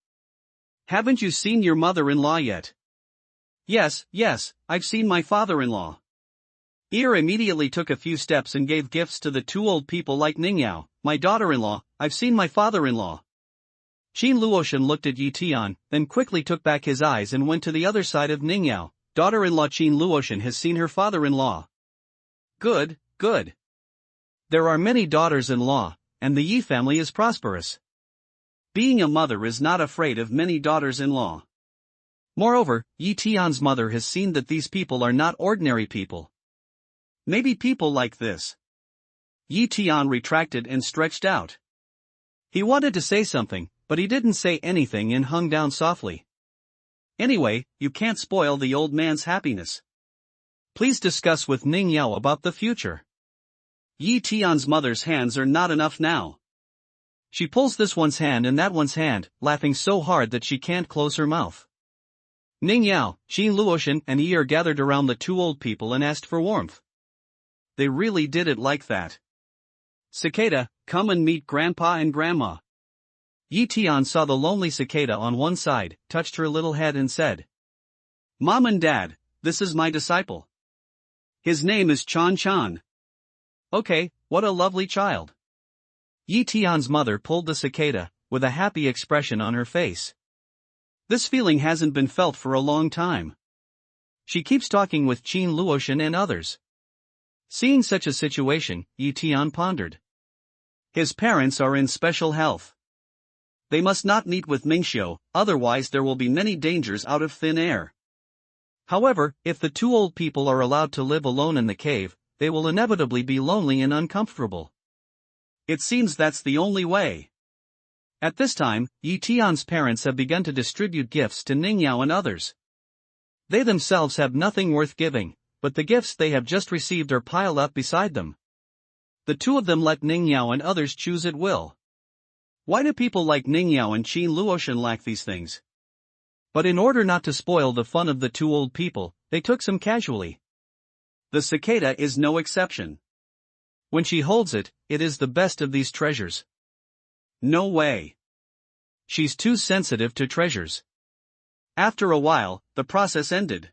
Haven't you seen your mother-in-law yet?" Yes, I've seen my father-in-law." Ir immediately took a few steps and gave gifts to the two old people like Ning Yao, my daughter-in-law, I've seen my father-in-law. Qin Luoshan looked at Yi Tian, then quickly took back his eyes and went to the other side of Ningyao. Daughter-in-law Qin Luoshan has seen her father-in-law. Good, good. There are many daughters-in-law, and the Yi family is prosperous. Being a mother is not afraid of many daughters-in-law. Moreover, Yi Tian's mother has seen that these people are not ordinary people. Maybe people like this. Yi Tian retracted and stretched out. He wanted to say something, but he didn't say anything and hung down softly. Anyway, you can't spoil the old man's happiness. Please discuss with Ning Yao about the future. Yi Tian's mother's hands are not enough now. She pulls this one's hand and that one's hand, laughing so hard that she can't close her mouth. Ning Yao, Qin Luoshan and Yi are gathered around the two old people and asked for warmth. They really did it like that. Cicada, come and meet Grandpa and Grandma. Yi Tian saw the lonely cicada on one side, touched her little head and said, Mom and Dad, this is my disciple. His name is Chan Chan. Okay, what a lovely child. Yi Tian's mother pulled the cicada, with a happy expression on her face. This feeling hasn't been felt for a long time. She keeps talking with Qin Luoshan and others. Seeing such a situation, Yi Tian pondered. His parents are in special health. They must not meet with Mingxiu, otherwise there will be many dangers out of thin air. However, if the two old people are allowed to live alone in the cave, they will inevitably be lonely and uncomfortable. It seems that's the only way. At this time, Yi Tian's parents have begun to distribute gifts to Ningyao and others. They themselves have nothing worth giving, but the gifts they have just received are piled up beside them. The two of them let Ningyao and others choose at will. Why do people like Ningyao and Qin Luoshan lack these things? But in order not to spoil the fun of the two old people, they took some casually. The cicada is no exception. When she holds it, it is the best of these treasures. No way. She's too sensitive to treasures. After a while, the process ended.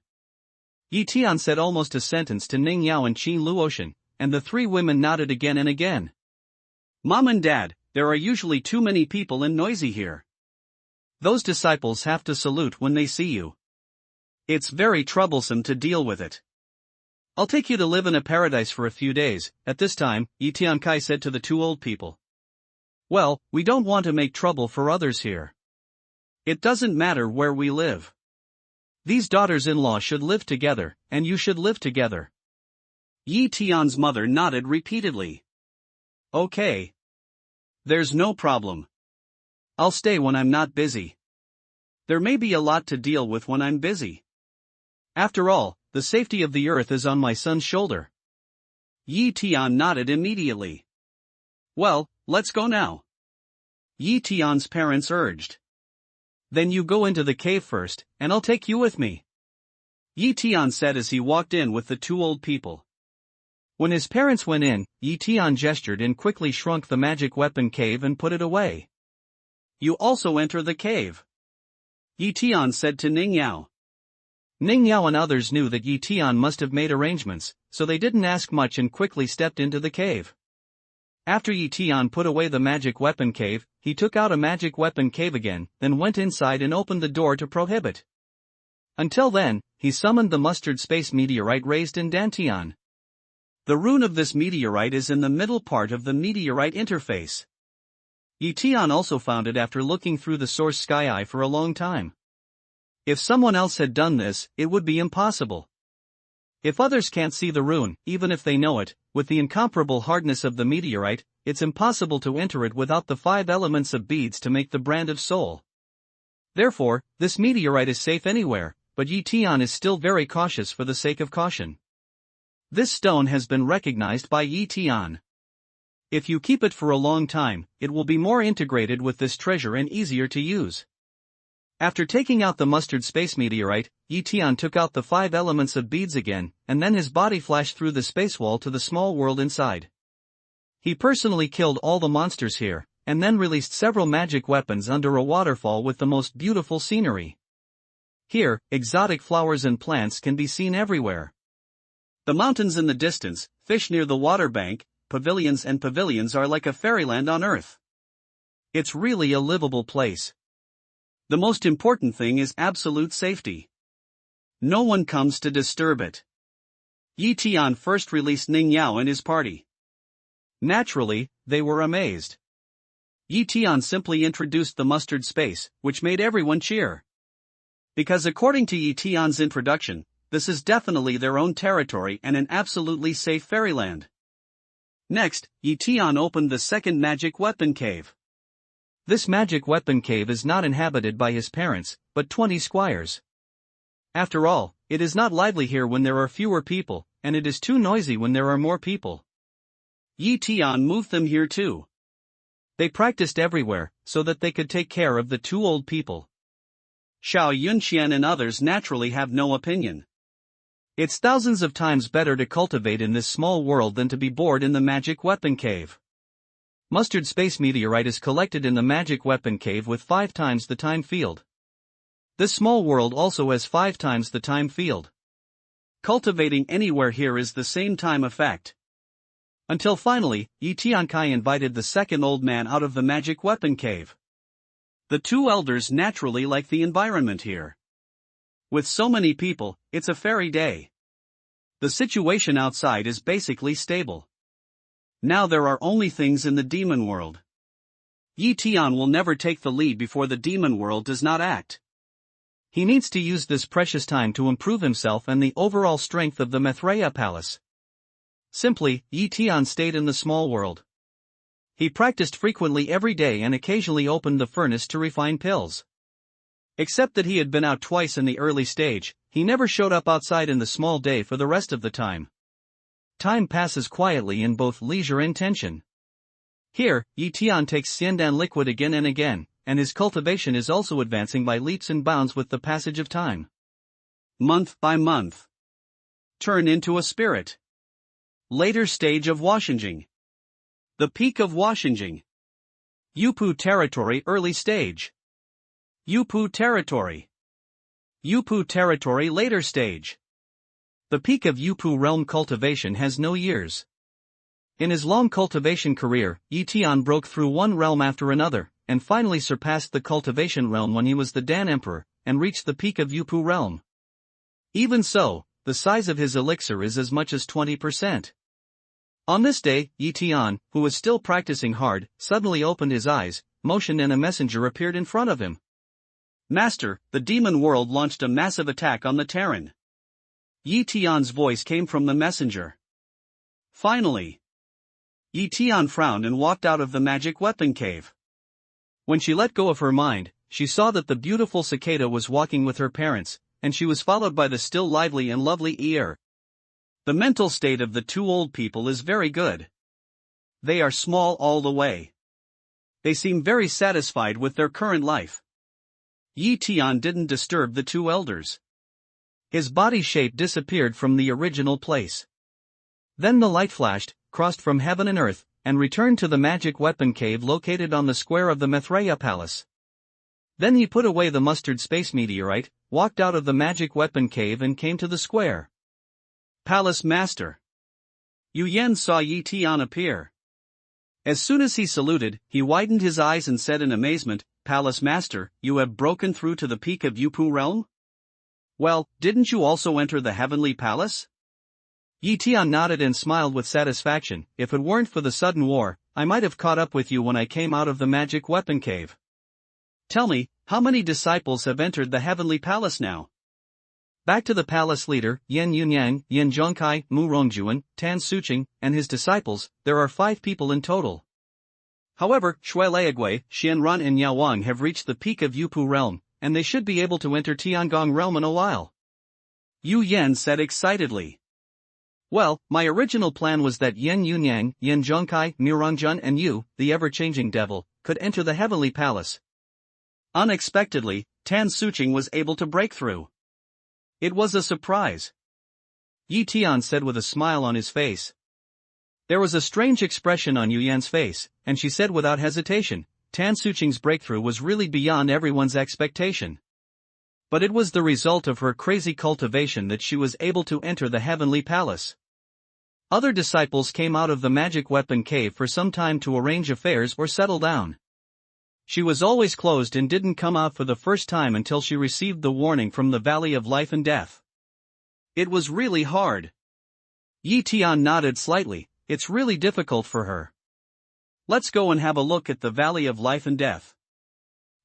Yi Tian said almost a sentence to Ning Yao and Qin Luoshan, and the three women nodded again and again. Mom and Dad, there are usually too many people and noisy here. Those disciples have to salute when they see you. It's very troublesome to deal with it. I'll take you to live in a paradise for a few days. At this time, Yi Tiankai said to the two old people. Well, we don't want to make trouble for others here. It doesn't matter where we live. These daughters-in-law should live together, and you should live together. Yi Tian's mother nodded repeatedly. Okay. There's no problem. I'll stay when I'm not busy. There may be a lot to deal with when I'm busy. After all, the safety of the earth is on my son's shoulder. Yi Tian nodded immediately. Well, let's go now. Yi Tian's parents urged. Then you go into the cave first, and I'll take you with me. Yi Tian said as he walked in with the two old people. When his parents went in, Yi Tian gestured and quickly shrunk the magic weapon cave and put it away. You also enter the cave. Yi Tian said to Ning Yao. Ning Yao and others knew that Yi Tian must have made arrangements, so they didn't ask much and quickly stepped into the cave. After Yi Tian put away the magic weapon cave, he took out a magic weapon cave again, then went inside and opened the door to prohibit. Until then, he summoned the mustard space meteorite raised in Dantian. The rune of this meteorite is in the middle part of the meteorite interface. Yi Tian also found it after looking through the source sky eye for a long time. If someone else had done this, it would be impossible. If others can't see the rune, even if they know it, with the incomparable hardness of the meteorite, it's impossible to enter it without the 5 elements of beads to make the brand of soul. Therefore, this meteorite is safe anywhere, but Yi Tian is still very cautious for the sake of caution. This stone has been recognized by Yi Tian. If you keep it for a long time, it will be more integrated with this treasure and easier to use. After taking out the mustard space meteorite, Yi Tian took out the 5 elements of beads again, and then his body flashed through the space wall to the small world inside. He personally killed all the monsters here, and then released several magic weapons under a waterfall with the most beautiful scenery. Here, exotic flowers and plants can be seen everywhere. The mountains in the distance, fish near the water bank, and pavilions are like a fairyland on Earth. It's really a livable place. The most important thing is absolute safety. No one comes to disturb it. Tian first released Ning Yao and his party. Naturally, they were amazed. Tian simply introduced the mustard space, which made everyone cheer. Because according to Tian's introduction, this is definitely their own territory and an absolutely safe fairyland. Next, Tian opened the second magic weapon cave. This magic weapon cave is not inhabited by his parents, but 20 squires. After all, it is not lively here when there are fewer people, and it is too noisy when there are more people. Tian moved them here too. They practiced everywhere, so that they could take care of the 2 old people. Xiao Yunqian and others naturally have no opinion. It's thousands of times better to cultivate in this small world than to be bored in the magic weapon cave. Mustard space meteorite is collected in the magic weapon cave with 5 times the time field. This small world also has 5 times the time field. Cultivating anywhere here is the same time effect. Until finally, Tian Kai invited the second old man out of the magic weapon cave. The 2 elders naturally like the environment here. With so many people, it's a fairy day. The situation outside is basically stable. Now there are only things in the demon world. Tian will never take the lead before the demon world does not act. He needs to use this precious time to improve himself and the overall strength of the Maitreya Palace. Simply, Tian stayed in the small world. He practiced frequently every day and occasionally opened the furnace to refine pills. Except that he had been out twice in the early stage, he never showed up outside in the small day for the rest of the time. Time passes quietly in both leisure and tension. Here, Tian takes Xiandan liquid again and again, and his cultivation is also advancing by leaps and bounds with the passage of time. Month by month. Turn into a spirit. Later stage of Washinjing. The peak of Washinjing. Yupu territory early stage. Yupu territory. Yupu territory later stage. The peak of Yupu realm cultivation has no years. In his long cultivation career, Tian broke through one realm after another, and finally surpassed the cultivation realm when he was the Dan Emperor, and reached the peak of Yupu realm. Even so, the size of his elixir is as much as 20%. On this day, Tian, who was still practicing hard, suddenly opened his eyes, motioned, and a messenger appeared in front of him. Master, the demon world launched a massive attack on the Terran. Tian's voice came from the messenger. Finally. Tian frowned and walked out of the magic weapon cave. When she let go of her mind, she saw that the beautiful cicada was walking with her parents, and she was followed by the still lively and lovely ear. The mental state of the 2 old people is very good. They are small all the way. They seem very satisfied with their current life. Tian didn't disturb the 2 elders. His body shape disappeared from the original place. Then the light flashed, crossed from heaven and earth, and returned to the magic weapon cave located on the square of the Maitreya Palace. Then he put away the mustard space meteorite, walked out of the magic weapon cave and came to the square. Palace Master. Yu Yan saw Tian appear. As soon as he saluted, he widened his eyes and said in amazement, Palace Master, you have broken through to the peak of Yupu realm? Well, didn't you also enter the heavenly palace? Tian nodded and smiled with satisfaction. If it weren't for the sudden war, I might have caught up with you when I came out of the magic weapon cave. Tell me, how many disciples have entered the heavenly palace now? Back to the palace leader, Yan Yunyang, Yan Zhongkai, Mu Rongjuan, Tan Suqing, and his disciples, there are 5 people in total. However, Shui Leagui, Xian Ran and Yao Wang have reached the peak of Yupu realm, and they should be able to enter Tiangong realm in a while. Yu Yan said excitedly. Well, my original plan was that Yan Yunyang, Yan Zhongkai, Mu Rongjun and you, the ever-changing devil, could enter the heavenly palace. Unexpectedly, Tan Suqing was able to break through. It was a surprise. Tian said with a smile on his face. There was a strange expression on Yu Yan's face, and she said without hesitation, Tan Suqing's breakthrough was really beyond everyone's expectation. But it was the result of her crazy cultivation that she was able to enter the heavenly palace. Other disciples came out of the magic weapon cave for some time to arrange affairs or settle down. She was always closed and didn't come out for the first time until she received the warning from the Valley of Life and Death. It was really hard. Tian nodded slightly. It's really difficult for her. Let's go and have a look at the Valley of Life and Death.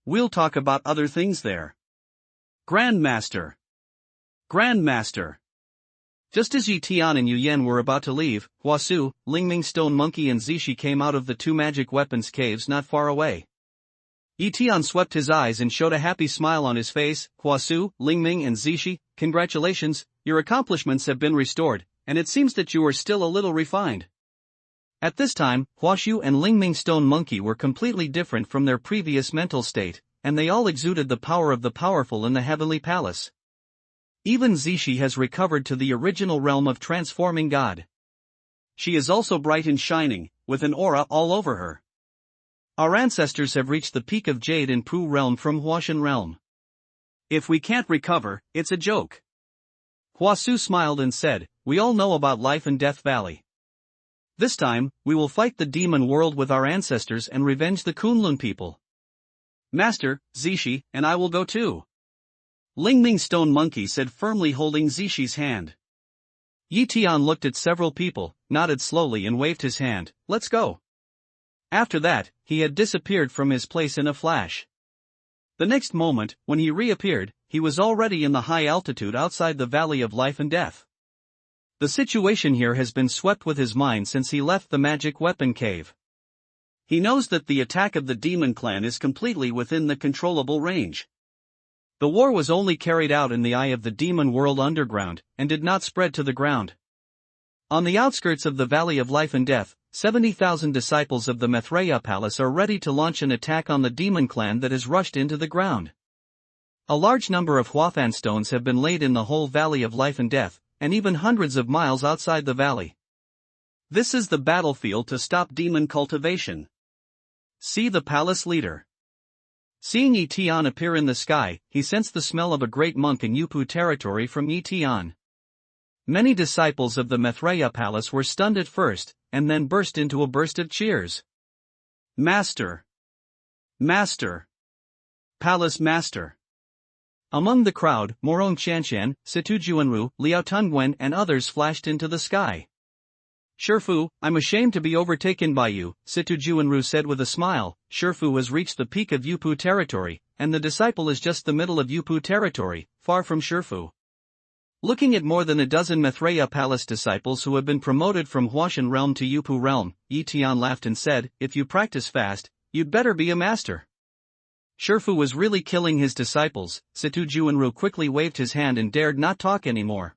We'll talk about other things there. Grandmaster. Grandmaster. Just as Tian and Yuyan were about to leave, Huasu, Lingming Stone Monkey and Zishi came out of the two magic weapons caves not far away. Tian swept his eyes and showed a happy smile on his face. Huasu, Lingming and Zishi, congratulations, your accomplishments have been restored, and it seems that you are still a little refined. At this time, Huasu and Lingming Stone Monkey were completely different from their previous mental state, and they all exuded the power of the powerful in the Heavenly Palace. Even Zishi has recovered to the original realm of transforming God. She is also bright and shining, with an aura all over her. Our ancestors have reached the peak of Jade in Pu realm from Huashan realm. If we can't recover, it's a joke. Huasu smiled and said, we all know about Life and Death Valley. This time, we will fight the demon world with our ancestors and revenge the Kunlun people. Master, Zishi, and I will go too. Lingming Stone Monkey said, firmly holding Zishi's hand. Tian looked at several people, nodded slowly and waved his hand, let's go. After that, he had disappeared from his place in a flash. The next moment, when he reappeared, he was already in the high altitude outside the Valley of Life and Death. The situation here has been swept with his mind since he left the magic weapon cave. He knows that the attack of the demon clan is completely within the controllable range. The war was only carried out in the eye of the demon world underground, and did not spread to the ground. On the outskirts of the Valley of Life and Death, 70,000 disciples of the Maitreya Palace are ready to launch an attack on the demon clan that has rushed into the ground. A large number of Huathan stones have been laid in the whole Valley of Life and Death, and even hundreds of miles outside the valley. This is the battlefield to stop demon cultivation. See the palace leader. Seeing Tian appear in the sky, he sensed the smell of a great monk in Yupu territory from Tian. Many disciples of the Maitreya Palace were stunned at first, and then burst into a burst of cheers. Master! Master! Palace Master! Among the crowd, Morong Chanshan, Situjuanru, Liao Tungwen and others flashed into the sky. Shifu, I'm ashamed to be overtaken by you, Situjuanru said with a smile. Shifu has reached the peak of Yupu territory, and the disciple is just the middle of Yupu territory, far from Shifu. Looking at more than a dozen Maitreya Palace disciples who have been promoted from Huashan realm to Yupu realm, Tian laughed and said, if you practice fast, you'd better be a master. Shifu was really killing his disciples. Situjuanru quickly waved his hand and dared not talk anymore.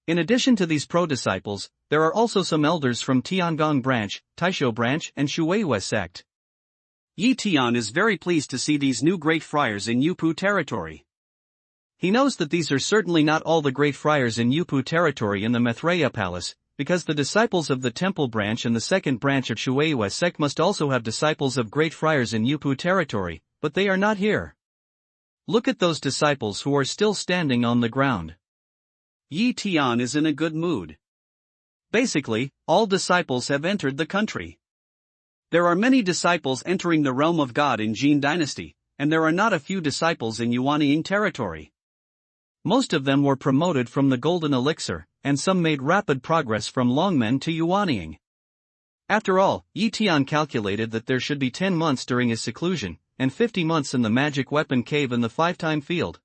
In addition to these pro-disciples, there are also some elders from Tiangong branch, Taisho branch and Shueiyue sect. Tian is very pleased to see these new great friars in Yupu territory. He knows that these are certainly not all the great friars in Yupu territory in the Maitreya Palace, because the disciples of the temple branch and the second branch of Shueiyue sect must also have disciples of great friars in Yupu territory, but they are not here. Look at those disciples who are still standing on the ground. Tian is in a good mood. Basically, all disciples have entered the country. There are many disciples entering the realm of God in Jin dynasty, and there are not a few disciples in Yuanying territory. Most of them were promoted from the golden elixir, and some made rapid progress from Longmen to Yuanying. After all, Tian calculated that there should be 10 months during his seclusion, and 50 months in the magic weapon cave in the 5-time field.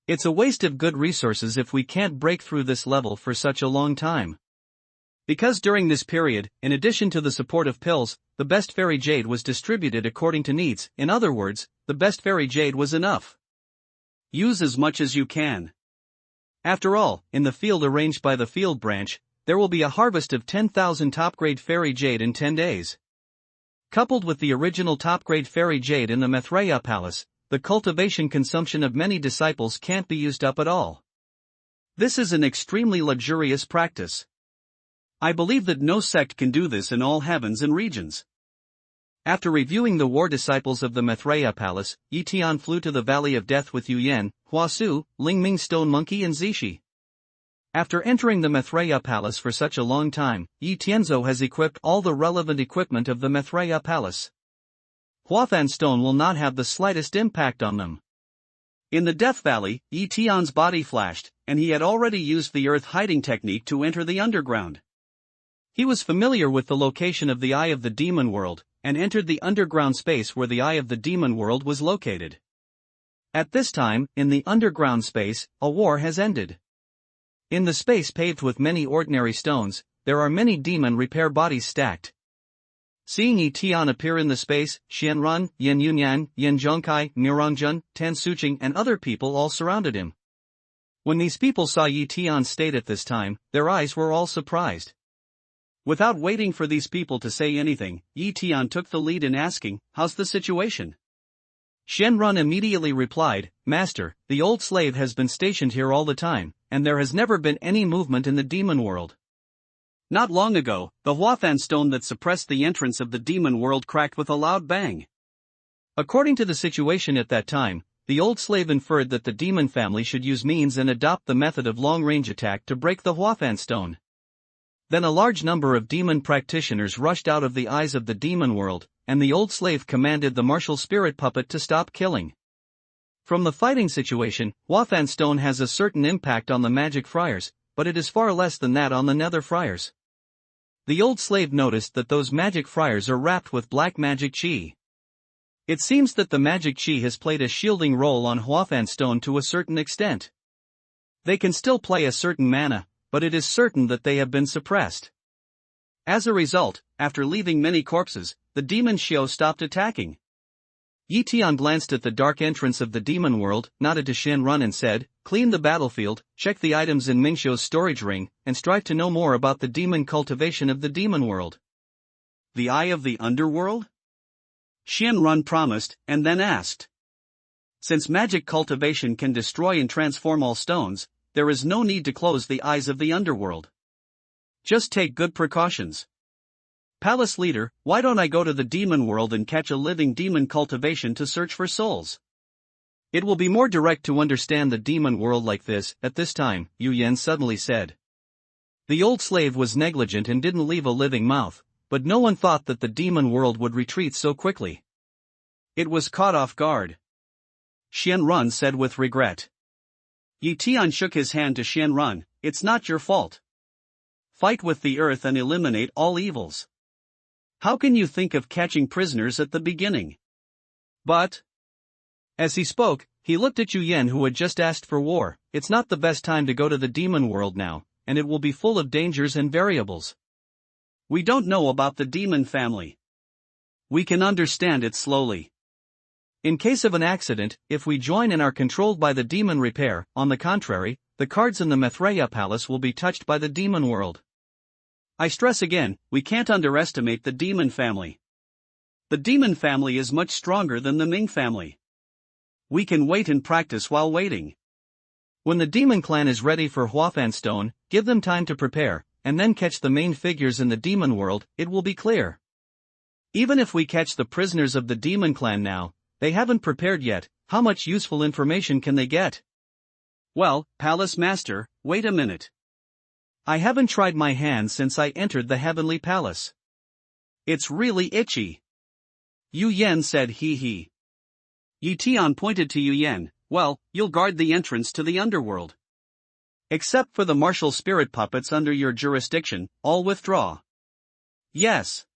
It's a waste of good resources if we can't break through this level for such a long time. Because during this period, in addition to the support of pills, the best fairy jade was distributed according to needs. In other words, the best fairy jade was enough. Use as much as you can. After all, in the field arranged by the field branch, there will be a harvest of 10,000 top-grade fairy jade in 10 days. Coupled with the original top-grade fairy jade in the Maitreya Palace, the cultivation consumption of many disciples can't be used up at all. This is an extremely luxurious practice. I believe that no sect can do this in all heavens and regions. After reviewing the war disciples of the Maitreya Palace, Tian flew to the Valley of Death with Yuyan, Huasu, Lingming Stone Monkey and Zishi. After entering the Maitreya Palace for such a long time, Yi Tianzhou has equipped all the relevant equipment of the Maitreya Palace. Huathan Stone will not have the slightest impact on them. In the Death Valley, Yi Tian's body flashed, and he had already used the earth hiding technique to enter the underground. He was familiar with the location of the Eye of the Demon World, and entered the underground space where the Eye of the Demon World was located. At this time, in the underground space, a war has ended. In the space paved with many ordinary stones, there are many demon repair bodies stacked. Seeing Yi Tian appear in the space, Xianrun, Yen Yunyan, Yen Zhongkai, Mirangjun, Tan Suqing and other people all surrounded him. When these people saw Yi Tian's state at this time, their eyes were all surprised. Without waiting for these people to say anything, Yi Tian took the lead in asking, "How's the situation?" Xianrun immediately replied, "Master, the old slave has been stationed here all the time, and there has never been any movement in the demon world. Not long ago, the Huathan stone that suppressed the entrance of the demon world cracked with a loud bang. According to the situation at that time, the old slave inferred that the demon family should use means and adopt the method of long-range attack to break the Huathan stone. Then a large number of demon practitioners rushed out of the eyes of the demon world, and the old slave commanded the martial spirit puppet to stop killing. From the fighting situation, Huathan stone has a certain impact on the magic friars, but it is far less than that on the nether friars. The old slave noticed that those magic friars are wrapped with black magic chi. It seems that the magic chi has played a shielding role on Huathan stone to a certain extent. They can still play a certain mana, but it is certain that they have been suppressed. As a result, after leaving many corpses, the demon Xiao stopped attacking. Yi Tian glanced at the dark entrance of the demon world, nodded to Xianrun and said, "Clean the battlefield, check the items in Mingxiu's storage ring, and strive to know more about the demon cultivation of the demon world." The Eye of the Underworld? Xianrun promised, and then asked. Since magic cultivation can destroy and transform all stones, there is no need to close the eyes of the underworld. Just take good precautions. Palace leader, why don't I go to the demon world and catch a living demon cultivation to search for souls? It will be more direct to understand the demon world like this. At this time, Yu Yan suddenly said. The old slave was negligent and didn't leave a living mouth, but no one thought that the demon world would retreat so quickly. It was caught off guard. Xianrun said with regret. Yi Tian shook his hand to Xianrun, "It's not your fault. Fight with the earth and eliminate all evils. How can you think of catching prisoners at the beginning?" But, as he spoke, he looked at Yu Yan who had just asked for war. "It's not the best time to go to the demon world now, and it will be full of dangers and variables. We don't know about the demon family. We can understand it slowly. In case of an accident, if we join and are controlled by the demon repair, on the contrary, the cards in the Maitreya Palace will be touched by the demon world. I stress again, we can't underestimate the demon family. The demon family is much stronger than the Ming family. We can wait and practice while waiting. When the demon clan is ready for Huathan stone, give them time to prepare, and then catch the main figures in the demon world, it will be clear. Even if we catch the prisoners of the demon clan now, they haven't prepared yet, how much useful information can they get?" "Well, Palace Master, wait a minute. I haven't tried my hand since I entered the Heavenly Palace. It's really itchy." Yu Yan said he. Yi Tian pointed to Yu Yan, "Well, you'll guard the entrance to the underworld. Except for the martial spirit puppets under your jurisdiction, all withdraw." "Yes."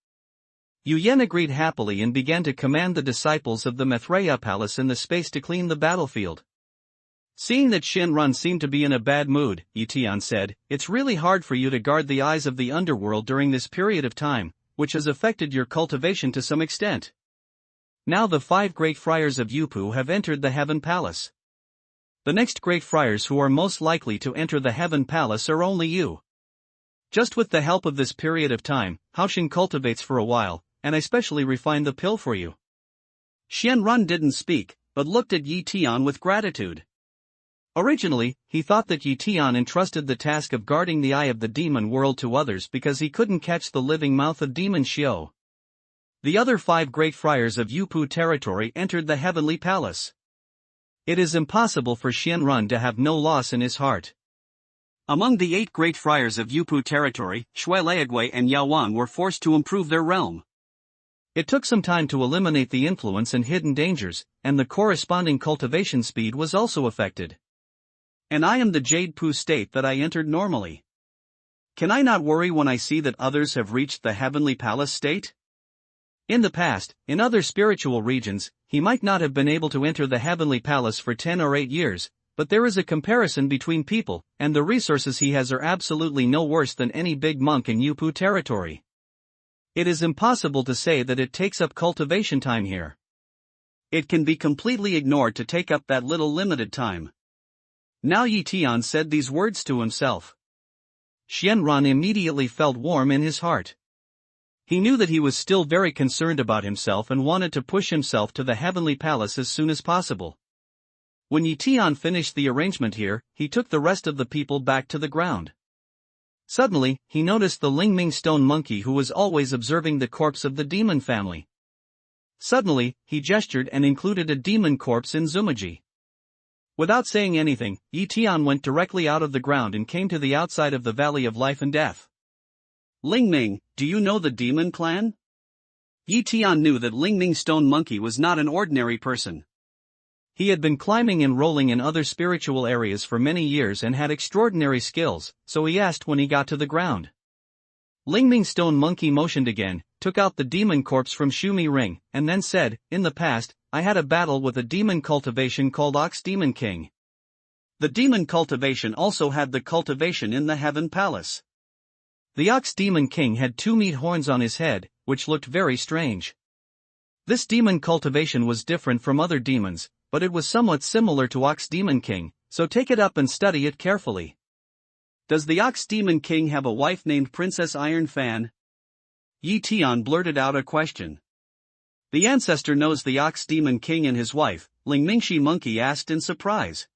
Yu Yan agreed happily and began to command the disciples of the Maitreya Palace in the space to clean the battlefield. Seeing that Xianrun seemed to be in a bad mood, Yi Tian said, "It's really hard for you to guard the eyes of the underworld during this period of time, which has affected your cultivation to some extent. Now the 5 great friars of Yupu have entered the Heaven Palace. The next great friars who are most likely to enter the Heaven Palace are only you. Just with the help of this period of time, Haoshin cultivates for a while, and I specially refined the pill for you." Xianrun didn't speak, but looked at Yi Tian with gratitude. Originally, he thought that Yi Tian entrusted the task of guarding the eye of the demon world to others because he couldn't catch the living mouth of demon Xiao. The other 5 great friars of Yupu territory entered the Heavenly Palace. It is impossible for Xianrun to have no loss in his heart. Among the 8 great friars of Yupu territory, Shui Leagui and Yao Wan were forced to improve their realm. It took some time to eliminate the influence and hidden dangers, and the corresponding cultivation speed was also affected. And I am the Jade Pu state that I entered normally. Can I not worry when I see that others have reached the heavenly palace state? In the past, in other spiritual regions, he might not have been able to enter the heavenly palace for 10 or 8 years, but there is a comparison between people, and the resources he has are absolutely no worse than any big monk in Yupu territory. It is impossible to say that it takes up cultivation time here. It can be completely ignored to take up that little limited time. Now Yi Tian said these words to himself. Xianran immediately felt warm in his heart. He knew that he was still very concerned about himself and wanted to push himself to the heavenly palace as soon as possible. When Yi Tian finished the arrangement here, he took the rest of the people back to the ground. Suddenly, he noticed the Lingming stone monkey who was always observing the corpse of the demon family. Suddenly, he gestured and included a demon corpse in Zumaji. Without saying anything, Yi Tian went directly out of the ground and came to the outside of the Valley of Life and Death. Lingming, do you know the demon clan? Yi Tian knew that Lingming stone monkey was not an ordinary person. He had been climbing and rolling in other spiritual areas for many years and had extraordinary skills, so he asked when he got to the ground. Lingming stone monkey motioned again, took out the demon corpse from Shumi Ring, and then said, in the past, I had a battle with a demon cultivation called Ox Demon King. The demon cultivation also had the cultivation in the Heaven Palace. The Ox Demon King had 2 meat horns on his head, which looked very strange. This demon cultivation was different from other demons, but it was somewhat similar to Ox Demon King, so take it up and study it carefully. Does the Ox Demon King have a wife named Princess Iron Fan? Yi Tian blurted out a question. The ancestor knows the Ox Demon King and his wife, Ling Mingshi Monkey asked in surprise.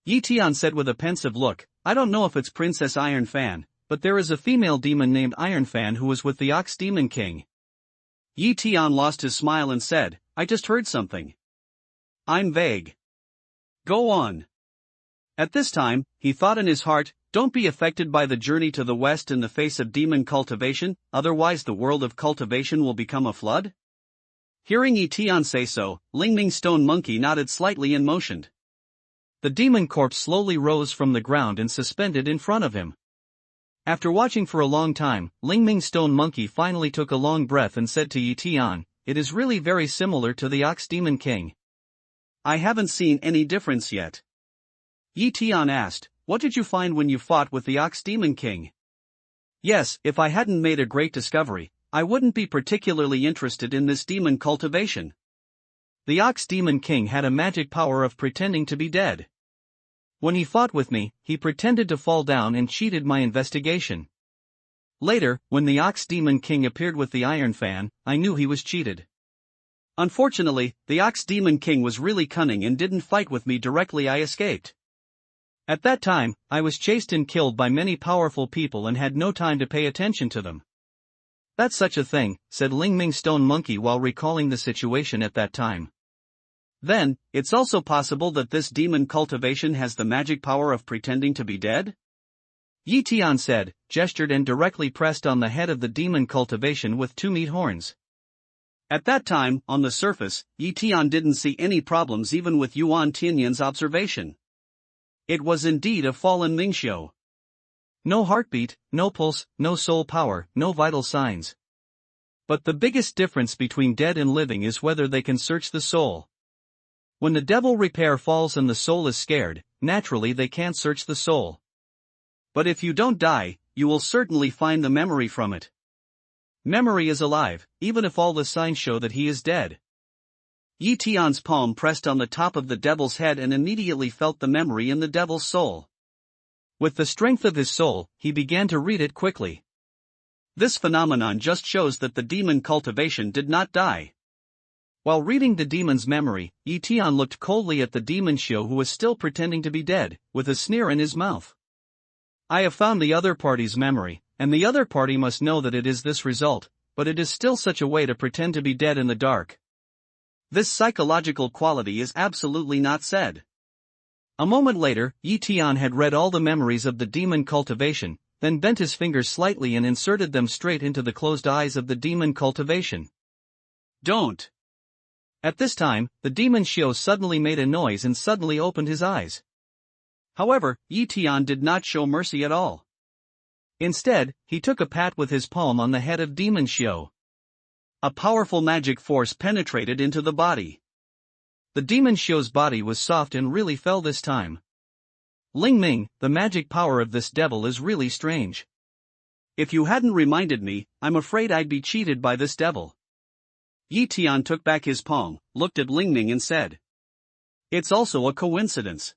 Yi Tian said with a pensive look, I don't know if it's Princess Iron Fan, but there is a female demon named Iron Fan who was with the Ox Demon King. Yi Tian lost his smile and said, I just heard something. I'm vague. Go on. At this time, he thought in his heart, don't be affected by the journey to the west in the face of demon cultivation, otherwise the world of cultivation will become a flood? Hearing Yi Tian say so, Lingming stone monkey nodded slightly and motioned. The demon corpse slowly rose from the ground and suspended in front of him. After watching for a long time, Lingming stone monkey finally took a long breath and said to Yi Tian, it is really very similar to the Ox Demon King. I haven't seen any difference yet. Yi Tian asked, what did you find when you fought with the Ox Demon King? Yes, if I hadn't made a great discovery, I wouldn't be particularly interested in this demon cultivation. The Ox Demon King had a magic power of pretending to be dead. When he fought with me, he pretended to fall down and cheated my investigation. Later, when the Ox Demon King appeared with the Iron Fan, I knew he was cheated. Unfortunately, the Ox Demon King was really cunning and didn't fight with me directly. I escaped. At that time, I was chased and killed by many powerful people and had no time to pay attention to them. That's such a thing, said Lingming stone monkey while recalling the situation at that time. Then, it's also possible that this demon cultivation has the magic power of pretending to be dead? Yi Tian said, gestured and directly pressed on the head of the demon cultivation with 2 meat horns. At that time, on the surface, Yi Tian didn't see any problems even with Yuan Tianyan's observation. It was indeed a fallen Mingxiu. No heartbeat, no pulse, no soul power, no vital signs. But the biggest difference between dead and living is whether they can search the soul. When the devil repair falls and the soul is scared, naturally they can't search the soul. But if you don't die, you will certainly find the memory from it. Memory is alive, even if all the signs show that he is dead. Yi Tian's palm pressed on the top of the devil's head and immediately felt the memory in the devil's soul. With the strength of his soul, he began to read it quickly. This phenomenon just shows that the demon cultivation did not die. While reading the demon's memory, Yi Tian looked coldly at the demon Xiu who was still pretending to be dead, with a sneer in his mouth. I have found the other party's memory, and the other party must know that it is this result, but it is still such a way to pretend to be dead in the dark. This psychological quality is absolutely not said. A moment later, Tian had read all the memories of the demon cultivation, then bent his fingers slightly and inserted them straight into the closed eyes of the demon cultivation. Don't! At this time, the demon Xiao suddenly made a noise and suddenly opened his eyes. However, Tian did not show mercy at all. Instead, he took a pat with his palm on the head of demon Xiao. A powerful magic force penetrated into the body. The demon Xiao's body was soft and really fell this time. Ling Ming, the magic power of this devil is really strange. If you hadn't reminded me, I'm afraid I'd be cheated by this devil. Tian took back his palm, looked at Ling Ming and said. It's also a coincidence.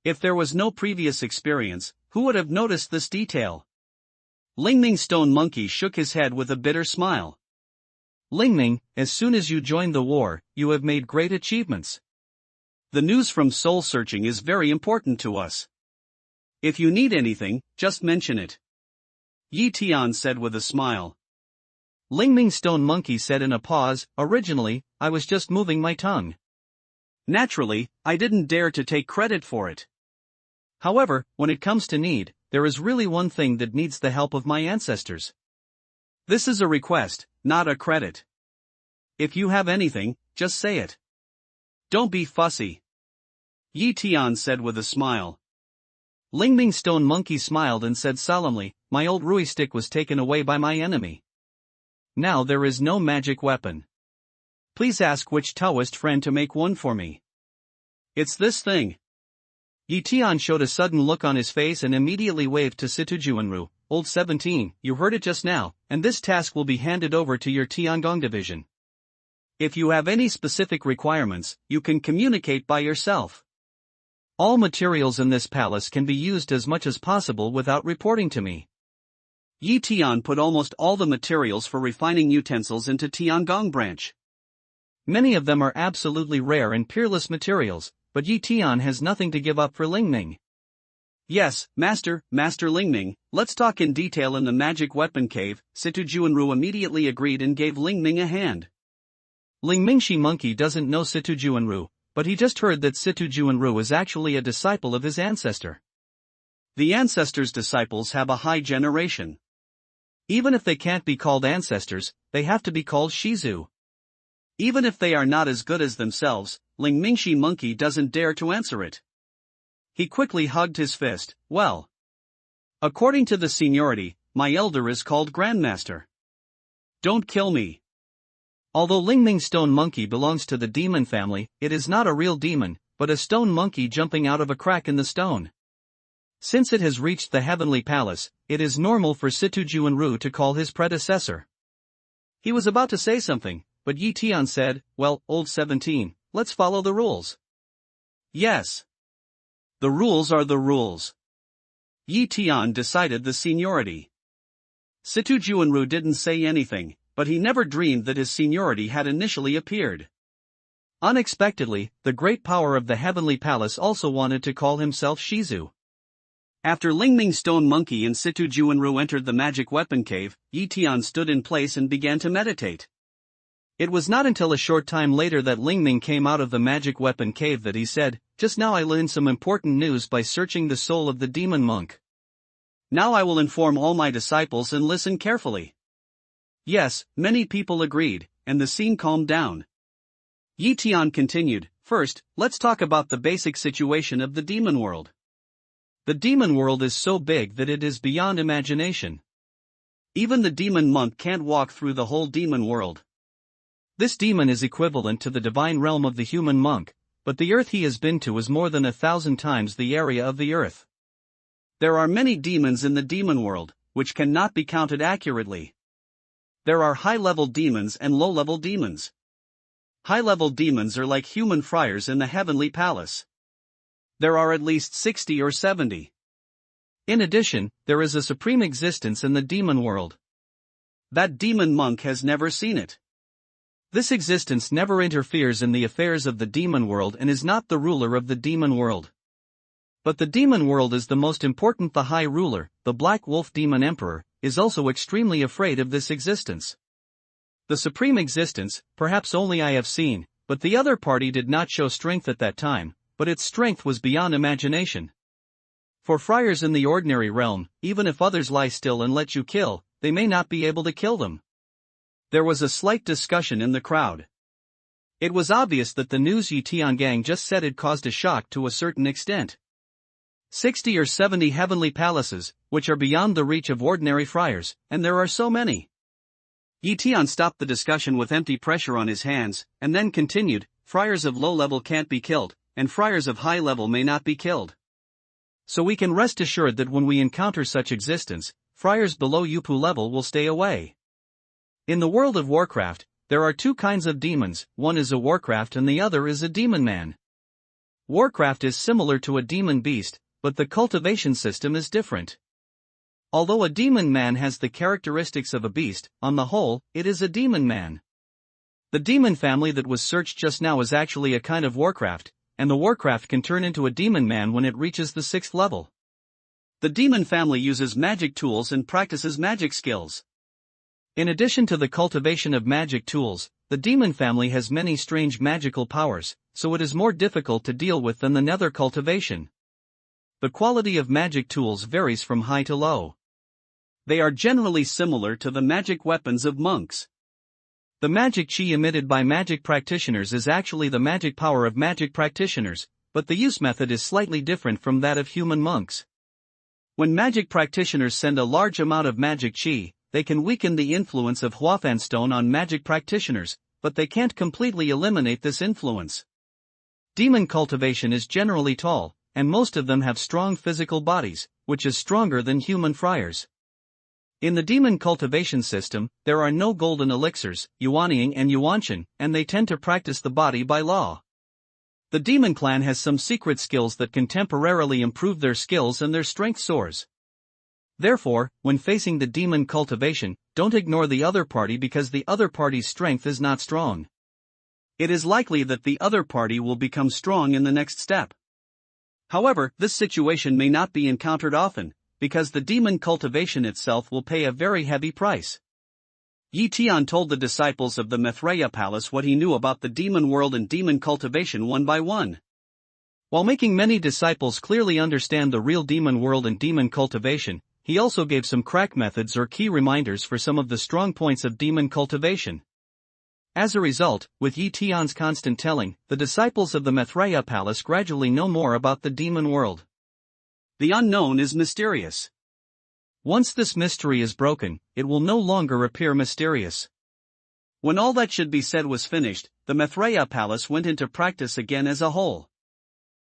If there was no previous experience, who would have noticed this detail? Ling Ming's stone monkey shook his head with a bitter smile. Ling Ming, as soon as you joined the war, you have made great achievements. The news from soul searching is very important to us. If you need anything, just mention it. Tian said with a smile. Ling Ming's stone monkey said in a pause, originally, I was just moving my tongue. Naturally, I didn't dare to take credit for it. However, when it comes to need, there is really one thing that needs the help of my ancestors. This is a request, not a credit. If you have anything, just say it. Don't be fussy. Tian said with a smile. Ling Ming's stone monkey smiled and said solemnly, my old Rui stick was taken away by my enemy. Now there is no magic weapon. Please ask which Taoist friend to make one for me. It's this thing. Tian showed a sudden look on his face and immediately waved to Situjuanru, Old 17, you heard it just now, and this task will be handed over to your Tiangong division. If you have any specific requirements, you can communicate by yourself. All materials in this palace can be used as much as possible without reporting to me. Tian put almost all the materials for refining utensils into Tiangong branch. Many of them are absolutely rare and peerless materials, but Tian has nothing to give up for Ling Ming. Yes, Master Ling Ming, let's talk in detail in the magic weapon cave. Situjuanru immediately agreed and gave Ling Ming a hand. Ling Mingshi monkey doesn't know Situjuanru, but he just heard that Situjuanru is actually a disciple of his ancestor. The ancestor's disciples have a high generation. Even if they can't be called ancestors, they have to be called Shizu. Even if they are not as good as themselves, Ling Mingshi monkey doesn't dare to answer it. He quickly hugged his fist. Well, according to the seniority, my elder is called Grandmaster. Don't kill me. Although Ling Ming's stone monkey belongs to the demon family, it is not a real demon, but a stone monkey jumping out of a crack in the stone. Since it has reached the heavenly palace, it is normal for Situjuanru to call his predecessor. He was about to say something, but Tian said, well, Old 17, let's follow the rules. Yes. The rules are the rules. Tian decided the seniority. Situjuanru didn't say anything, but he never dreamed that his seniority had initially appeared. Unexpectedly, the great power of the heavenly palace also wanted to call himself Shizu. After Ling Ming's stone monkey and Situjuanru entered the magic weapon cave, Tian stood in place and began to meditate. It was not until a short time later that Ling Ming came out of the magic weapon cave that he said, just now I learned some important news by searching the soul of the demon monk. Now I will inform all my disciples and listen carefully. Yes, many people agreed, and the scene calmed down. Tian continued, first, let's talk about the basic situation of the demon world. The demon world is so big that it is beyond imagination. Even the demon monk can't walk through the whole demon world. This demon is equivalent to the divine realm of the human monk, but the earth he has been to is more than 1,000 times the area of the earth. There are many demons in the demon world, which cannot be counted accurately. There are high-level demons and low-level demons. High-level demons are like human friars in the heavenly palace. There are at least 60 or 70. In addition, there is a supreme existence in the demon world. That demon monk has never seen it. This existence never interferes in the affairs of the demon world and is not the ruler of the demon world. But the demon world is the most important. The high ruler, the Black Wolf Demon Emperor, is also extremely afraid of this existence. The supreme existence, perhaps only I have seen, but the other party did not show strength at that time, but its strength was beyond imagination. For friars in the ordinary realm, even if others lie still and let you kill, they may not be able to kill them. There was a slight discussion in the crowd. It was obvious that the news Tian gang just said had caused a shock to a certain extent. 60 or 70 heavenly palaces, which are beyond the reach of ordinary friars, and there are so many. Tian stopped the discussion with empty pressure on his hands, and then continued, friars of low level can't be killed, and friars of high level may not be killed. So we can rest assured that when we encounter such existence, friars below Yupu level will stay away. In the world of Warcraft, there are two kinds of demons, one is a Warcraft and the other is a demon man. Warcraft is similar to a demon beast, but the cultivation system is different. Although a demon man has the characteristics of a beast, on the whole, it is a demon man. The demon family that was searched just now is actually a kind of Warcraft, and the Warcraft can turn into a demon man when it reaches the 6th level. The demon family uses magic tools and practices magic skills. In addition to the cultivation of magic tools, the demon family has many strange magical powers, so it is more difficult to deal with than the nether cultivation. The quality of magic tools varies from high to low. They are generally similar to the magic weapons of monks. The magic chi emitted by magic practitioners is actually the magic power of magic practitioners, but the use method is slightly different from that of human monks. When magic practitioners send a large amount of magic chi, they can weaken the influence of Huafan stone on magic practitioners, but they can't completely eliminate this influence. Demon cultivation is generally tall, and most of them have strong physical bodies, which is stronger than human friars. In the demon cultivation system, there are no golden elixirs, Yuanying and Yuanshan, and they tend to practice the body by law. The demon clan has some secret skills that can temporarily improve their skills and their strength soars. Therefore, when facing the demon cultivation, don't ignore the other party because the other party's strength is not strong. It is likely that the other party will become strong in the next step. However, this situation may not be encountered often, because the demon cultivation itself will pay a very heavy price. Tian told the disciples of the Mithraea Palace what he knew about the demon world and demon cultivation one by one. While making many disciples clearly understand the real demon world and demon cultivation, he also gave some crack methods or key reminders for some of the strong points of demon cultivation. As a result, with Tian's constant telling, the disciples of the Mithraea Palace gradually know more about the demon world. The unknown is mysterious. Once this mystery is broken, it will no longer appear mysterious. When all that should be said was finished, the Mithraea Palace went into practice again as a whole.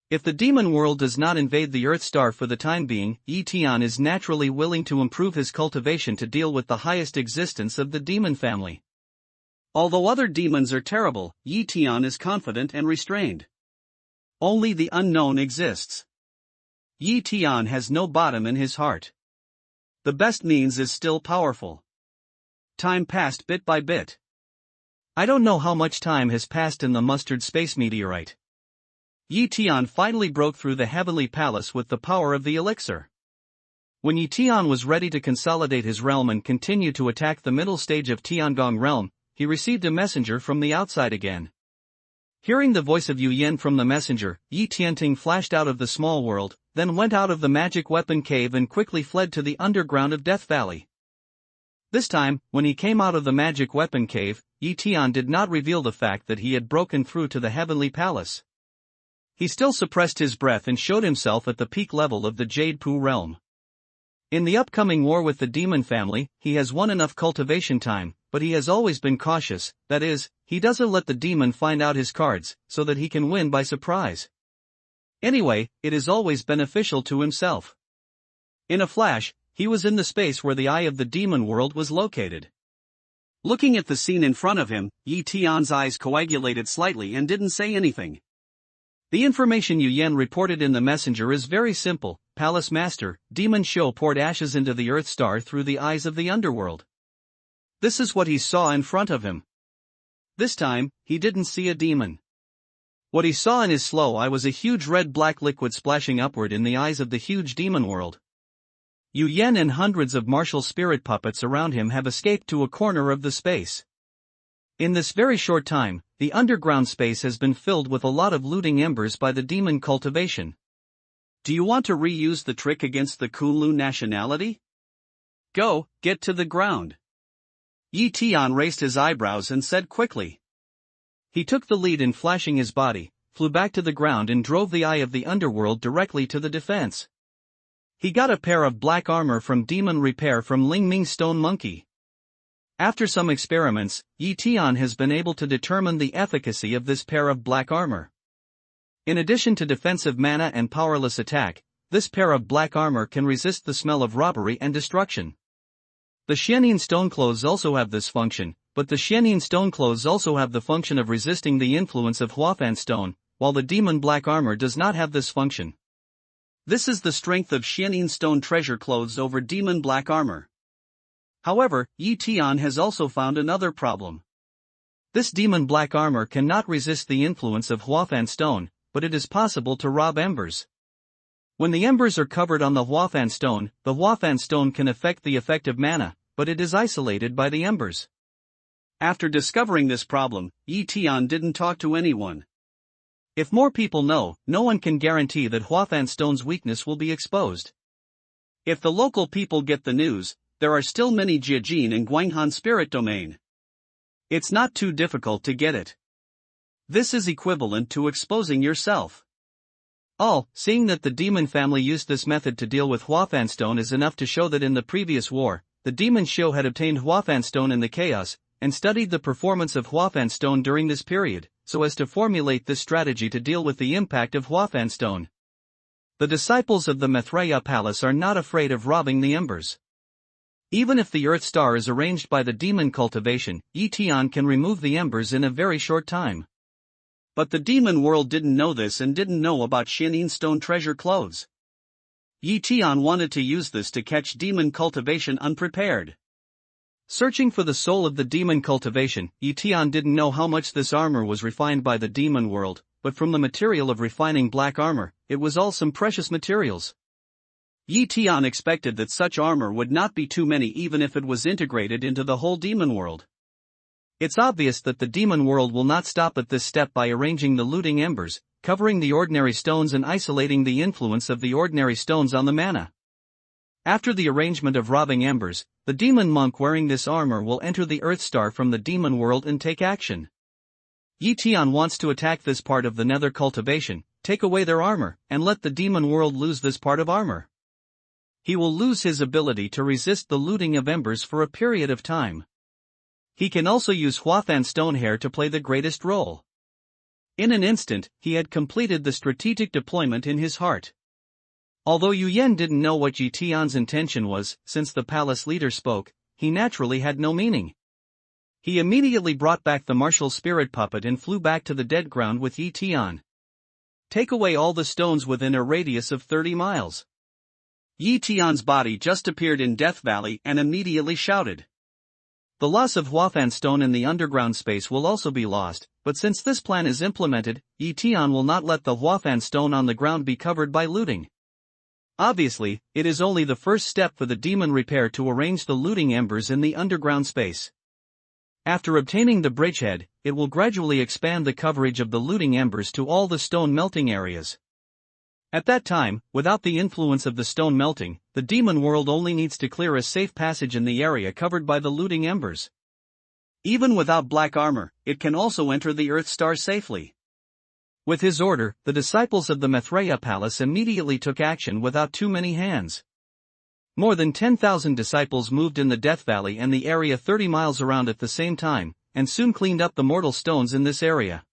If the demon world does not invade the Earth Star for the time being, Tian is naturally willing to improve his cultivation to deal with the highest existence of the demon family. Although other demons are terrible, Tian is confident and restrained. Only the unknown exists. Tian has no bottom in his heart. The best means is still powerful. Time passed bit by bit. I don't know how much time has passed in the mustard space meteorite. Tian finally broke through the heavenly palace with the power of the elixir. When Tian was ready to consolidate his realm and continue to attack the middle stage of Tiangong realm, he received a messenger from the outside again. Hearing the voice of Yu Yen from the messenger, Yi Tianting flashed out of the small world, then went out of the magic weapon cave and quickly fled to the underground of Death Valley. This time, when he came out of the magic weapon cave, Yi Tian did not reveal the fact that he had broken through to the heavenly palace. He still suppressed his breath and showed himself at the peak level of the Jade Pu realm. In the upcoming war with the demon family, he has won enough cultivation time, but he has always been cautious, that is, he doesn't let the demon find out his cards, so that he can win by surprise. Anyway, it is always beneficial to himself. In a flash, he was in the space where the eye of the demon world was located. Looking at the scene in front of him, Yi Tian's eyes coagulated slightly and didn't say anything. The information Yu Yen reported in the messenger is very simple. Palace Master, Demon Shou poured ashes into the Earth Star through the eyes of the underworld. This is what he saw in front of him. This time, he didn't see a demon. What he saw in his slow eye was a huge red-black liquid splashing upward in the eyes of the huge demon world. Yu Yen and hundreds of martial spirit puppets around him have escaped to a corner of the space. In this very short time, the underground space has been filled with a lot of looting embers by the demon cultivation. Do you want to reuse the trick against the Kunlu nationality? Go, get to the ground. Tian raised his eyebrows and said quickly. He took the lead in flashing his body, flew back to the ground and drove the eye of the underworld directly to the defense. He got a pair of black armor from Demon Repair from Lingming Stone Monkey. After some experiments, Tian has been able to determine the efficacy of this pair of black armor. In addition to defensive mana and powerless attack, this pair of black armor can resist the smell of robbery and destruction. The Xianin stone clothes also have this function, but the Xianin stone clothes also have the function of resisting the influence of Huafan stone, while the demon black armor does not have this function. This is the strength of Xianin stone treasure clothes over demon black armor. However, Tian has also found another problem. This demon black armor cannot resist the influence of Huafan stone, but it is possible to rob embers. When the embers are covered on the Huafan stone can affect the effect of mana, but it is isolated by the embers. After discovering this problem, Tian didn't talk to anyone. If more people know, no one can guarantee that Huafan stone's weakness will be exposed. If the local people get the news, there are still many Jiajin in Guanghan spirit domain. It's not too difficult to get it. This is equivalent to exposing yourself. Seeing that the demon family used this method to deal with Huafan stone is enough to show that in the previous war, the demon Xiu had obtained Huafan stone in the chaos, and studied the performance of Huafan stone during this period, so as to formulate this strategy to deal with the impact of Huafan stone. The disciples of the Maitreya Palace are not afraid of robbing the embers. Even if the Earth Star is arranged by the demon cultivation, Tian can remove the embers in a very short time. But the demon world didn't know this and didn't know about Xianin stone treasure clothes. Tian wanted to use this to catch demon cultivation unprepared. Searching for the soul of the demon cultivation, Tian didn't know how much this armor was refined by the demon world, but from the material of refining black armor, it was all some precious materials. Tian expected that such armor would not be too many even if it was integrated into the whole demon world. It's obvious that the demon world will not stop at this step by arranging the looting embers, covering the ordinary stones and isolating the influence of the ordinary stones on the mana. After the arrangement of robbing embers, the demon monk wearing this armor will enter the Earth Star from the demon world and take action. Tian wants to attack this part of the nether cultivation, take away their armor, and let the demon world lose this part of armor. He will lose his ability to resist the looting of embers for a period of time. He can also use Huafan stone hair to play the greatest role. In an instant, he had completed the strategic deployment in his heart. Although Yu Yan didn't know what Tian's intention was, since the palace leader spoke, he naturally had no meaning. He immediately brought back the martial spirit puppet and flew back to the dead ground with Tian. Take away all the stones within a radius of 30 miles. Tian's body just appeared in Death Valley and immediately shouted. The loss of Huafan stone in the underground space will also be lost, but since this plan is implemented, Tian will not let the Huafan stone on the ground be covered by looting. Obviously, it is only the first step for the demon repair to arrange the looting embers in the underground space. After obtaining the bridgehead, it will gradually expand the coverage of the looting embers to all the stone melting areas. At that time, without the influence of the stone melting, the demon world only needs to clear a safe passage in the area covered by the looting embers. Even without black armor, it can also enter the Earth Star safely. With his order, the disciples of the Maitreya Palace immediately took action without too many hands. More than 10,000 disciples moved in the Death Valley and the area 30 miles around at the same time, and soon cleaned up the mortal stones in this area.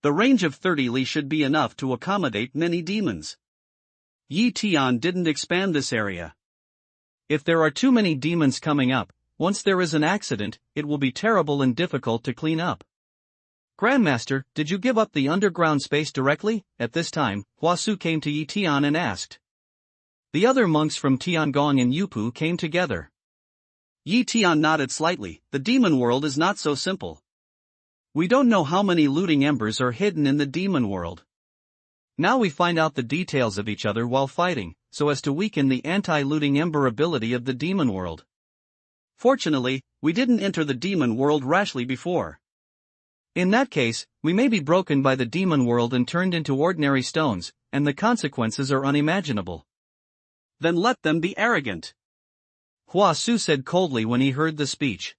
The range of 30 li should be enough to accommodate many demons. Tian didn't expand this area. If there are too many demons coming up, once there is an accident, it will be terrible and difficult to clean up. Grandmaster, did you give up the underground space directly? At this time, Huasu came to Tian and asked. The other monks from Tiangong and Yupu came together. Tian nodded slightly. The demon world is not so simple. We don't know how many looting embers are hidden in the demon world. Now we find out the details of each other while fighting, so as to weaken the anti-looting ember ability of the demon world. Fortunately, we didn't enter the demon world rashly before. In that case, we may be broken by the demon world and turned into ordinary stones, and the consequences are unimaginable. Then let them be arrogant. Hua Su said coldly when he heard the speech.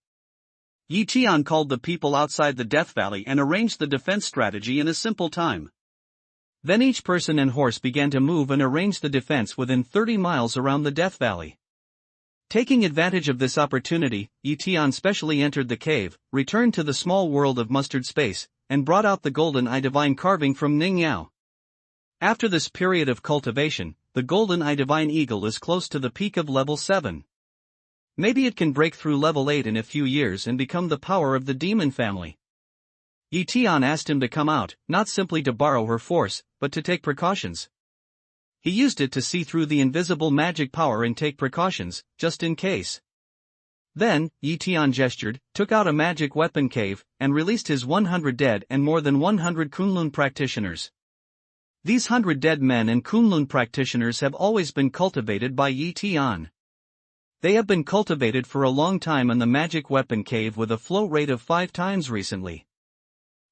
Yi Tian called the people outside the Death Valley and arranged the defense strategy in a simple time. Then each person and horse began to move and arrange the defense within 30 miles around the Death Valley. Taking advantage of this opportunity, Yi Tian specially entered the cave, returned to the small world of mustard space, and brought out the golden eye divine carving from Ning Yao. After this period of cultivation, the golden eye divine eagle is close to the peak of level 7. Maybe it can break through level 8 in a few years and become the power of the demon family. Yi Tian asked him to come out, not simply to borrow her force, but to take precautions. He used it to see through the invisible magic power and take precautions, just in case. Then, Yi Tian gestured, took out a magic weapon cave, and released his 100 dead and more than 100 Kunlun practitioners. These 100 dead men and Kunlun practitioners have always been cultivated by Yi Tian. They have been cultivated for a long time in the magic weapon cave with a flow rate of 5 times recently.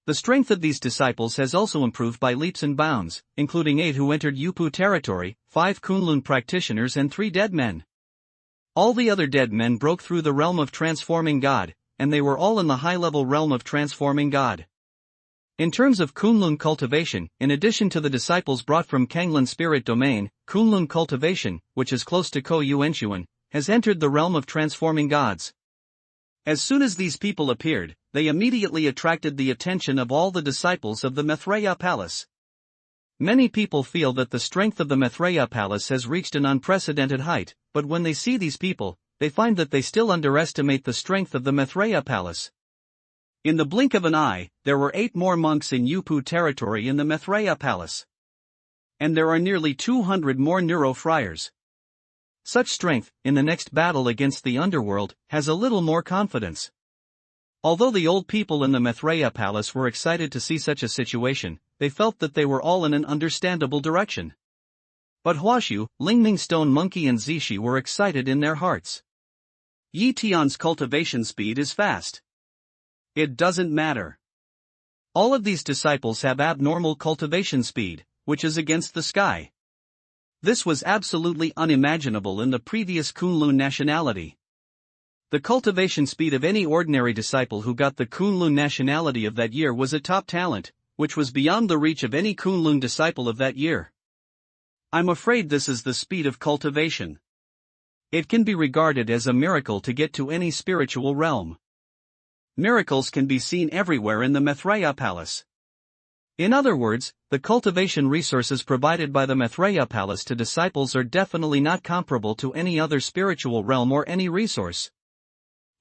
The strength of these disciples has also improved by leaps and bounds, including 8 who entered Yupu territory, 5 Kunlun practitioners and 3 dead men. All the other dead men broke through the realm of transforming God, and they were all in the high-level realm of transforming God. In terms of Kunlun cultivation, in addition to the disciples brought from Kanglun spirit domain, Kunlun cultivation, which is close to Ko Yuanshuan, has entered the realm of transforming gods. As soon as these people appeared, they immediately attracted the attention of all the disciples of the Maitreya Palace. Many people feel that the strength of the Maitreya Palace has reached an unprecedented height, but when they see these people, they find that they still underestimate the strength of the Maitreya Palace. In the blink of an eye, there were 8 more monks in Yupu territory in the Maitreya Palace. And there are nearly 200 more neuro-friars. Such strength, in the next battle against the underworld, has a little more confidence. Although the old people in the Maitreya Palace were excited to see such a situation, they felt that they were all in an understandable direction. But Huashu, Lingming Stone Monkey and Zishi were excited in their hearts. Yi Tian's cultivation speed is fast. It doesn't matter. All of these disciples have abnormal cultivation speed, which is against the sky. This was absolutely unimaginable in the previous Kunlun nationality. The cultivation speed of any ordinary disciple who got the Kunlun nationality of that year was a top talent, which was beyond the reach of any Kunlun disciple of that year. I'm afraid this is the speed of cultivation. It can be regarded as a miracle to get to any spiritual realm. Miracles can be seen everywhere in the Maitreya Palace. In other words, the cultivation resources provided by the Maitreya Palace to disciples are definitely not comparable to any other spiritual realm or any resource.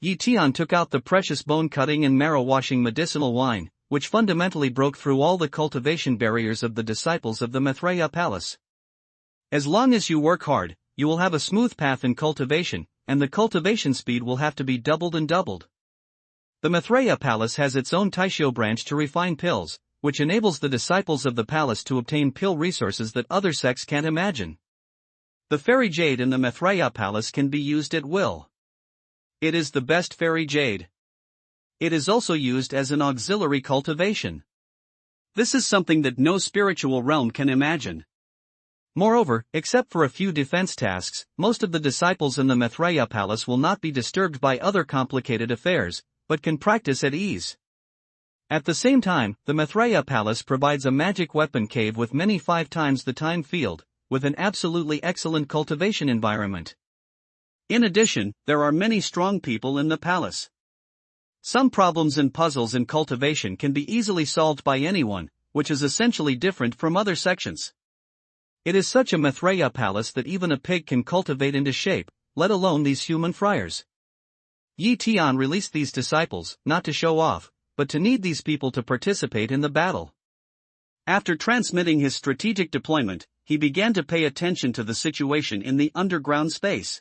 Yi Tian took out the precious bone-cutting and marrow-washing medicinal wine, which fundamentally broke through all the cultivation barriers of the disciples of the Maitreya Palace. As long as you work hard, you will have a smooth path in cultivation, and the cultivation speed will have to be doubled and doubled. The Maitreya Palace has its own Taishio branch to refine pills, which enables the disciples of the palace to obtain pill resources that other sects can't imagine. The fairy jade in the Maitreya Palace can be used at will. It is the best fairy jade. It is also used as an auxiliary cultivation. This is something that no spiritual realm can imagine. Moreover, except for a few defense tasks, most of the disciples in the Maitreya Palace will not be disturbed by other complicated affairs, but can practice at ease. At the same time, the Maitreya Palace provides a magic weapon cave with many 5 times the time field, with an absolutely excellent cultivation environment. In addition, there are many strong people in the palace. Some problems and puzzles in cultivation can be easily solved by anyone, which is essentially different from other sections. It is such a Maitreya Palace that even a pig can cultivate into shape, let alone these human friars. Yi Tian released these disciples, not to show off, but to need these people to participate in the battle. After transmitting his strategic deployment, he began to pay attention to the situation in the underground space.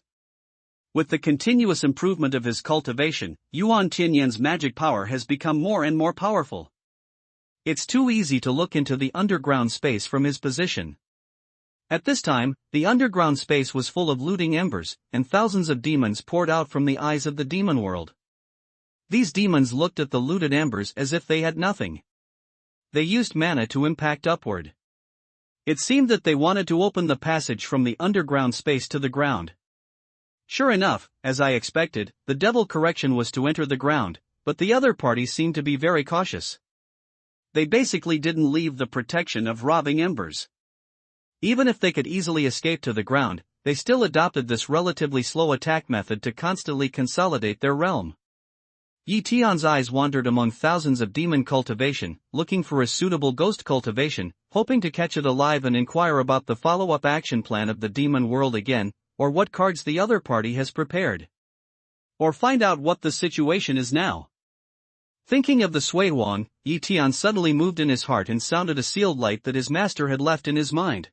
With the continuous improvement of his cultivation, Yuan Tianyan's magic power has become more and more powerful. It's too easy to look into the underground space from his position. At this time, the underground space was full of looting embers, and thousands of demons poured out from the eyes of the demon world. These demons looked at the looted embers as if they had nothing. They used mana to impact upward. It seemed that they wanted to open the passage from the underground space to the ground. Sure enough, as I expected, the devil correction was to enter the ground, but the other party seemed to be very cautious. They basically didn't leave the protection of robbing embers. Even if they could easily escape to the ground, they still adopted this relatively slow attack method to constantly consolidate their realm. Tian's eyes wandered among thousands of demon cultivation, looking for a suitable ghost cultivation, hoping to catch it alive and inquire about the follow-up action plan of the demon world again, or what cards the other party has prepared. Or find out what the situation is now. Thinking of the Sui Wang, Tian suddenly moved in his heart and sounded a sealed light that his master had left in his mind.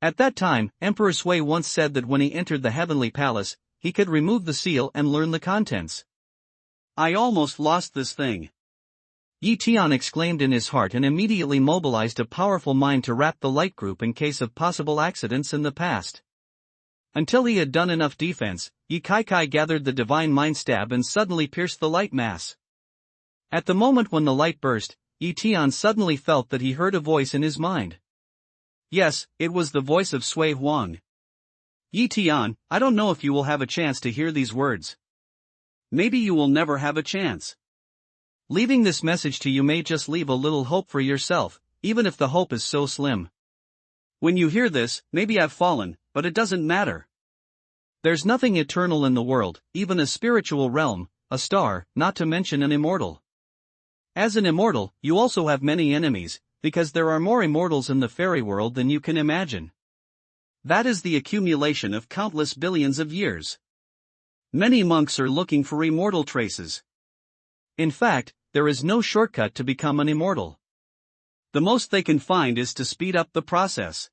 At that time, Emperor Sui once said that when he entered the heavenly palace, he could remove the seal and learn the contents. I almost lost this thing. Tian exclaimed in his heart and immediately mobilized a powerful mind to wrap the light group in case of possible accidents in the past. Until he had done enough defense, Kai gathered the divine mind stab and suddenly pierced the light mass. At the moment when the light burst, Tian suddenly felt that he heard a voice in his mind. Yes, it was the voice of Sui Huang. Tian, I don't know if you will have a chance to hear these words. Maybe you will never have a chance. Leaving this message to you may just leave a little hope for yourself, even if the hope is so slim. When you hear this, maybe I've fallen, but it doesn't matter. There's nothing eternal in the world, even a spiritual realm, a star, not to mention an immortal. As an immortal, you also have many enemies, because there are more immortals in the fairy world than you can imagine. That is the accumulation of countless billions of years. Many monks are looking for immortal traces. In fact, there is no shortcut to become an immortal. The most they can find is to speed up the process.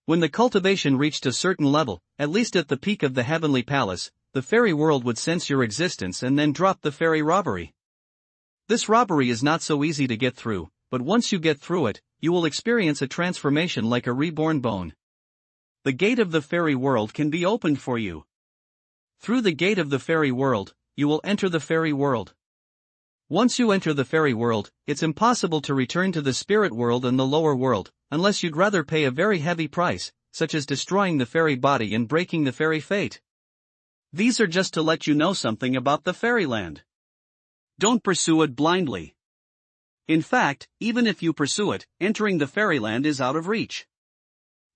When the cultivation reached a certain level, at least at the peak of the heavenly palace, the fairy world would sense your existence and then drop the fairy robbery. This robbery is not so easy to get through, but once you get through it, you will experience a transformation like a reborn bone. The gate of the fairy world can be opened for you. Through the gate of the fairy world, you will enter the fairy world. Once you enter the fairy world, it's impossible to return to the spirit world and the lower world, unless you'd rather pay a very heavy price, such as destroying the fairy body and breaking the fairy fate. These are just to let you know something about the fairyland. Don't pursue it blindly. In fact, even if you pursue it, entering the fairyland is out of reach.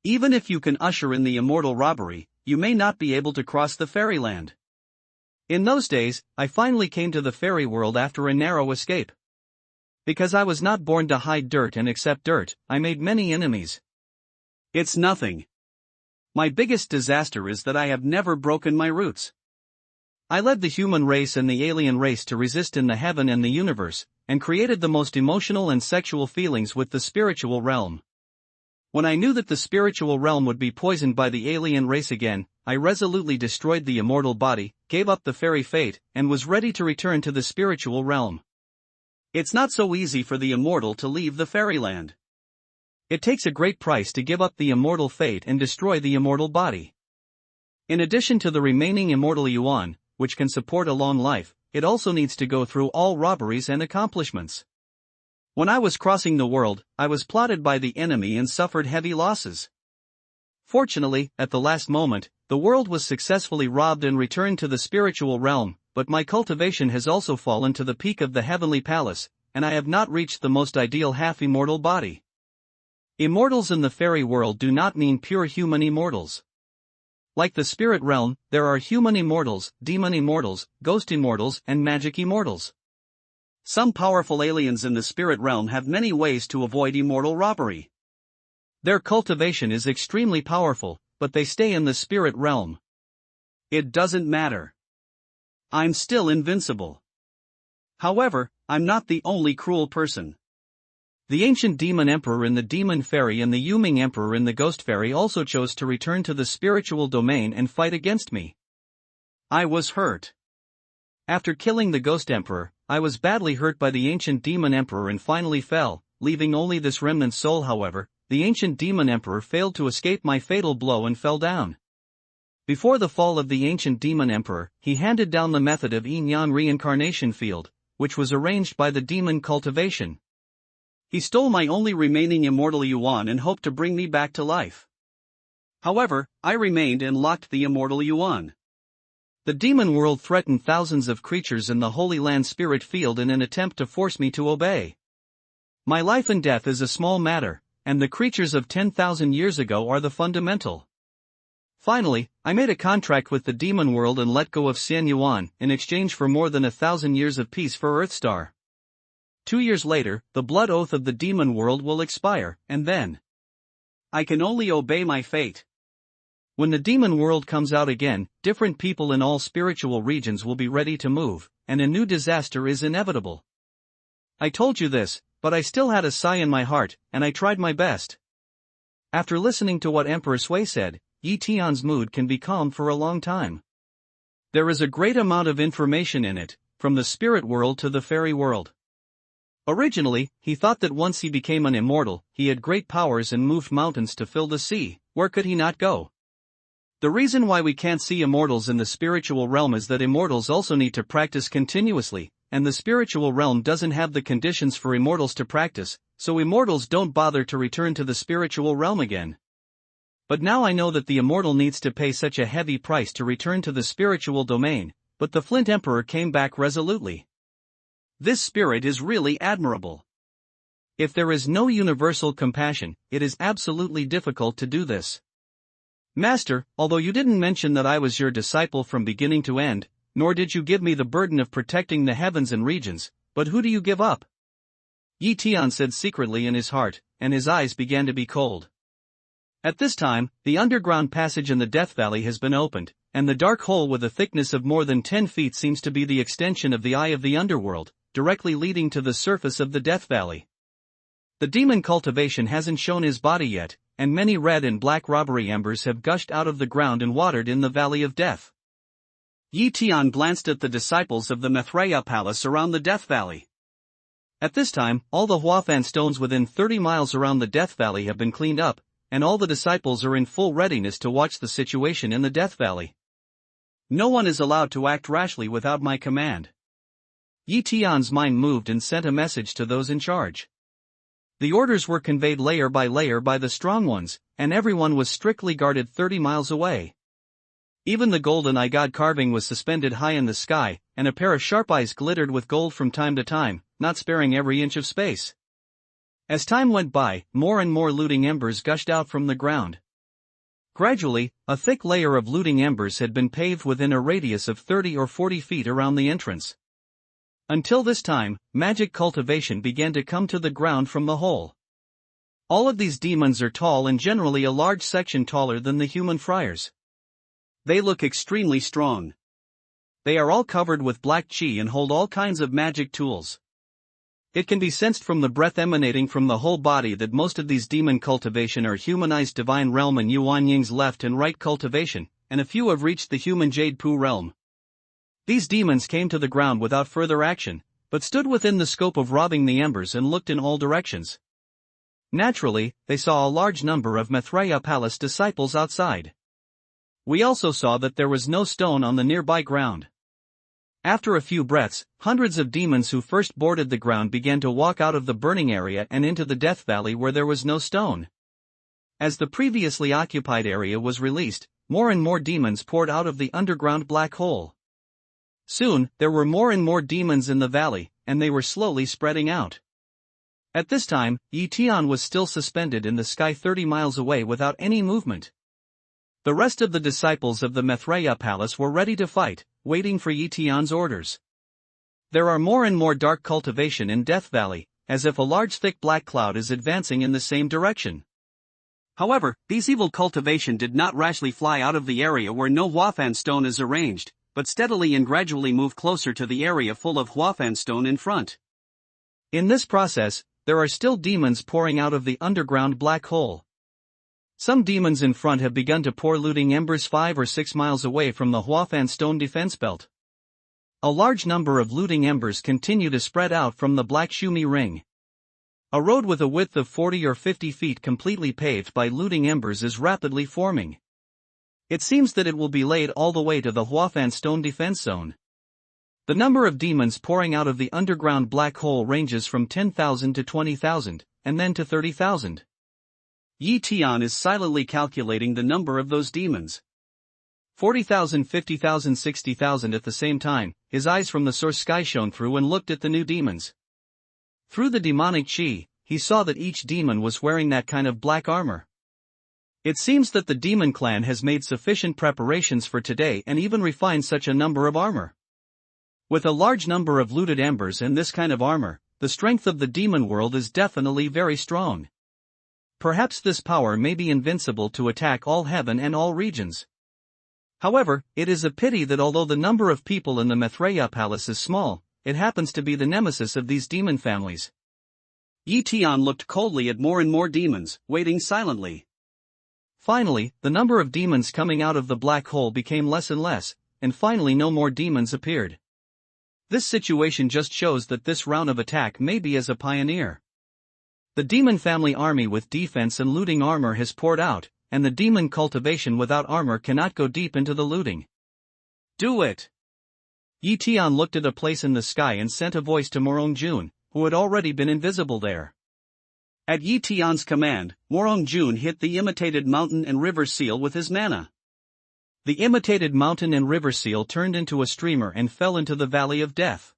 Even if you can usher in the immortal robbery, you may not be able to cross the fairyland. In those days, I finally came to the fairy world after a narrow escape. Because I was not born to hide dirt and accept dirt, I made many enemies. It's nothing. My biggest disaster is that I have never broken my roots. I led the human race and the alien race to resist in the heaven and the universe, and created the most emotional and sexual feelings with the spiritual realm. When I knew that the spiritual realm would be poisoned by the alien race again, I resolutely destroyed the immortal body, gave up the fairy fate, and was ready to return to the spiritual realm. It's not so easy for the immortal to leave the fairyland. It takes a great price to give up the immortal fate and destroy the immortal body. In addition to the remaining immortal yuan, which can support a long life, it also needs to go through all robberies and accomplishments. When I was crossing the world, I was plotted by the enemy and suffered heavy losses. Fortunately, at the last moment, the world was successfully robbed and returned to the spiritual realm, but my cultivation has also fallen to the peak of the heavenly palace, and I have not reached the most ideal half-immortal body. Immortals in the fairy world do not mean pure human immortals. Like the spirit realm, there are human immortals, demon immortals, ghost immortals, and magic immortals. Some powerful aliens in the spirit realm have many ways to avoid immortal robbery. Their cultivation is extremely powerful, but they stay in the spirit realm. It doesn't matter. I'm still invincible. However, I'm not the only cruel person. The ancient demon emperor in the demon fairy and the Yuming emperor in the ghost fairy also chose to return to the spiritual domain and fight against me. I was hurt. After killing the ghost emperor, I was badly hurt by the ancient demon emperor and finally fell, leaving only this remnant soul. However, the ancient demon emperor failed to escape my fatal blow and fell down. Before the fall of the ancient demon emperor, he handed down the method of yin-yang reincarnation field, which was arranged by the demon cultivation. He stole my only remaining immortal yuan and hoped to bring me back to life. However, I remained and locked the immortal yuan. The demon world threatened thousands of creatures in the Holy Land spirit field in an attempt to force me to obey. My life and death is a small matter, and the creatures of 10,000 years ago are the fundamental. Finally, I made a contract with the demon world and let go of Xian Yuan in exchange for more than 1,000 years of peace for Earthstar. 2 years later, the blood oath of the demon world will expire, and then I can only obey my fate. When the demon world comes out again, different people in all spiritual regions will be ready to move, and a new disaster is inevitable. I told you this, but I still had a sigh in my heart, and I tried my best. After listening to what Emperor Sui said, Yi Tian's mood can be calm for a long time. There is a great amount of information in it, from the spirit world to the fairy world. Originally, he thought that once he became an immortal, he had great powers and moved mountains to fill the sea. Where could he not go? The reason why we can't see immortals in the spiritual realm is that immortals also need to practice continuously, and the spiritual realm doesn't have the conditions for immortals to practice, so immortals don't bother to return to the spiritual realm again. But now I know that the immortal needs to pay such a heavy price to return to the spiritual domain, but the Flint Emperor came back resolutely. This spirit is really admirable. If there is no universal compassion, it is absolutely difficult to do this. Master, although you didn't mention that I was your disciple from beginning to end, nor did you give me the burden of protecting the heavens and regions, but who do you give up? Yi Tian said secretly in his heart, and his eyes began to be cold. At this time, the underground passage in the Death Valley has been opened, and the dark hole with a thickness of more than 10 feet seems to be the extension of the eye of the underworld, directly leading to the surface of the Death Valley. The demon cultivation hasn't shown his body yet, and many red and black robbery embers have gushed out of the ground and watered in the Valley of Death. Yi Tian glanced at the disciples of the Maitreya Palace around the Death Valley. At this time, all the Huafan stones within 30 miles around the Death Valley have been cleaned up, and all the disciples are in full readiness to watch the situation in the Death Valley. No one is allowed to act rashly without my command. Yi Tian's mind moved and sent a message to those in charge. The orders were conveyed layer by the strong ones, and everyone was strictly guarded 30 miles away. Even the golden eye god carving was suspended high in the sky, and a pair of sharp eyes glittered with gold from time to time, not sparing every inch of space. As time went by, more and more looting embers gushed out from the ground. Gradually, a thick layer of looting embers had been paved within a radius of 30 or 40 feet around the entrance. Until this time, magic cultivation began to come to the ground from the hole. All of these demons are tall and generally a large section taller than the human friars. They look extremely strong. They are all covered with black chi and hold all kinds of magic tools. It can be sensed from the breath emanating from the whole body that most of these demon cultivation are humanized divine realm and Yuan Ying's left and right cultivation, and a few have reached the human Jade Pu realm. These demons came to the ground without further action, but stood within the scope of robbing the embers and looked in all directions. Naturally, they saw a large number of Maitreya Palace disciples outside. We also saw that there was no stone on the nearby ground. After a few breaths, hundreds of demons who first boarded the ground began to walk out of the burning area and into the Death Valley where there was no stone. As the previously occupied area was released, more and more demons poured out of the underground black hole. Soon, there were more and more demons in the valley, and they were slowly spreading out. At this time, Yi Tian was still suspended in the sky 30 miles away without any movement. The rest of the disciples of the Maitreya Palace were ready to fight, waiting for Yi Tian's orders. There are more and more dark cultivation in Death Valley, as if a large thick black cloud is advancing in the same direction. However, these evil cultivation did not rashly fly out of the area where no Huafan stone is arranged, but steadily and gradually move closer to the area full of Huafan stone in front. In this process, there are still demons pouring out of the underground black hole. Some demons in front have begun to pour looting embers 5 or 6 miles away from the Huafan stone defense belt. A large number of looting embers continue to spread out from the Black Shumi Ring. A road with a width of 40 or 50 feet completely paved by looting embers is rapidly forming. It seems that it will be laid all the way to the Huafan Stone Defense Zone. The number of demons pouring out of the underground black hole ranges from 10,000 to 20,000, and then to 30,000. Tian is silently calculating the number of those demons. 40,000, 50,000, 60,000 at the same time. His eyes from the source sky shone through and looked at the new demons. Through the demonic chi, he saw that each demon was wearing that kind of black armor. It seems that the demon clan has made sufficient preparations for today and even refined such a number of armor. With a large number of looted embers and this kind of armor, the strength of the demon world is definitely very strong. Perhaps this power may be invincible to attack all heaven and all regions. However, it is a pity that although the number of people in the Maitreya Palace is small, it happens to be the nemesis of these demon families. Tian looked coldly at more and more demons, waiting silently. Finally, the number of demons coming out of the black hole became less and less, and finally no more demons appeared. This situation just shows that this round of attack may be as a pioneer. The demon family army with defense and looting armor has poured out, and the demon cultivation without armor cannot go deep into the looting. Do it! Tian looked at a place in the sky and sent a voice to Morongjun, who had already been invisible there. At Tian's command, Morongjun hit the imitated mountain and river seal with his mana. The imitated mountain and river seal turned into a streamer and fell into the valley of death.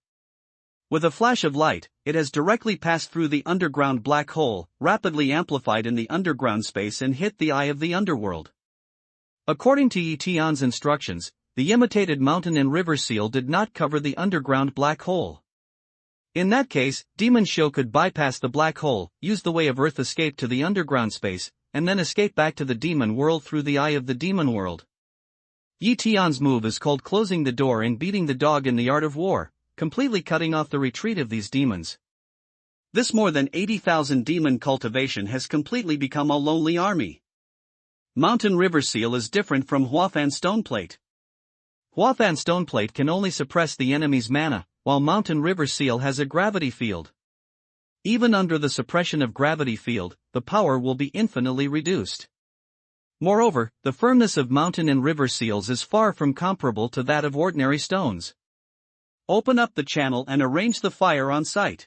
With a flash of light, it has directly passed through the underground black hole, rapidly amplified in the underground space and hit the eye of the underworld. According to Tian's instructions, the imitated mountain and river seal did not cover the underground black hole. In that case, Demon Show could bypass the black hole, use the way of Earth escape to the underground space, and then escape back to the demon world through the eye of the demon world. Tian's move is called closing the door and beating the dog in the art of war, completely cutting off the retreat of these demons. This more than 80,000 demon cultivation has completely become a lonely army. Mountain River Seal is different from Huafan Stoneplate. Huafan Stoneplate can only suppress the enemy's mana, while Mountain River Seal has a gravity field. Even under the suppression of gravity field, the power will be infinitely reduced. Moreover, the firmness of mountain and river seals is far from comparable to that of ordinary stones. Open up the channel and arrange the fire on site.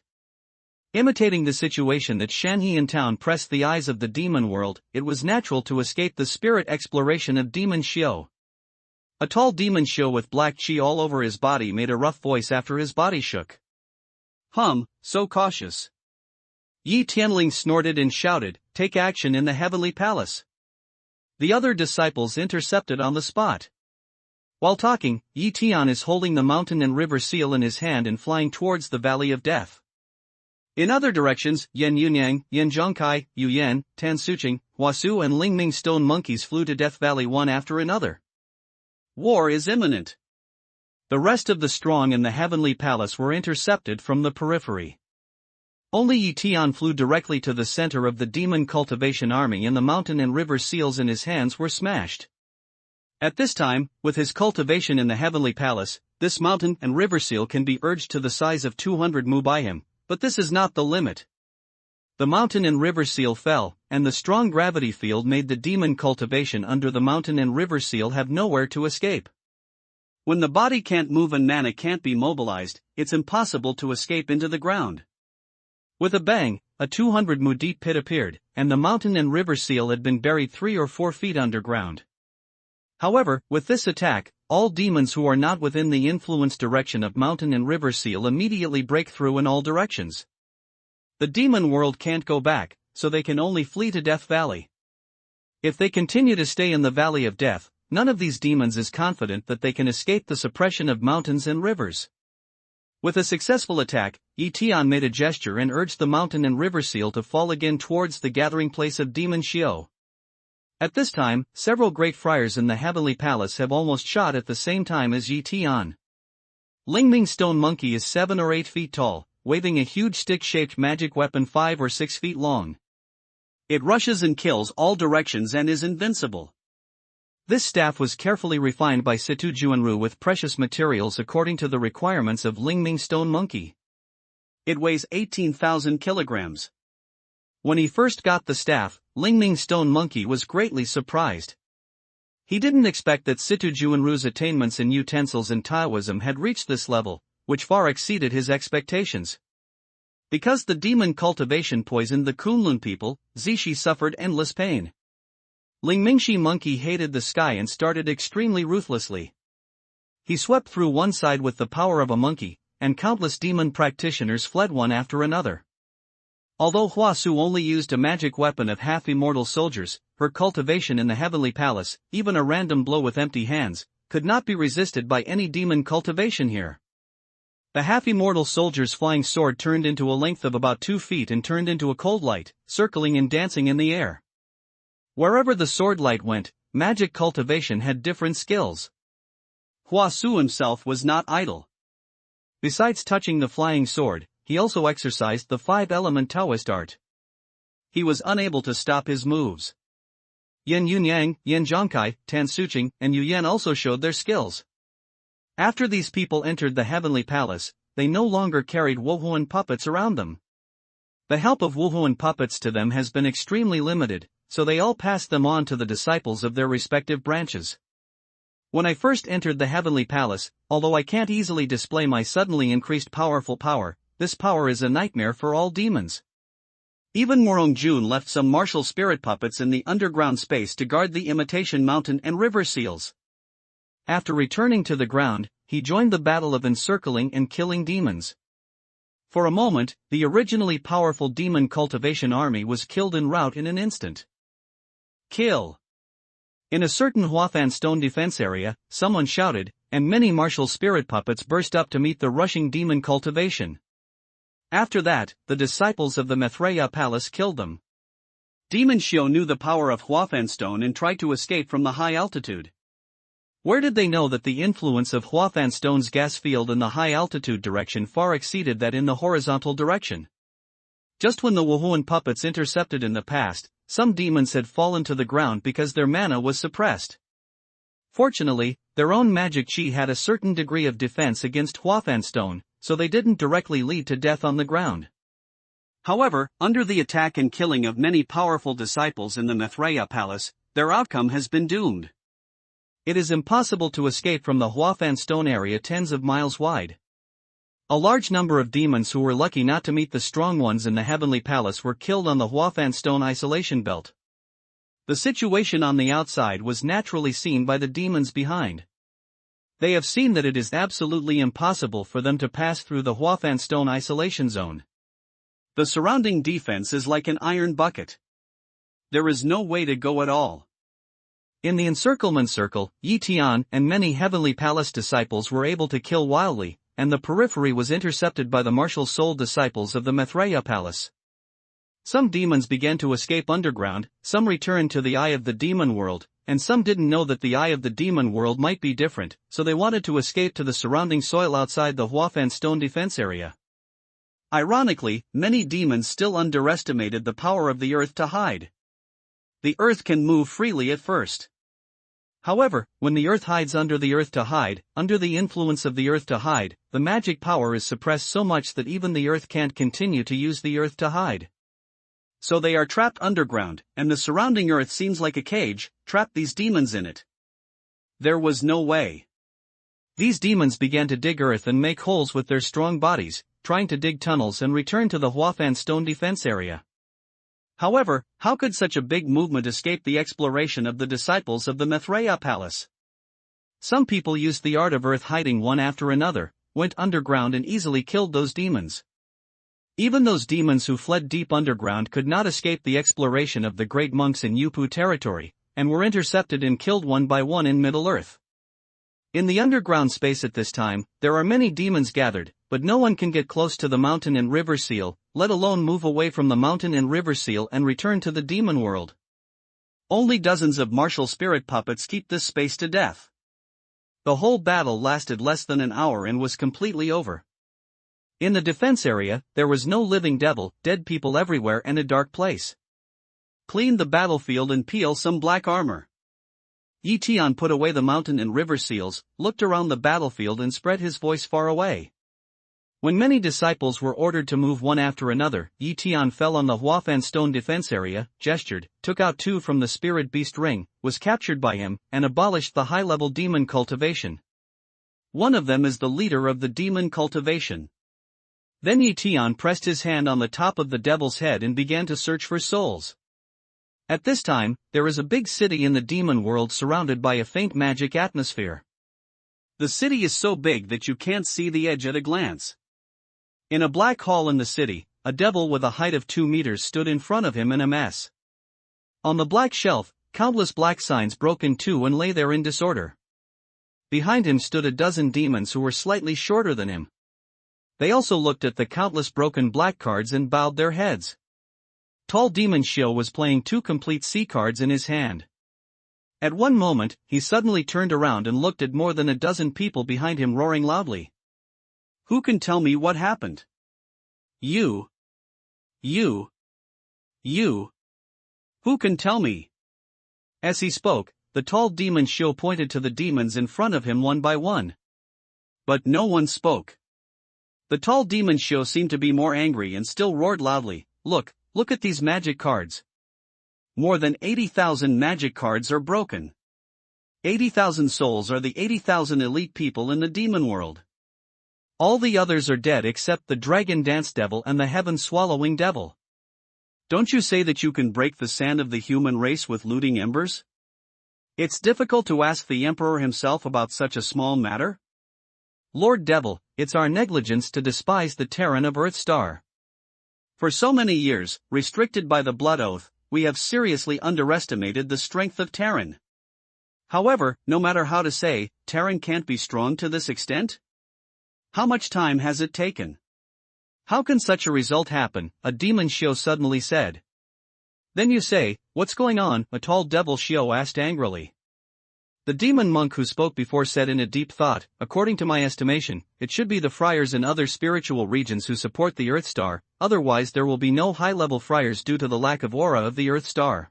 Imitating the situation that Shanhei town pressed the eyes of the demon world, it was natural to escape the spirit exploration of Demon Xiu. A tall demon Xiu with black chi all over his body made a rough voice after his body shook. So cautious. Yi Tianling snorted and shouted, "Take action in the heavenly palace." The other disciples intercepted on the spot. While talking, Yi Tian is holding the mountain and river seal in his hand and flying towards the valley of death. In other directions, Yan Yunyang, Yan Zhongkai, Yu Yan, Tan Suqing, Huasu and Lingming stone monkeys flew to Death Valley one after another. War is imminent. The rest of the strong in the heavenly palace were intercepted from the periphery. Only Yi Tian flew directly to the center of the demon cultivation army and the mountain and river seals in his hands were smashed. At this time, with his cultivation in the heavenly palace, this mountain and river seal can be urged to the size of 200 mu by him, but this is not the limit. The mountain and river seal fell, and the strong gravity field made the demon cultivation under the mountain and river seal have nowhere to escape. When the body can't move and mana can't be mobilized, it's impossible to escape into the ground. With a bang, a 200 mu deep pit appeared, and the mountain and river seal had been buried 3 or 4 feet underground. However, with this attack, all demons who are not within the influence direction of mountain and river seal immediately break through in all directions. The demon world can't go back, so they can only flee to Death Valley. If they continue to stay in the Valley of Death, none of these demons is confident that they can escape the suppression of mountains and rivers. With a successful attack, Yi Tian made a gesture and urged the mountain and river seal to fall again towards the gathering place of Demon Xiu. At this time, several great friars in the heavenly palace have almost shot at the same time as Yi Tian. Lingming stone monkey is 7 or 8 feet tall, waving a huge stick-shaped magic weapon 5 or 6 feet long. It rushes and kills all directions and is invincible. This staff was carefully refined by Situ Juanru with precious materials according to the requirements of Lingming stone monkey. It weighs 18,000 kilograms. When he first got the staff, Lingming stone monkey was greatly surprised. He didn't expect that Situ Juanru's attainments in utensils and Taoism had reached this level, which far exceeded his expectations. Because the demon cultivation poisoned the Kunlun people, Zishi suffered endless pain. Ling Mingshi monkey hated the sky and started extremely ruthlessly. He swept through one side with the power of a monkey, and countless demon practitioners fled one after another. Although Huasu only used a magic weapon of half-immortal soldiers, her cultivation in the heavenly palace, even a random blow with empty hands, could not be resisted by any demon cultivation here. The half-immortal soldier's flying sword turned into a length of about 2 feet and turned into a cold light, circling and dancing in the air. Wherever the sword light went, magic cultivation had different skills. Huasu himself was not idle. Besides touching the flying sword, he also exercised the 5-element Taoist art. He was unable to stop his moves. Yen Yunyang, Yen Zhongkai, Tan Suqing, and Yu Yan also showed their skills. After these people entered the heavenly palace, they no longer carried Wuhuan puppets around them. The help of Wuhuan puppets to them has been extremely limited, so they all passed them on to the disciples of their respective branches. When I first entered the heavenly palace, although I can't easily display my suddenly increased powerful power, this power is a nightmare for all demons. Even Morong Jun left some martial spirit puppets in the underground space to guard the imitation mountain and river seals. After returning to the ground, he joined the battle of encircling and killing demons. For a moment, the originally powerful demon cultivation army was killed en route in an instant. Kill! In a certain Huafan stone defense area, someone shouted, and many martial spirit puppets burst up to meet the rushing demon cultivation. After that, the disciples of the Maitreya palace killed them. Demon Xiao knew the power of Huafan stone and tried to escape from the high altitude. Where did they know that the influence of Huafan stone's gas field in the high altitude direction far exceeded that in the horizontal direction? Just when the Wuhuan puppets intercepted in the past, some demons had fallen to the ground because their mana was suppressed. Fortunately, their own magic chi had a certain degree of defense against Huafan stone, so they didn't directly lead to death on the ground. However, under the attack and killing of many powerful disciples in the Maitreya palace, their outcome has been doomed. It is impossible to escape from the Huafan stone area tens of miles wide. A large number of demons who were lucky not to meet the strong ones in the heavenly palace were killed on the Huafan stone isolation belt. The situation on the outside was naturally seen by the demons behind. They have seen that it is absolutely impossible for them to pass through the Huafan stone isolation zone. The surrounding defense is like an iron bucket. There is no way to go at all. In the encirclement circle, Tian and many heavenly palace disciples were able to kill wildly, and the periphery was intercepted by the martial soul disciples of the Maitreya palace. Some demons began to escape underground, some returned to the eye of the demon world, and some didn't know that the eye of the demon world might be different, so they wanted to escape to the surrounding soil outside the Huafan stone defense area. Ironically, many demons still underestimated the power of the earth to hide. The earth can move freely at first. However, when the earth hides under the earth to hide, under the influence of the earth to hide, the magic power is suppressed so much that even the earth can't continue to use the earth to hide. So they are trapped underground, and the surrounding earth seems like a cage, trapped these demons in it. There was no way. These demons began to dig earth and make holes with their strong bodies, trying to dig tunnels and return to the Huafan stone defense area. However, how could such a big movement escape the exploration of the disciples of the Maitreya palace? Some people used the art of earth hiding one after another, went underground and easily killed those demons. Even those demons who fled deep underground could not escape the exploration of the great monks in Yupu territory, and were intercepted and killed one by one in Middle-earth. In the underground space at this time, there are many demons gathered, but no one can get close to the mountain and river seal, let alone move away from the mountain and river seal and return to the demon world. Only dozens of martial spirit puppets keep this space to death. The whole battle lasted less than an hour and was completely over. In the defense area, there was no living devil, dead people everywhere and a dark place. Clean the battlefield and peel some black armor. Yi Tian put away the mountain and river seals, looked around the battlefield and spread his voice far away. When many disciples were ordered to move one after another, Tian fell on the Huafan stone defense area, gestured, took out 2 from the spirit beast ring, was captured by him, and abolished the high-level demon cultivation. One of them is the leader of the demon cultivation. Then Tian pressed his hand on the top of the devil's head and began to search for souls. At this time, there is a big city in the demon world surrounded by a faint magic atmosphere. The city is so big that you can't see the edge at a glance. In a black hall in the city, a devil with a height of 2 meters stood in front of him in a mess. On the black shelf, countless black signs broke in two and lay there in disorder. Behind him stood a dozen demons who were slightly shorter than him. They also looked at the countless broken black cards and bowed their heads. Tall demon Shio was playing 2 complete C cards in his hand. At one moment, he suddenly turned around and looked at more than a dozen people behind him roaring loudly. "Who can tell me what happened? You. Who can tell me?" As he spoke, the tall demon Shio pointed to the demons in front of him one by one. But no one spoke. The tall demon Shio seemed to be more angry and still roared loudly, Look at these magic cards. More than 80,000 magic cards are broken. 80,000 souls are the 80,000 elite people in the demon world. All the others are dead except the dragon dance devil and the heaven-swallowing devil. Don't you say that you can break the sand of the human race with looting embers? It's difficult to ask the emperor himself about such a small matter? Lord Devil, it's our negligence to despise the Terran of Earthstar. For so many years, restricted by the blood oath, we have seriously underestimated the strength of Terran. However, no matter how to say, Terran can't be strong to this extent? How much time has it taken? How can such a result happen? A demon Shio suddenly said. Then you say, what's going on? A tall devil Shio asked angrily. The demon monk who spoke before said in a deep thought, according to my estimation, it should be the friars in other spiritual regions who support the Earthstar, otherwise there will be no high-level friars due to the lack of aura of the Earthstar.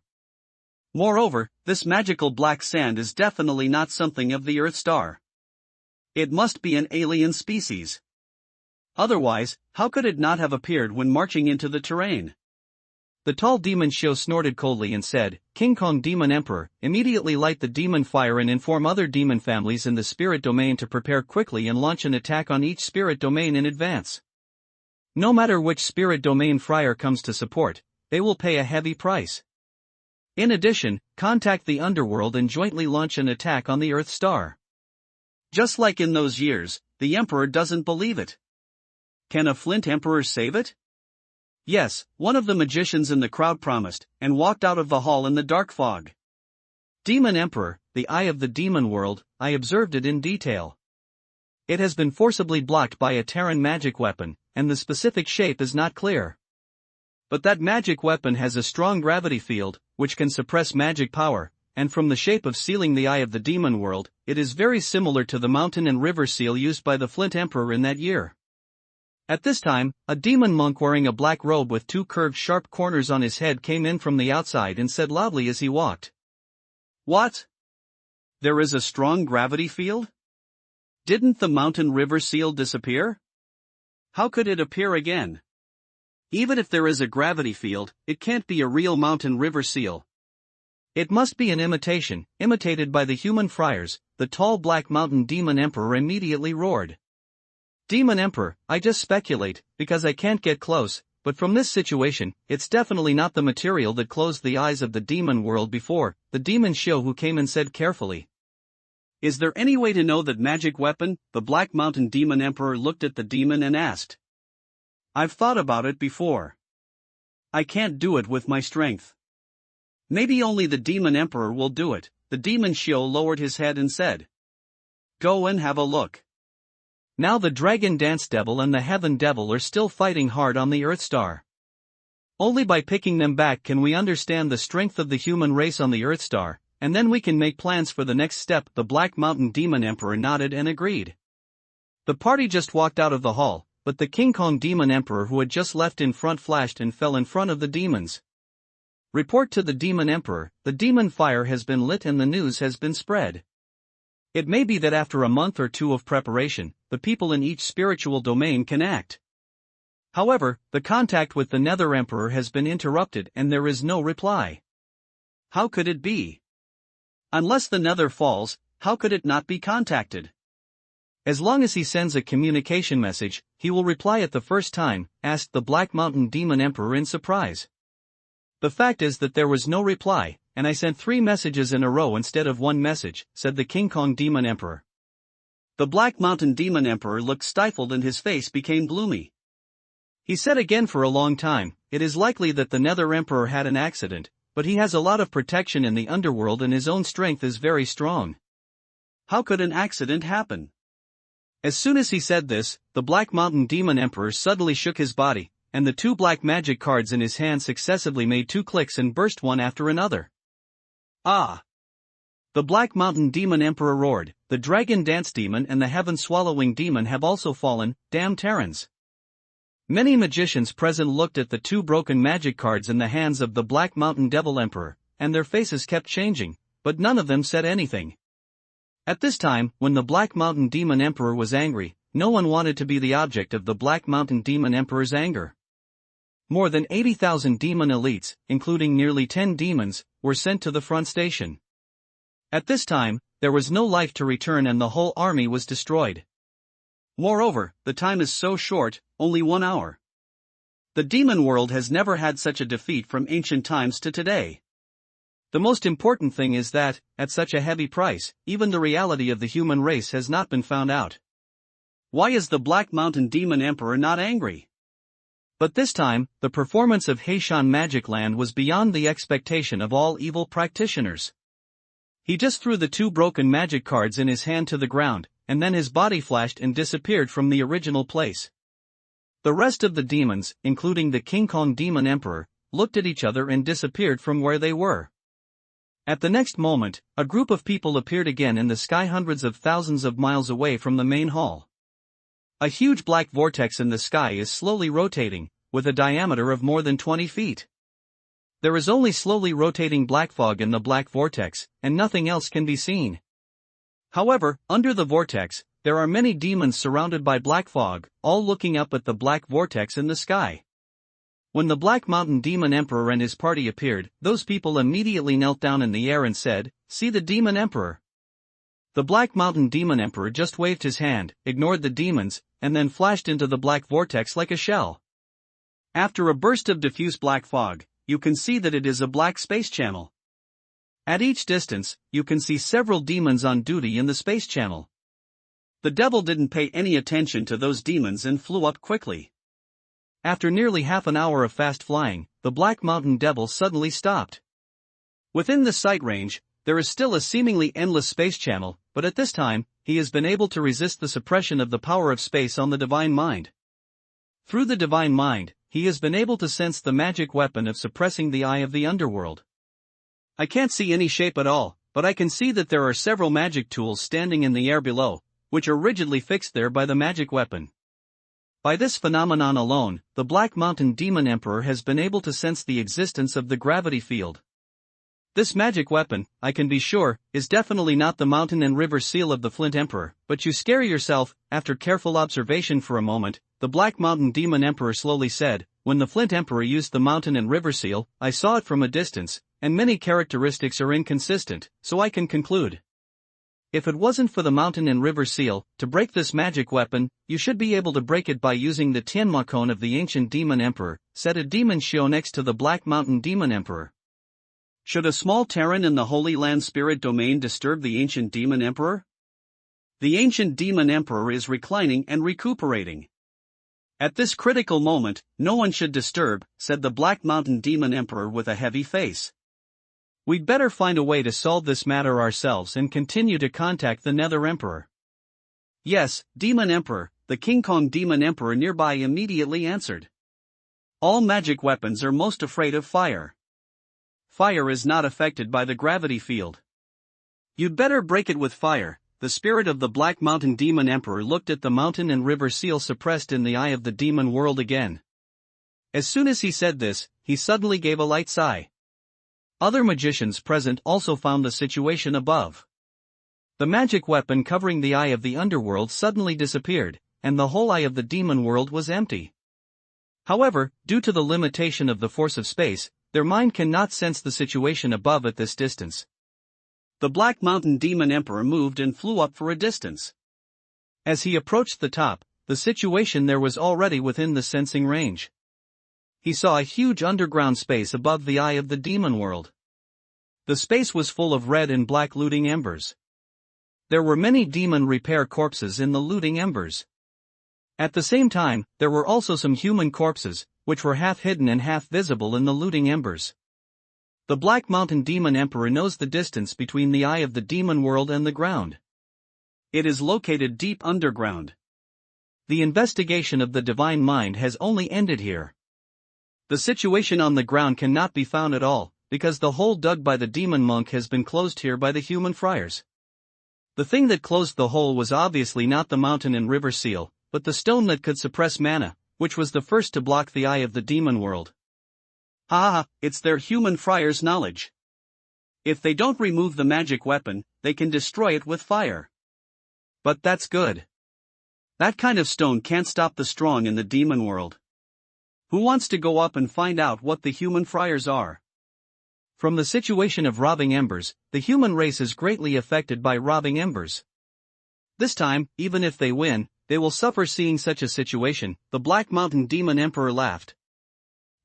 Moreover, this magical black sand is definitely not something of the Earthstar. It must be an alien species. Otherwise, how could it not have appeared when marching into the terrain? The tall demon Shio snorted coldly and said, King Kong Demon Emperor, immediately light the demon fire and inform other demon families in the spirit domain to prepare quickly and launch an attack on each spirit domain in advance. No matter which spirit domain friar comes to support, they will pay a heavy price. In addition, contact the underworld and jointly launch an attack on the Earthstar. Just like in those years, the Emperor doesn't believe it. Can a Flint Emperor save it? Yes, one of the magicians in the crowd promised, and walked out of the hall in the dark fog. Demon Emperor, the eye of the demon world, I observed it in detail. It has been forcibly blocked by a Terran magic weapon, and the specific shape is not clear. But that magic weapon has a strong gravity field, which can suppress magic power, and from the shape of sealing the eye of the demon world, it is very similar to the mountain and river seal used by the Flint Emperor in that year. At this time, a demon monk wearing a black robe with 2 curved sharp corners on his head came in from the outside and said loudly as he walked. What? There is a strong gravity field? Didn't the mountain river seal disappear? How could it appear again? Even if there is a gravity field, it can't be a real mountain river seal. It must be an imitation, imitated by the human friars. The tall black mountain demon emperor immediately roared. Demon Emperor, I just speculate, because I can't get close, but from this situation, it's definitely not the material that closed the eyes of the demon world before. The demon Shio who came and said carefully. Is there any way to know that magic weapon? The Black Mountain Demon Emperor looked at the demon and asked. I've thought about it before. I can't do it with my strength. Maybe only the Demon Emperor will do it. The demon Shio lowered his head and said. Go and have a look. Now the Dragon Dance Devil and the Heaven Devil are still fighting hard on the Earthstar. Only by picking them back can we understand the strength of the human race on the Earthstar, and then we can make plans for the next step. The Black Mountain Demon Emperor nodded and agreed. The party just walked out of the hall, but the King Kong Demon Emperor who had just left in front flashed and fell in front of the demons. Report to the Demon Emperor, the demon fire has been lit and the news has been spread. It may be that after a month or two of preparation, the people in each spiritual domain can act. However, the contact with the Nether Emperor has been interrupted and there is no reply. How could it be? Unless the Nether falls, how could it not be contacted? As long as he sends a communication message, he will reply at the first time, asked the Black Mountain Demon Emperor in surprise. The fact is that there was no reply, and I sent 3 messages in a row instead of 1 message, said the King Kong Demon Emperor. The Black Mountain Demon Emperor looked stifled and his face became gloomy. He said again for a long time, it is likely that the Nether Emperor had an accident, but he has a lot of protection in the underworld and his own strength is very strong. How could an accident happen? As soon as he said this, the Black Mountain Demon Emperor suddenly shook his body, and the 2 black magic cards in his hand successively made 2 clicks and burst one after another. Ah! The Black Mountain Demon Emperor roared, the Dragon Dance Demon and the Heaven Swallowing Demon have also fallen, damn Terrans. Many magicians present looked at the 2 broken magic cards in the hands of the Black Mountain Devil Emperor, and their faces kept changing, but none of them said anything. At this time, when the Black Mountain Demon Emperor was angry, no one wanted to be the object of the Black Mountain Demon Emperor's anger. More than 80,000 demon elites, including nearly 10 demons, were sent to the front station. At this time, there was no life to return and the whole army was destroyed. Moreover, the time is so short, only 1 hour. The demon world has never had such a defeat from ancient times to today. The most important thing is that, at such a heavy price, even the reality of the human race has not been found out. Why is the Black Mountain Demon Emperor not angry? But this time, the performance of Heishan Magic Land was beyond the expectation of all evil practitioners. He just threw the 2 broken magic cards in his hand to the ground, and then his body flashed and disappeared from the original place. The rest of the demons, including the King Kong Demon Emperor, looked at each other and disappeared from where they were. At the next moment, a group of people appeared again in the sky hundreds of thousands of miles away from the main hall. A huge black vortex in the sky is slowly rotating, with a diameter of more than 20 feet. There is only slowly rotating black fog in the black vortex, and nothing else can be seen. However, under the vortex, there are many demons surrounded by black fog, all looking up at the black vortex in the sky. When the Black Mountain Demon Emperor and his party appeared, those people immediately knelt down in the air and said, "See the Demon Emperor." The Black Mountain Demon Emperor just waved his hand, ignored the demons, and then flashed into the black vortex like a shell. After a burst of diffuse black fog, you can see that it is a black space channel. At each distance, you can see several demons on duty in the space channel. The devil didn't pay any attention to those demons and flew up quickly. After nearly half an hour of fast flying, the Black Mountain Devil suddenly stopped. Within the sight range, there is still a seemingly endless space channel, but at this time, he has been able to resist the suppression of the power of space on the Divine Mind. Through the Divine Mind, he has been able to sense the magic weapon of suppressing the eye of the underworld. I can't see any shape at all, but I can see that there are several magic tools standing in the air below, which are rigidly fixed there by the magic weapon. By this phenomenon alone, the Black Mountain Demon Emperor has been able to sense the existence of the gravity field. This magic weapon, I can be sure, is definitely not the mountain and river seal of the Flint Emperor, but you scare yourself. After careful observation for a moment, the Black Mountain Demon Emperor slowly said, "When the Flint Emperor used the mountain and river seal, I saw it from a distance, and many characteristics are inconsistent, so I can conclude. If it wasn't for the mountain and river seal, to break this magic weapon, you should be able to break it by using the Tian cone of the ancient Demon Emperor," said a demon Shio next to the Black Mountain Demon Emperor. Should a small Terran in the Holy Land Spirit domain disturb the ancient Demon Emperor? The ancient Demon Emperor is reclining and recuperating. At this critical moment, no one should disturb, said the Black Mountain Demon Emperor with a heavy face. We'd better find a way to solve this matter ourselves and continue to contact the Nether Emperor. Yes, Demon Emperor, the King Kong Demon Emperor nearby immediately answered. All magic weapons are most afraid of fire. Fire is not affected by the gravity field. You'd better break it with fire. The spirit of the Black Mountain Demon Emperor looked at the mountain and river seal suppressed in the eye of the demon world again. As soon as he said this, he suddenly gave a light sigh. Other magicians present also found the situation above. The magic weapon covering the eye of the underworld suddenly disappeared, and the whole eye of the demon world was empty. However, due to the limitation of the force of space, their mind cannot sense the situation above at this distance. The Black Mountain Demon Emperor moved and flew up for a distance. As he approached the top, the situation there was already within the sensing range. He saw a huge underground space above the eye of the demon world. The space was full of red and black looting embers. There were many demon repair corpses in the looting embers. At the same time, there were also some human corpses, which were half hidden and half visible in the looting embers. The Black Mountain Demon Emperor knows the distance between the eye of the demon world and the ground. It is located deep underground. The investigation of the divine mind has only ended here. The situation on the ground cannot be found at all, because the hole dug by the demon monk has been closed here by the human friars. The thing that closed the hole was obviously not the mountain and river seal, but the stone that could suppress mana, which was the first to block the eye of the demon world. It's their human friars' knowledge. If they don't remove the magic weapon, they can destroy it with fire. But that's good. That kind of stone can't stop the strong in the demon world. Who wants to go up and find out what the human friars are? From the situation of robbing embers, the human race is greatly affected by robbing embers. This time, even if they win, they will suffer seeing such a situation. The Black Mountain Demon Emperor laughed.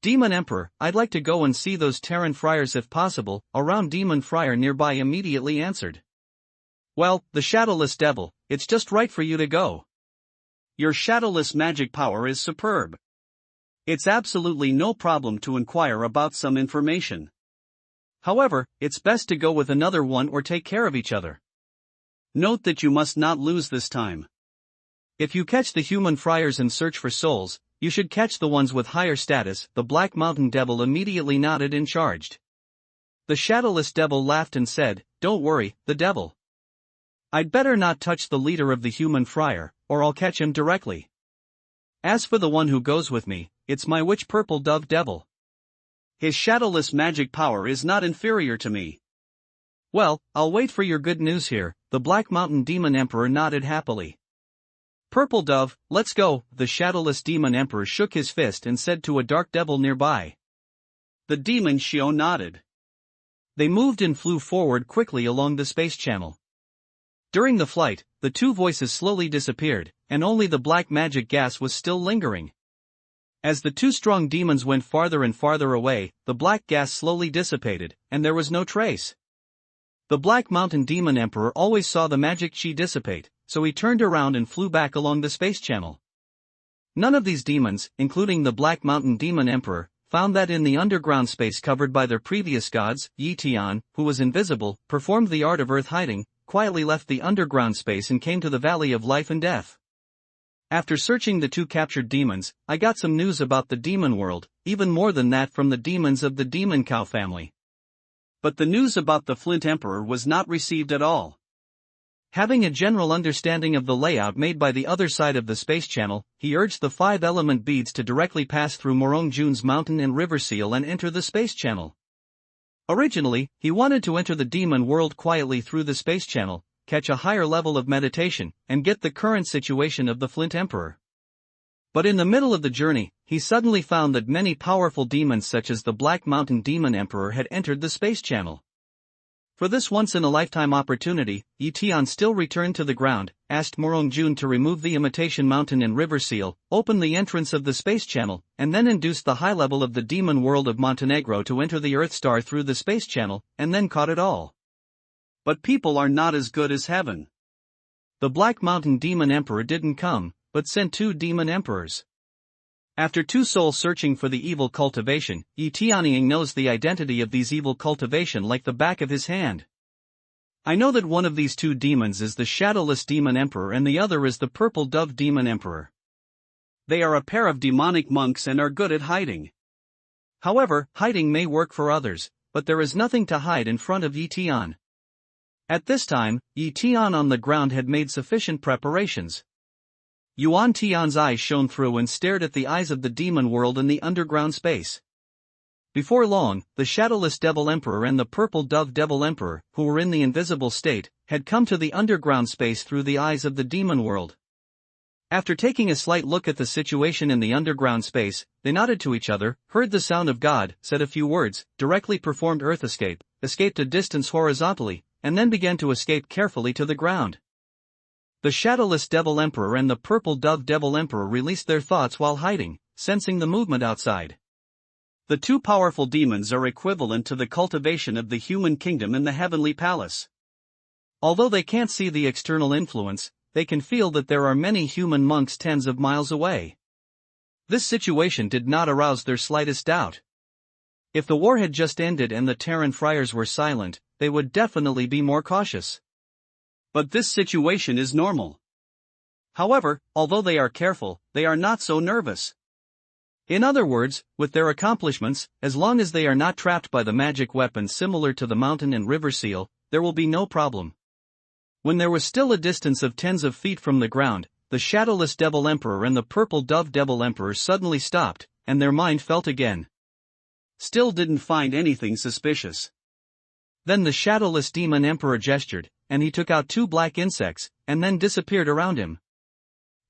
Demon Emperor, I'd like to go and see those Terran friars if possible. A round demon friar nearby immediately answered. Well, the shadowless devil, it's just right for you to go. Your shadowless magic power is superb. It's absolutely no problem to inquire about some information. However, it's best to go with another one or take care of each other. Note that you must not lose this time. If you catch the human friars and search for souls, you should catch the ones with higher status. The Black Mountain Devil immediately nodded and charged. The shadowless devil laughed and said, Don't worry, the devil. I'd better not touch the leader of the human friar, or I'll catch him directly. As for the one who goes with me, it's my witch Purple Dove Devil. His shadowless magic power is not inferior to me. Well, I'll wait for your good news here. The Black Mountain Demon Emperor nodded happily. Purple Dove, let's go. The shadowless Demon Emperor shook his fist and said to a dark devil nearby. The demon Shio nodded. They moved and flew forward quickly along the space channel. During the flight, the two voices slowly disappeared, and only the black magic gas was still lingering. As the two strong demons went farther and farther away, the black gas slowly dissipated, and there was no trace. The Black Mountain Demon Emperor always saw the magic chi dissipate, so he turned around and flew back along the space channel. None of these demons, including the Black Mountain Demon Emperor, found that in the underground space covered by their previous gods. Tian, who was invisible, performed the art of earth hiding, quietly left the underground space and came to the Valley of Life and Death. After searching the two captured demons, I got some news about the demon world, even more than that from the demons of the Demon Cow family. But the news about the Flint Emperor was not received at all. Having a general understanding of the layout made by the other side of the space channel, he urged the 5 element beads to directly pass through Morong Jun's mountain and river seal and enter the space channel. Originally, he wanted to enter the demon world quietly through the space channel, catch a higher level of meditation, and get the current situation of the Flint Emperor. But in the middle of the journey, he suddenly found that many powerful demons such as the Black Mountain Demon Emperor had entered the space channel. For this once-in-a-lifetime opportunity, Tian still returned to the ground, asked Morong Jun to remove the imitation mountain and river seal, open the entrance of the space channel, and then induced the high level of the demon world of Montenegro to enter the Earth Star through the space channel, and then caught it all. But people are not as good as heaven. The Black Mountain Demon Emperor didn't come, but sent 2 demon emperors. After 2 souls searching for the evil cultivation, Tianying knows the identity of these evil cultivation like the back of his hand. I know that one of these 2 demons is the Shadowless Demon Emperor and the other is the Purple Dove Demon Emperor. They are a pair of demonic monks and are good at hiding. However, hiding may work for others, but there is nothing to hide in front of Tian. At this time, Tian on the ground had made sufficient preparations. Yuan Tian's eyes shone through and stared at the eyes of the demon world in the underground space. Before long, the Shadowless Devil Emperor and the Purple Dove Devil Emperor, who were in the invisible state, had come to the underground space through the eyes of the demon world. After taking a slight look at the situation in the underground space, they nodded to each other, heard the sound of God, said a few words, directly performed earth escape, escaped a distance horizontally, and then began to escape carefully to the ground. The shadowless Devil Emperor and the purple dove Devil Emperor released their thoughts while hiding, sensing the movement outside. The two powerful demons are equivalent to the cultivation of the human kingdom in the heavenly palace. Although they can't see the external influence, they can feel that there are many human monks tens of miles away. This situation did not arouse their slightest doubt. If the war had just ended and the Terran friars were silent, they would definitely be more cautious. But this situation is normal. However, although they are careful, they are not so nervous. In other words, with their accomplishments, as long as they are not trapped by the magic weapons similar to the mountain and river seal, there will be no problem. When there was still a distance of tens of feet from the ground, the shadowless Devil Emperor and the purple dove Devil Emperor suddenly stopped, and their mind felt again. Still didn't find anything suspicious. Then the shadowless Demon Emperor gestured, and he took out two black insects, and then disappeared around him.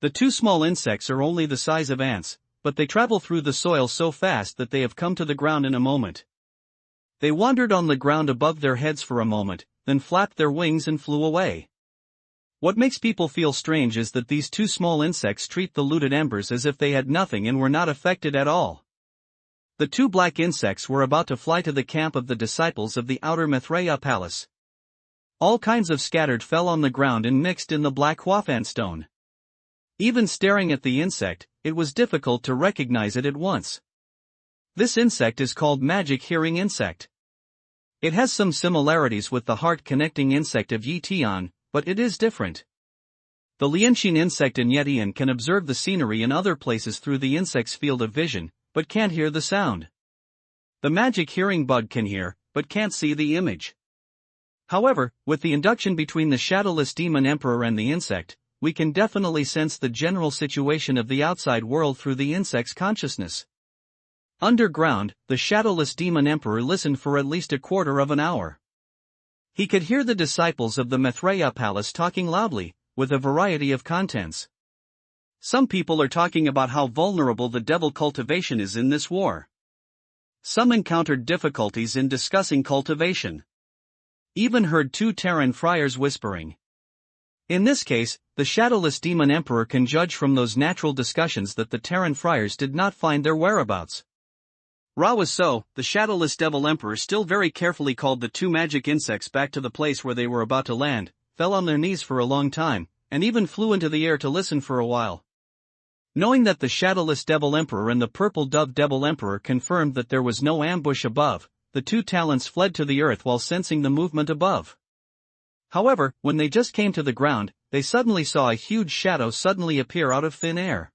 The two small insects are only the size of ants, but they travel through the soil so fast that they have come to the ground in a moment. They wandered on the ground above their heads for a moment, then flapped their wings and flew away. What makes people feel strange is that these two small insects treat the looted embers as if they had nothing and were not affected at all. The two black insects were about to fly to the camp of the disciples of the outer Mithraea palace. All kinds of scattered fell on the ground and mixed in the black Huafan stone. Even staring at the insect, it was difficult to recognize it at once. This insect is called Magic Hearing Insect. It has some similarities with the heart-connecting insect of Tian, but it is different. The Lianxin insect in Tian can observe the scenery in other places through the insect's field of vision, but can't hear the sound. The magic hearing bug can hear, but can't see the image. However, with the induction between the shadowless Demon Emperor and the insect, we can definitely sense the general situation of the outside world through the insect's consciousness. Underground, the shadowless Demon Emperor listened for at least a quarter of an hour. He could hear the disciples of the Mithraea palace talking loudly, with a variety of contents. Some people are talking about how vulnerable the devil cultivation is in this war. Some encountered difficulties in discussing cultivation. Even heard two Terran friars whispering. In this case, the shadowless Demon Emperor can judge from those natural discussions that the Terran friars did not find their whereabouts. Ra was so, the shadowless Devil Emperor still very carefully called the two magic insects back to the place where they were about to land, fell on their knees for a long time, and even flew into the air to listen for a while. Knowing that the shadowless Devil Emperor and the purple dove Devil Emperor confirmed that there was no ambush above, the two talents fled to the earth while sensing the movement above. However, when they just came to the ground, they suddenly saw a huge shadow suddenly appear out of thin air.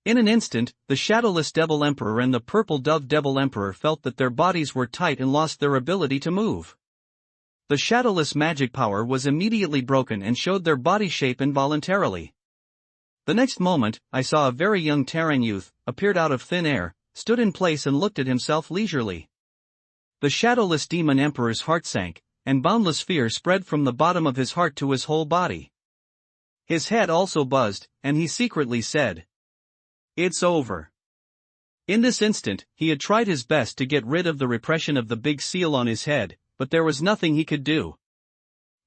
In an instant, the shadowless Devil Emperor and the purple dove Devil Emperor felt that their bodies were tight and lost their ability to move. The shadowless magic power was immediately broken and showed their body shape involuntarily. The next moment, I saw a very young Terran youth, appeared out of thin air, stood in place and looked at himself leisurely. The shadowless Demon Emperor's heart sank, and boundless fear spread from the bottom of his heart to his whole body. His head also buzzed, and he secretly said, "It's over." In this instant, he had tried his best to get rid of the repression of the big seal on his head, but there was nothing he could do.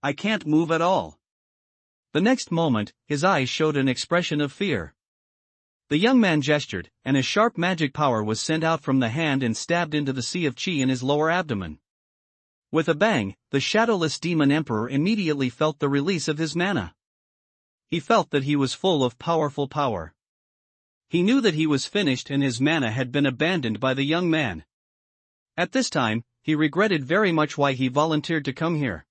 "I can't move at all." The next moment, his eyes showed an expression of fear. The young man gestured, and a sharp magic power was sent out from the hand and stabbed into the sea of chi in his lower abdomen. With a bang, the shadowless Demon Emperor immediately felt the release of his mana. He felt that he was full of powerful power. He knew that he was finished and his mana had been abandoned by the young man. At this time, he regretted very much why he volunteered to come here.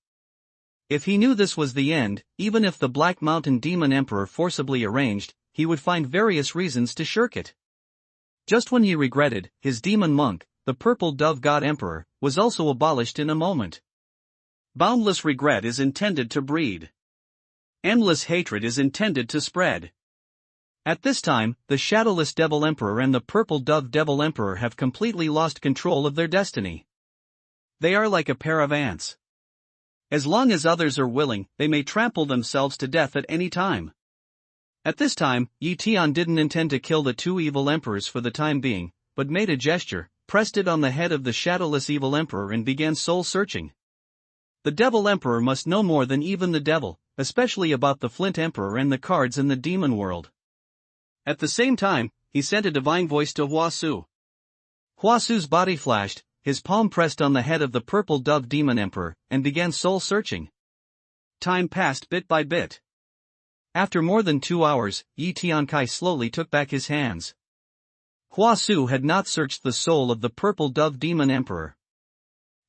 If he knew this was the end, even if the Black Mountain Demon Emperor forcibly arranged, he would find various reasons to shirk it. Just when he regretted, his demon monk, the Purple Dove God Emperor, was also abolished in a moment. Boundless regret is intended to breed. Endless hatred is intended to spread. At this time, the Shadowless Devil Emperor and the Purple Dove Devil Emperor have completely lost control of their destiny. They are like a pair of ants. As long as others are willing, they may trample themselves to death at any time. At this time, Tian didn't intend to kill the two evil emperors for the time being, but made a gesture, pressed it on the head of the shadowless evil emperor and began soul-searching. The devil emperor must know more than even the devil, especially about the flint emperor and the cards in the demon world. At the same time, he sent a divine voice to Huasu. Huasu's body flashed, his palm pressed on the head of the purple dove demon emperor, and began soul-searching. Time passed bit by bit. After more than 2 hours, Tiankai slowly took back his hands. Huasu had not searched the soul of the purple dove demon emperor.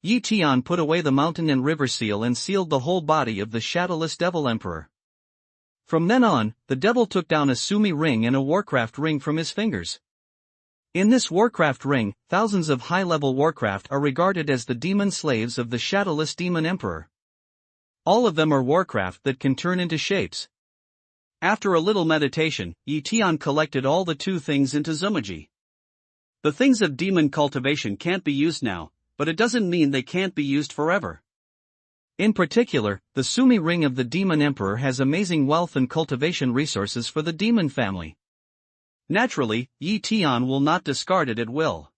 Tian put away the mountain and river seal and sealed the whole body of the shadowless devil emperor. From then on, the devil took down a Sumi ring and a Warcraft ring from his fingers. In this Warcraft ring, thousands of high-level Warcraft are regarded as the demon slaves of the shadowless demon emperor. All of them are Warcraft that can turn into shapes. After a little meditation, Tian collected all the two things into Zumaji. The things of demon cultivation can't be used now, but it doesn't mean they can't be used forever. In particular, the Sumi ring of the demon emperor has amazing wealth and cultivation resources for the demon family. Naturally, Tian will not discard it at will.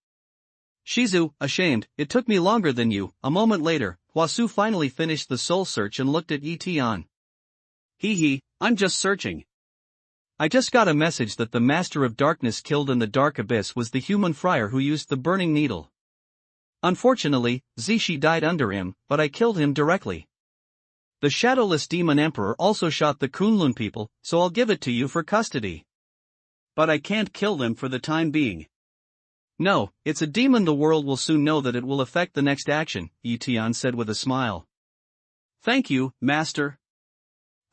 Shizu, ashamed, it took me longer than you. A moment later, Huasu finally finished the soul search and looked at Tian. Hee, I'm just searching. I just got a message that the Master of Darkness killed in the Dark Abyss was the human friar who used the burning needle. Unfortunately, Zishi died under him, but I killed him directly. The shadowless demon emperor also shot the Kunlun people, so I'll give it to you for custody. But I can't kill them for the time being. No, it's a demon. The world will soon know that it will affect the next action, Tian said with a smile. Thank you, Master.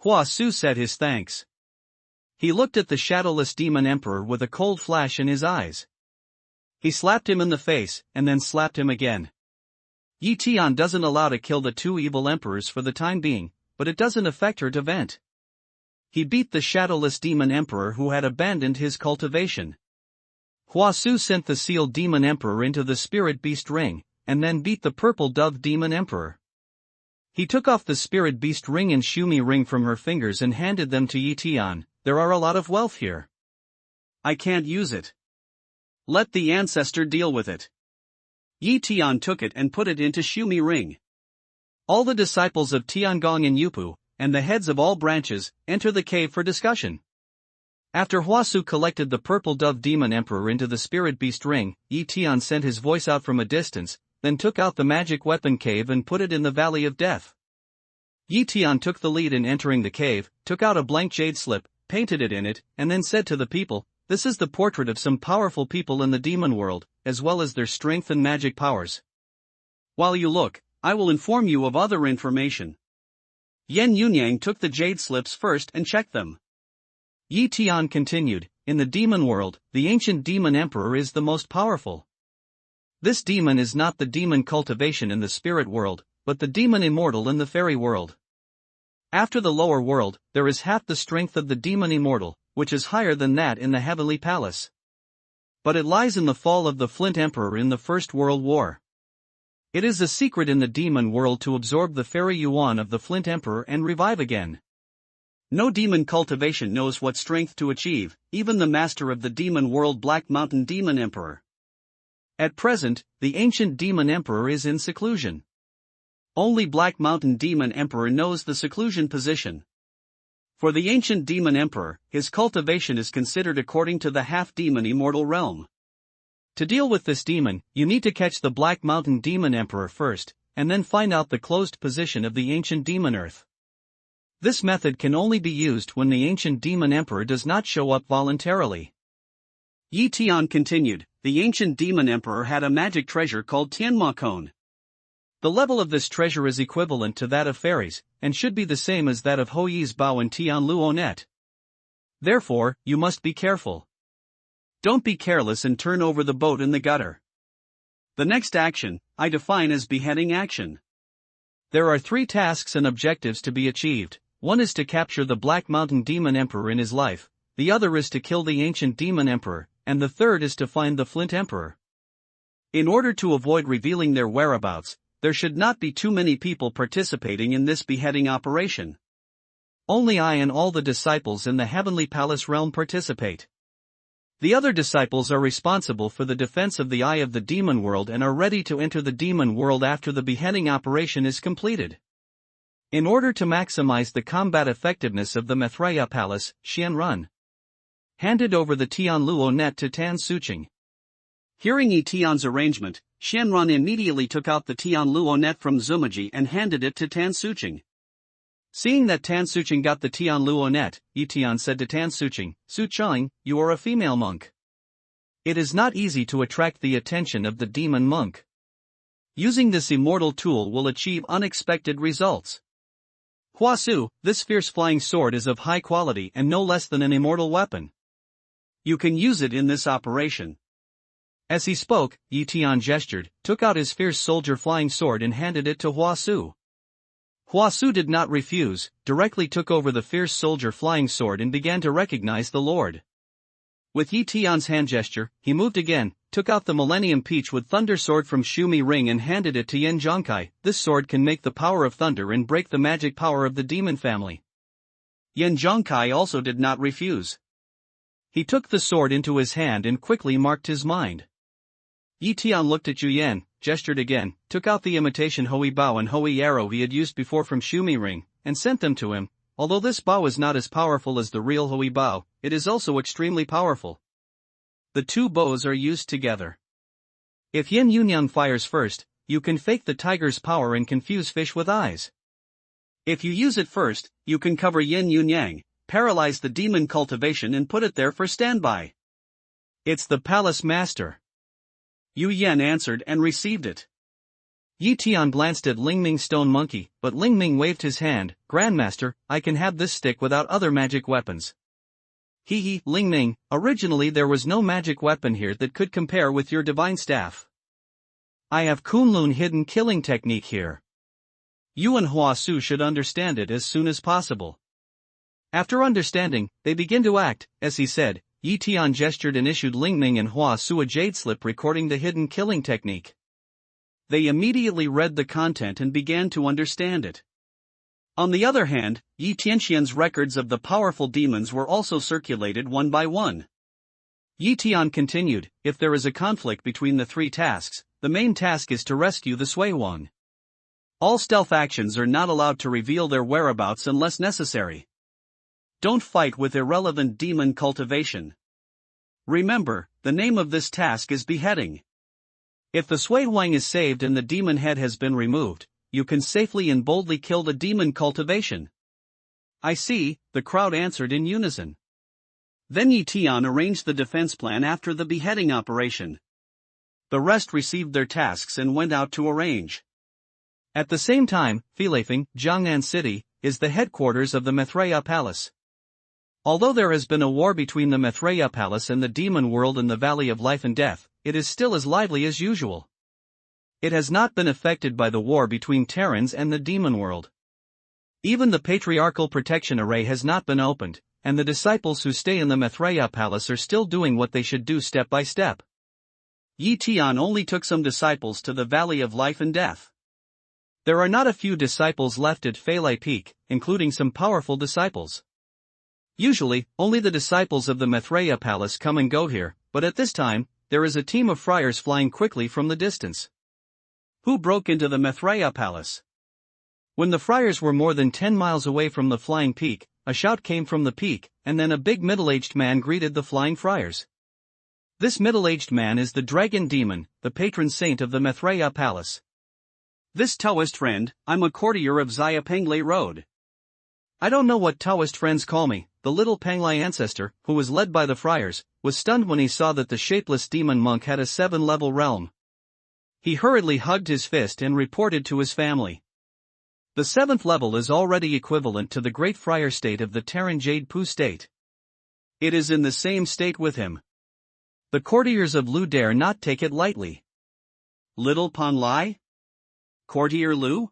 Huasu said his thanks. He looked at the shadowless demon emperor with a cold flash in his eyes. He slapped him in the face, and then slapped him again. Tian doesn't allow to kill the two evil emperors for the time being, but it doesn't affect her to vent. He beat the shadowless demon emperor who had abandoned his cultivation. Huasu sent the sealed demon emperor into the spirit beast ring, and then beat the purple dove demon emperor. He took off the spirit beast ring and Shumi ring from her fingers and handed them to Tian. There are a lot of wealth here. I can't use it. Let the ancestor deal with it. Tian took it and put it into Shumi ring. All the disciples of Tiangong and Yupu, and the heads of all branches, enter the cave for discussion. After Huasu collected the purple dove demon emperor into the spirit beast ring, Tian sent his voice out from a distance, then took out the magic weapon cave and put it in the valley of death. Tian took the lead in entering the cave, took out a blank jade slip, painted it in it, and then said to the people, "This is the portrait of some powerful people in the demon world, as well as their strength and magic powers. While you look, I will inform you of other information." Yen Yunyang took the jade slips first and checked them. Tian continued, "In the demon world, the ancient demon emperor is the most powerful. This demon is not the demon cultivation in the spirit world, but the demon immortal in the fairy world. After the lower world, there is half the strength of the demon immortal, which is higher than that in the heavenly palace. But it lies in the fall of the Flint Emperor in the First World War. It is a secret in the demon world to absorb the fairy yuan of the Flint Emperor and revive again. No demon cultivation knows what strength to achieve, even the master of the demon world Black Mountain Demon Emperor. At present, the ancient demon emperor is in seclusion. Only Black Mountain Demon Emperor knows the seclusion position. For the ancient demon emperor, his cultivation is considered according to the half-demon immortal realm. To deal with this demon, you need to catch the Black Mountain Demon Emperor first, and then find out the closed position of the ancient demon earth. This method can only be used when the ancient demon emperor does not show up voluntarily. Tian continued, the ancient demon emperor had a magic treasure called Tianma Cone. The level of this treasure is equivalent to that of fairies, and should be the same as that of Hoyi's Bao and Tian Luonet. Therefore, you must be careful. Don't be careless and turn over the boat in the gutter. The next action, I define as beheading action. There are 3 tasks and objectives to be achieved. One is to capture the Black Mountain Demon Emperor in his life, the other is to kill the ancient Demon Emperor, and the third is to find the Flint Emperor. In order to avoid revealing their whereabouts, there should not be too many people participating in this beheading operation. Only I and all the disciples in the heavenly palace realm participate. The other disciples are responsible for the defense of the eye of the demon world and are ready to enter the demon world after the beheading operation is completed. In order to maximize the combat effectiveness of the Maitreya palace, Xianrun handed over the Tian Luo net to Tan Suqing. Hearing Tian's arrangement, Xianrun immediately took out the Tian Luo net from Zumaji and handed it to Tan Suqing. Seeing that Tan Suqing got the Tian Luo net, Tian said to Tan Suqing, "Suqing, you are a female monk. It is not easy to attract the attention of the demon monk. Using this immortal tool will achieve unexpected results. Huasu, this fierce flying sword is of high quality and no less than an immortal weapon. You can use it in this operation." As he spoke, Tian gestured, took out his fierce soldier flying sword and handed it to Huasu. Huasu did not refuse, directly took over the fierce soldier flying sword and began to recognize the Lord. With Tian's hand gesture, he moved again, took out the Millennium Peach with Thunder Sword from Xumi Ring and handed it to Yin Zhongkai. This sword can make the power of thunder and break the magic power of the demon family. Yin Zhongkai also did not refuse. He took the sword into his hand and quickly marked his mind. Tian looked at Yu Yan, gestured again, took out the imitation Hui Bao and Hui arrow he had used before from Xumi Ring, and sent them to him. Although this Bao is not as powerful as the real Hui Bao, it is also extremely powerful. The two bows are used together. If Yin Yunyang fires first, you can fake the tiger's power and confuse fish with eyes. If you use it first, you can cover Yin Yunyang, paralyze the demon cultivation and put it there for standby. It's the palace master. Yu Yan answered and received it. Tian glanced at Lingming's stone monkey, but Lingming waved his hand. "Grandmaster, I can have this stick without other magic weapons." Lingming, originally there was no magic weapon here that could compare with your divine staff. I have Kunlun hidden killing technique here. You and Huasu should understand it as soon as possible. After understanding, they begin to act, as he said. Tian gestured and issued Lingming and Huasu a jade slip recording the hidden killing technique. They immediately read the content and began to understand it. On the other hand, Tianxian's records of the powerful demons were also circulated one by one. Tian continued, if there is a conflict between the three tasks, the main task is to rescue the Sui Wang. All stealth actions are not allowed to reveal their whereabouts unless necessary. Don't fight with irrelevant demon cultivation. Remember, the name of this task is beheading. If the Sui Wang is saved and the demon head has been removed, you can safely and boldly kill the demon cultivation. I see, the crowd answered in unison. Then Tian arranged the defense plan after the beheading operation. The rest received their tasks and went out to arrange. At the same time, Filafing, Jiangnan City, is the headquarters of the Maitreya Palace. Although there has been a war between the Maitreya Palace and the demon world in the Valley of Life and Death, it is still as lively as usual. It has not been affected by the war between Terrans and the demon world. Even the patriarchal protection array has not been opened, and the disciples who stay in the Maitreya Palace are still doing what they should do step by step. Tian only took some disciples to the Valley of Life and Death. There are not a few disciples left at Feilei Peak, including some powerful disciples. Usually, only the disciples of the Maitreya Palace come and go here, but at this time, there is a team of friars flying quickly from the distance. Who broke into the Maitreya Palace? When the friars were more than 10 miles away from the flying peak, a shout came from the peak, and then a big middle-aged man greeted the flying friars. This middle-aged man is the dragon demon, the patron saint of the Maitreya Palace. This Taoist friend, I'm a courtier of Xia Penglai Road. I don't know what Taoist friends call me. The little Penglai ancestor, who was led by the friars, was stunned when he saw that the shapeless demon monk had a 7-level realm. He hurriedly hugged his fist and reported to his family. The 7th level is already equivalent to the great friar state of the Terran Jade Pu state. It is in the same state with him. The courtiers of Lu dare not take it lightly. Little Penglai? Courtier Lu?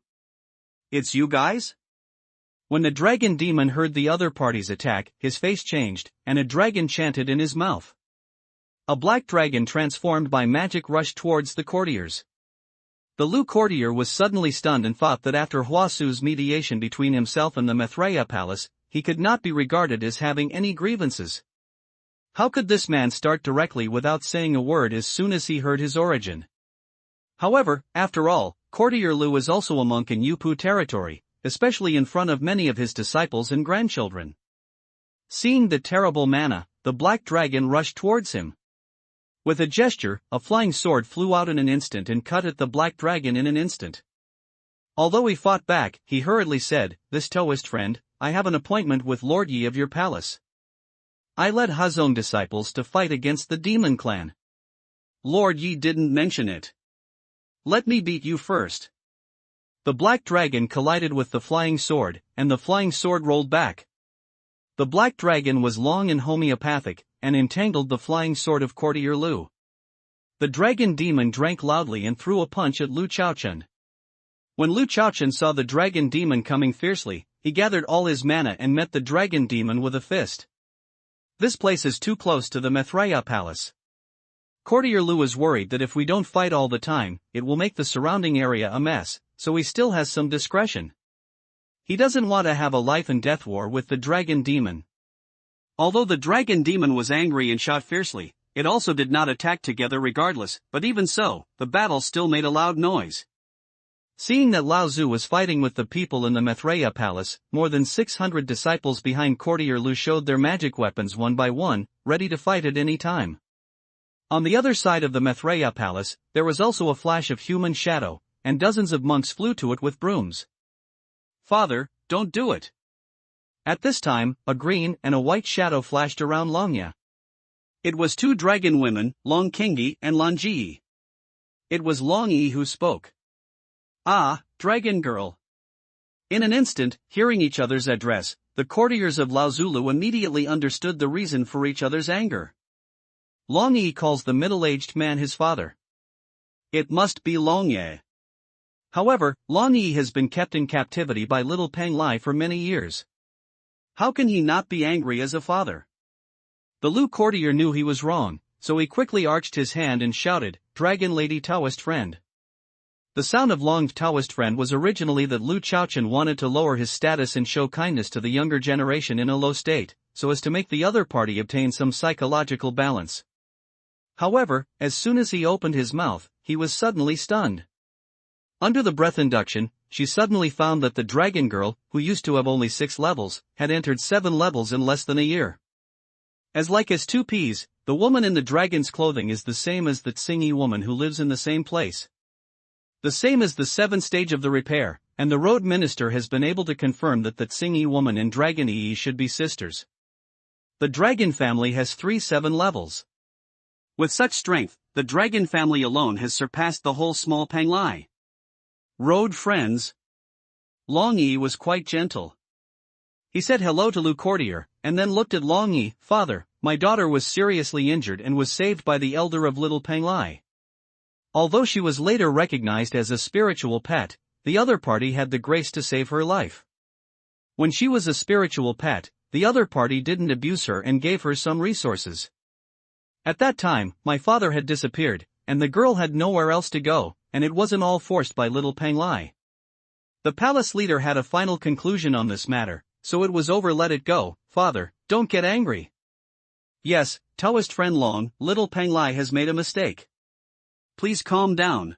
It's you guys? When the dragon demon heard the other party's attack, his face changed, and a dragon chanted in his mouth. A black dragon transformed by magic rushed towards the courtiers. The Lu courtier was suddenly stunned and thought that after Huasu's mediation between himself and the Maitreya palace, he could not be regarded as having any grievances. How could this man start directly without saying a word as soon as he heard his origin? However, after all, Courtier Lu is also a monk in Yupu territory, especially in front of many of his disciples and grandchildren. Seeing the terrible manna, the black dragon rushed towards him. With a gesture, a flying sword flew out in an instant and cut at the black dragon in an instant. Although he fought back, he hurriedly said, "This Taoist friend, I have an appointment with Lord Yi of your palace. I led Hazong disciples to fight against the demon clan. Lord Yi didn't mention it. Let me beat you first." The black dragon collided with the flying sword, and the flying sword rolled back. The black dragon was long and homeopathic, and entangled the flying sword of Courtier Lu. The dragon demon drank loudly and threw a punch at Lu Chaochen. When Lu Chaochen saw the dragon demon coming fiercely, he gathered all his mana and met the dragon demon with a fist. This place is too close to the Maitreya palace. Courtier Lu is worried that if we don't fight all the time, it will make the surrounding area a mess, so he still has some discretion. He doesn't want to have a life and death war with the dragon demon. Although the dragon demon was angry and shot fiercely, it also did not attack together regardless, but even so, the battle still made a loud noise. Seeing that Lao Zu was fighting with the people in the Maitreya palace, more than 600 disciples behind Courtier Lu showed their magic weapons one by one, ready to fight at any time. On the other side of the Maitreya palace, there was also a flash of human shadow, and dozens of monks flew to it with brooms. "Father, don't do it." At this time, a green and a white shadow flashed around Longya. It was two dragon women, Long Kingi and Longyi. It was Long Yi who spoke. "Ah, dragon girl." In an instant, hearing each other's address, the courtiers of Lao Zulu immediately understood the reason for each other's anger. Long Yi calls the middle-aged man his father. It must be Long Ye. However, Long Yi has been kept in captivity by little Peng Lai for many years. How can he not be angry as a father? The Lu courtier knew he was wrong, so he quickly arched his hand and shouted, "Dragon Lady Taoist friend." The sound of Long's Taoist friend was originally that Lu Chaochen wanted to lower his status and show kindness to the younger generation in a low state, so as to make the other party obtain some psychological balance. However, as soon as he opened his mouth, he was suddenly stunned. Under the breath induction, she suddenly found that the dragon girl, who used to have only 6 levels, had entered 7 levels in less than a year. As like as 2 peas, the woman in the dragon's clothing is the same as the Tsingy woman who lives in the same place. The same as the 7th stage of the repair, and the road minister has been able to confirm that the Tsingy woman and Dragon Yi should be sisters. The dragon family has 7 levels. With such strength, the dragon family alone has surpassed the whole small Peng Lai. Road friends. Long Yi was quite gentle. He said hello to Lu Courtier, and then looked at Long Yi. "Father, my daughter was seriously injured and was saved by the elder of little Peng Lai. Although she was later recognized as a spiritual pet, the other party had the grace to save her life. When she was a spiritual pet, the other party didn't abuse her and gave her some resources. At that time, my father had disappeared, and the girl had nowhere else to go, and it wasn't all forced by little Peng Lai. The palace leader had a final conclusion on this matter, so it was over. Let it go, father, don't get angry." "Yes, Taoist friend Long, little Peng Lai has made a mistake. Please calm down.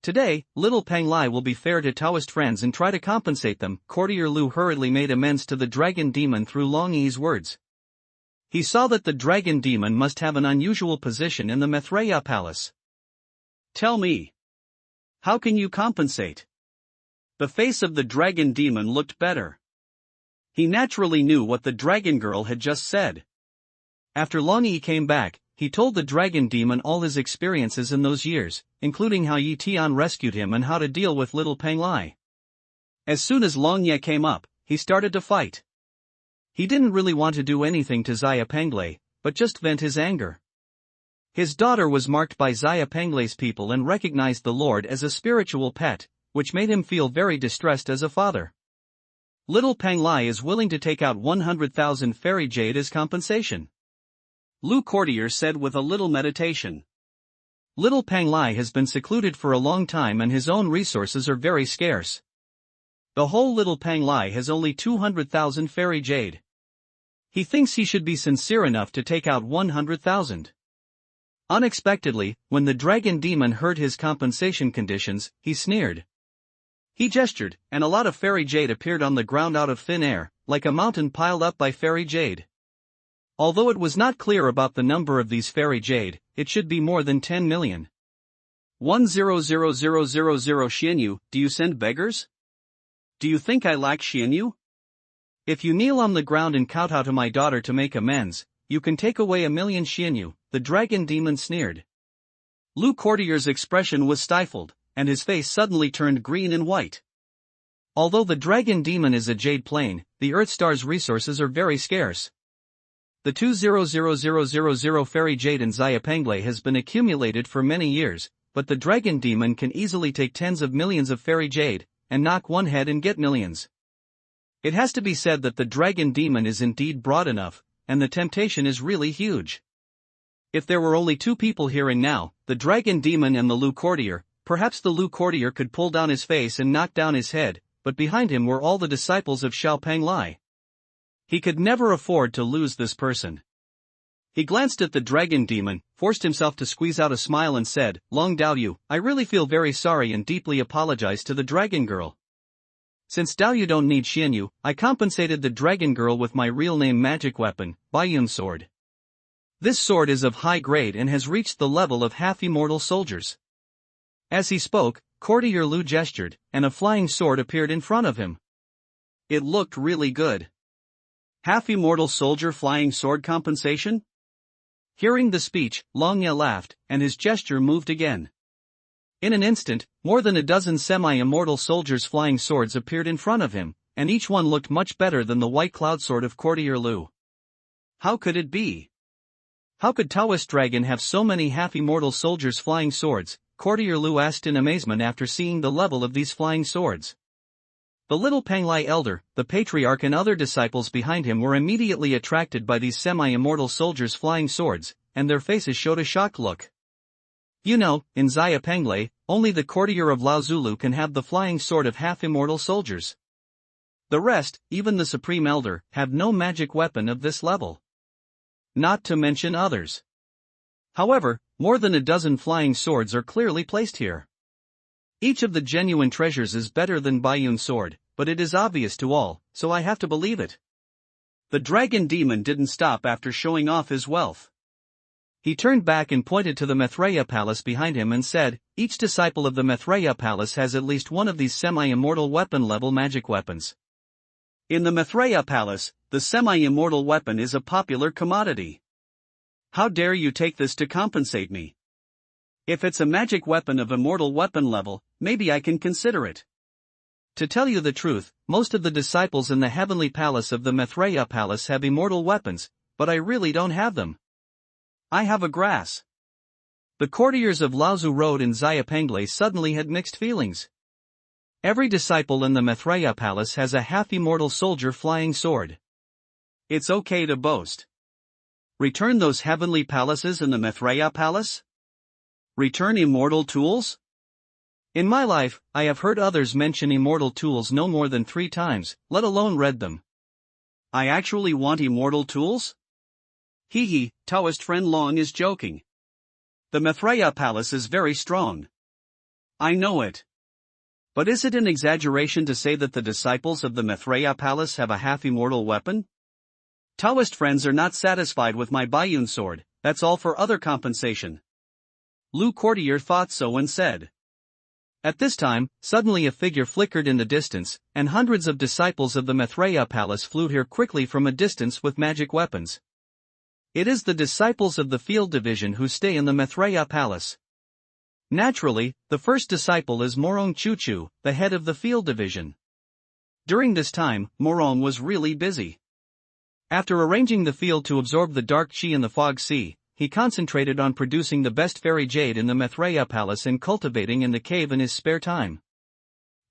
Today, little Peng Lai will be fair to Taoist friends and try to compensate them." Courtier Lu hurriedly made amends to the dragon demon through Long Yi's words. He saw that the dragon demon must have an unusual position in the Maitreya palace. "Tell me. How can you compensate?" The face of the dragon demon looked better. He naturally knew what the dragon girl had just said. After Long Yi came back, he told the dragon demon all his experiences in those years, including how Yi Tian rescued him and how to deal with little Peng Lai. As soon as Long Ye came up, he started to fight. He didn't really want to do anything to Xia Penglai, but just vent his anger. His daughter was marked by Xia Penglai's people and recognized the Lord as a spiritual pet, which made him feel very distressed as a father. Little Peng Lai is willing to take out 100,000 fairy jade as compensation. Lu Courtier said with a little meditation. Little Panglai has been secluded for a long time and his own resources are very scarce. The whole Little Panglai has only 200,000 fairy jade. He thinks he should be sincere enough to take out 100,000. Unexpectedly, when the dragon demon heard his compensation conditions, he sneered. He gestured, and a lot of fairy jade appeared on the ground out of thin air, like a mountain piled up by fairy jade. Although it was not clear about the number of these fairy jade, it should be more than 10 million. 100,000 Xianyu, do you send beggars? Do you think I lack Xianyu? If you kneel on the ground and kowtow to my daughter to make amends, you can take away 1,000,000 Xianyu, the dragon demon sneered. Lu Courtier's expression was stifled, and his face suddenly turned green and white. Although the dragon demon is a jade plane, the Earthstar's resources are very scarce. The 200,000 fairy jade in Xiapengle has been accumulated for many years, but the dragon demon can easily take tens of millions of fairy jade, and knock one head and get millions. It has to be said that the dragon demon is indeed broad enough, and the temptation is really huge. If there were only two people here and now, the dragon demon and the Lu Courtier, perhaps the Lu Courtier could pull down his face and knock down his head, but behind him were all the disciples of Xiao Panglai. He could never afford to lose this person. He glanced at the dragon demon, forced himself to squeeze out a smile and said, Long Daoyu, I really feel very sorry and deeply apologize to the dragon girl. Since Daoyu don't need Xianyu, I compensated the dragon girl with my real name magic weapon, Baiyun sword. This sword is of high grade and has reached the level of half-immortal soldiers. As he spoke, Courtier Lu gestured, and a flying sword appeared in front of him. It looked really good. Half-immortal soldier flying sword compensation? Hearing the speech, Longya laughed, and his gesture moved again. In an instant, more than a dozen semi-immortal soldiers' flying swords appeared in front of him, and each one looked much better than the white cloud sword of Courtier Lu. How could it be? How could Taoist Dragon have so many half-immortal soldiers' flying swords? Courtier Lu asked in amazement after seeing the level of these flying swords. The little Panglai elder, the patriarch and other disciples behind him were immediately attracted by these semi-immortal soldiers' flying swords, and their faces showed a shocked look. You know, in Xiapengle, only the courtier of Lao Zulu can have the flying sword of half-immortal soldiers. The rest, even the supreme elder, have no magic weapon of this level. Not to mention others. However, more than a dozen flying swords are clearly placed here. Each of the genuine treasures is better than Baiyun sword, but it is obvious to all, so I have to believe it. The dragon demon didn't stop after showing off his wealth. He turned back and pointed to the Maitreya palace behind him and said, each disciple of the Maitreya palace has at least one of these semi-immortal weapon-level magic weapons. In the Maitreya palace, the semi-immortal weapon is a popular commodity. How dare you take this to compensate me? If it's a magic weapon of immortal weapon level, maybe I can consider it. To tell you the truth, most of the disciples in the heavenly palace of the Maitreya palace have immortal weapons, but I really don't have them. I have a grass. The courtiers of Laozu Road in Xiapengle suddenly had mixed feelings. Every disciple in the Maitreya palace has a half-immortal soldier flying sword. It's okay to boast. Return those heavenly palaces in the Maitreya palace? Return immortal tools? In my life, I have heard others mention immortal tools no more than 3 times, let alone read them. I actually want immortal tools? Hee, Taoist friend Long is joking. The Maitreya palace is very strong. I know it. But is it an exaggeration to say that the disciples of the Maitreya palace have a half-immortal weapon? Taoist friends are not satisfied with my Baiyun sword, that's all for other compensation. Lu Courtier thought so and said. At this time, suddenly a figure flickered in the distance, and hundreds of disciples of the Maitreya palace flew here quickly from a distance with magic weapons. It is the disciples of the field division who stay in the Maitreya palace. Naturally, the first disciple is Morong Chuchu, the head of the field division. During this time, Morong was really busy. After arranging the field to absorb the dark chi in the fog sea, he concentrated on producing the best fairy jade in the Maitreya palace and cultivating in the cave in his spare time.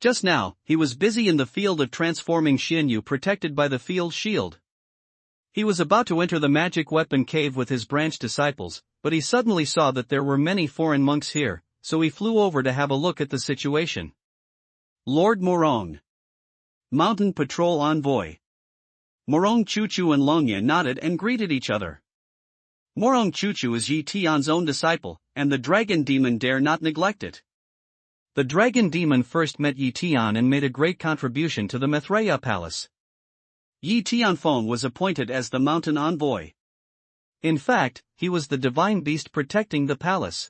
Just now, he was busy in the field of transforming Xianyu protected by the field shield. He was about to enter the magic weapon cave with his branch disciples, but he suddenly saw that there were many foreign monks here, so he flew over to have a look at the situation. Lord Morong. Mountain Patrol Envoy. Morong Chuchu and Longye nodded and greeted each other. Morong Chuchu is Yi Tian's own disciple, and the dragon demon dare not neglect it. The dragon demon first met Yi Tian and made a great contribution to the Maitreya Palace. Yi Tianfeng was appointed as the mountain envoy. In fact, he was the divine beast protecting the palace.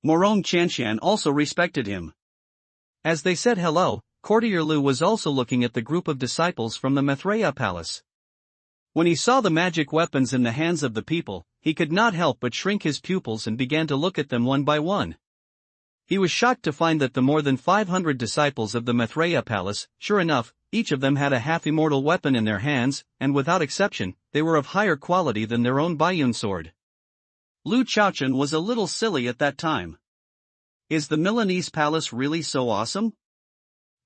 Morong Chanshan also respected him. As they said hello, Courtier Lu was also looking at the group of disciples from the Maitreya Palace. When he saw the magic weapons in the hands of the people, he could not help but shrink his pupils and began to look at them one by one. He was shocked to find that the more than 500 disciples of the Maitreya Palace, sure enough, each of them had a half-immortal weapon in their hands, and without exception, they were of higher quality than their own Baiyun sword. Lu Chaochen was a little silly at that time. Is the Milanese palace really so awesome?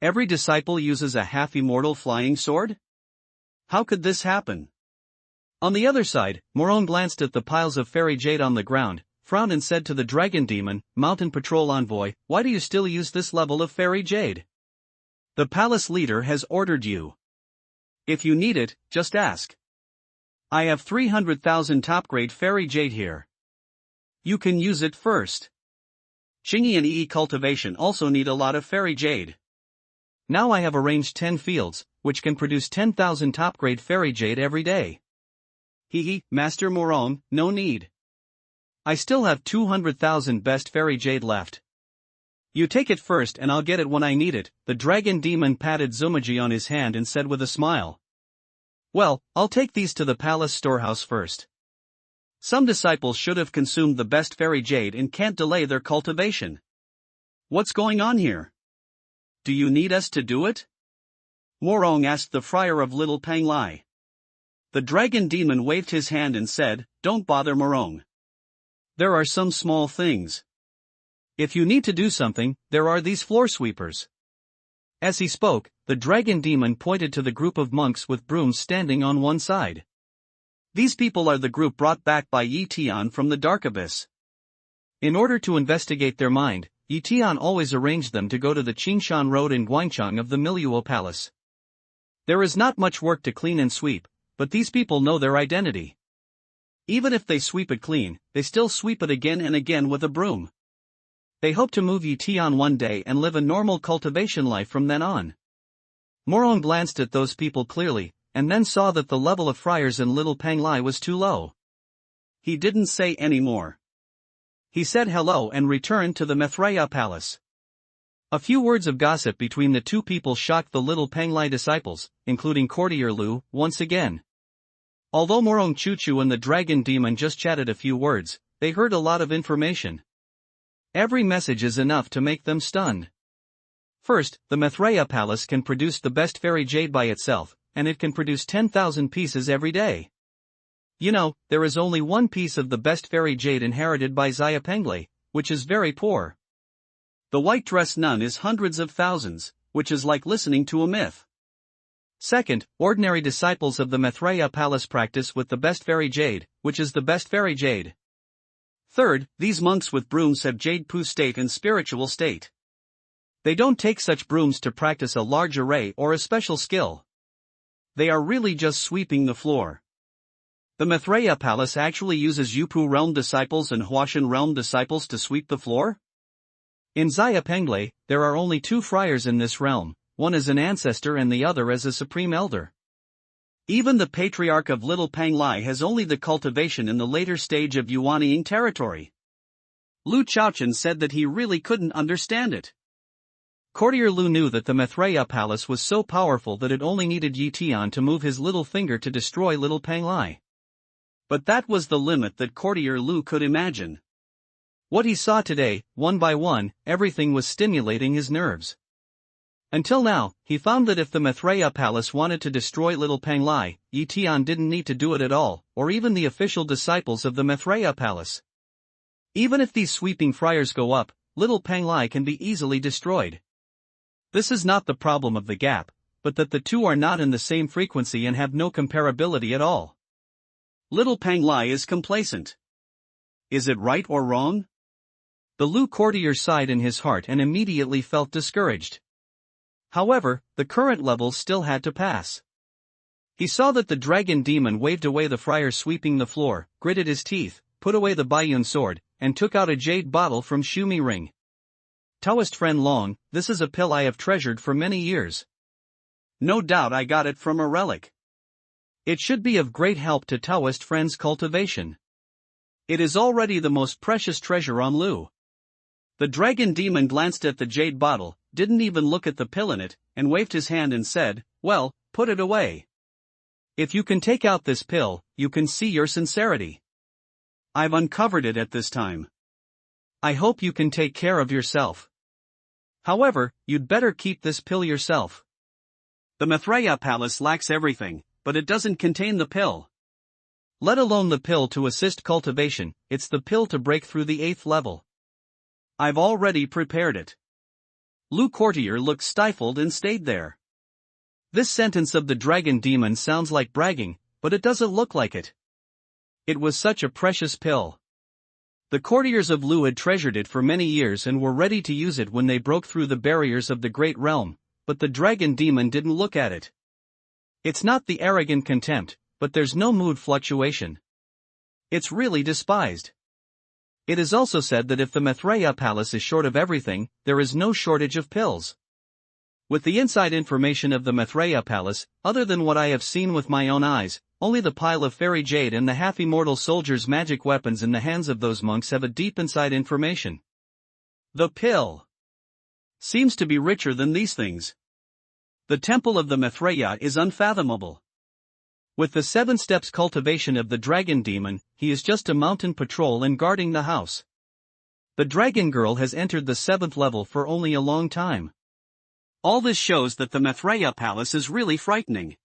Every disciple uses a half-immortal flying sword? How could this happen? On the other side, Morong glanced at the piles of fairy jade on the ground, frowned and said to the dragon demon, Mountain Patrol Envoy, why do you still use this level of fairy jade? The palace leader has ordered you. If you need it, just ask. I have 300,000 top-grade fairy jade here. You can use it first. Qingyi and Yi cultivation also need a lot of fairy jade. Now I have arranged 10 fields, which can produce 10,000 top-grade fairy jade every day. Hee, Master Morong, no need. I still have 200,000 best fairy jade left. You take it first and I'll get it when I need it. The dragon demon patted Zumaji on his hand and said with a smile. Well, I'll take these to the palace storehouse first. Some disciples should have consumed the best fairy jade and can't delay their cultivation. What's going on here? Do you need us to do it? Morong asked the friar of Little Panglai. The dragon demon waved his hand and said, Don't bother Morong. There are some small things. If you need to do something, there are these floor sweepers. As he spoke, the dragon demon pointed to the group of monks with brooms standing on one side. These people are the group brought back by Yi Tian from the Dark Abyss. In order to investigate their mind, Yi Tian always arranged them to go to the Qingshan Road in Guangcheng of the Miluo Palace. There is not much work to clean and sweep, but these people know their identity. Even if they sweep it clean, they still sweep it again and again with a broom. They hope to move Yi Tian one day and live a normal cultivation life from then on. Morong glanced at those people clearly, and then saw that the level of friars in Little Panglai was too low. He didn't say any more. He said hello and returned to the Maitreya Palace. A few words of gossip between the two people shocked the Little Panglai disciples, including Courtier Lu, once again. Although Morong Chuchu and the dragon demon just chatted a few words, they heard a lot of information. Every message is enough to make them stunned. First, the Maitreya Palace can produce the best fairy jade by itself, and it can produce 10,000 pieces every day. You know, there is only one piece of the best fairy jade inherited by Xiapengle, which is very poor. The white-dressed nun is hundreds of thousands, which is like listening to a myth. Second, ordinary disciples of the Maitreya Palace practice with the best fairy jade, which is the best fairy jade. Third, these monks with brooms have jade pu state and spiritual state. They don't take such brooms to practice a large array or a special skill. They are really just sweeping the floor. The Maitreya Palace actually uses Yupu realm disciples and Huashan realm disciples to sweep the floor? In Xiapengle, there are only 2 friars in this realm, one as an ancestor and the other as a supreme elder. Even the patriarch of Little Panglai has only the cultivation in the later stage of Yuanying territory. Lu Chaochen said that he really couldn't understand it. Courtier Lu knew that the Maitreya Palace was so powerful that it only needed Yi Tian to move his little finger to destroy Little Panglai. But that was the limit that Courtier Lu could imagine. What he saw today, one by one, everything was stimulating his nerves. Until now, he found that if the Maitreya Palace wanted to destroy Little Panglai, Yi Tian didn't need to do it at all, or even the official disciples of the Maitreya Palace. Even if these sweeping friars go up, Little Panglai can be easily destroyed. This is not the problem of the gap, but that the two are not in the same frequency and have no comparability at all. Little Panglai is complacent. Is it right or wrong? The Lu courtier sighed in his heart and immediately felt discouraged. However, the current levels still had to pass. He saw that the dragon demon waved away the friar sweeping the floor, gritted his teeth, put away the Baiyun sword, and took out a jade bottle from Shumi ring. Taoist friend Long, this is a pill I have treasured for many years. No doubt I got it from a relic. It should be of great help to Taoist friends' cultivation. It is already the most precious treasure on Lu. The dragon demon glanced at the jade bottle, didn't even look at the pill in it, and waved his hand and said, well, put it away. If you can take out this pill, you can see your sincerity. I've uncovered it at this time. I hope you can take care of yourself. However, you'd better keep this pill yourself. The Maitreya Palace lacks everything, but it doesn't contain the pill. Let alone the pill to assist cultivation, it's the pill to break through the 8th level. I've already prepared it. Lu Courtier looked stifled and stayed there. This sentence of the dragon demon sounds like bragging, but it doesn't look like it. It was such a precious pill. The courtiers of Lu had treasured it for many years and were ready to use it when they broke through the barriers of the great realm, but the dragon demon didn't look at it. It's not the arrogant contempt, but there's no mood fluctuation. It's really despised. It is also said that if the Maitreya Palace is short of everything, there is no shortage of pills. With the inside information of the Maitreya Palace, other than what I have seen with my own eyes, only the pile of fairy jade and the half-immortal soldiers' magic weapons in the hands of those monks have a deep inside information. The pill seems to be richer than these things. The temple of the Maitreya is unfathomable. With the 7 steps cultivation of the dragon demon, he is just a mountain patrol and guarding the house. The dragon girl has entered the 7th level for only a long time. All this shows that the Maitreya Palace is really frightening.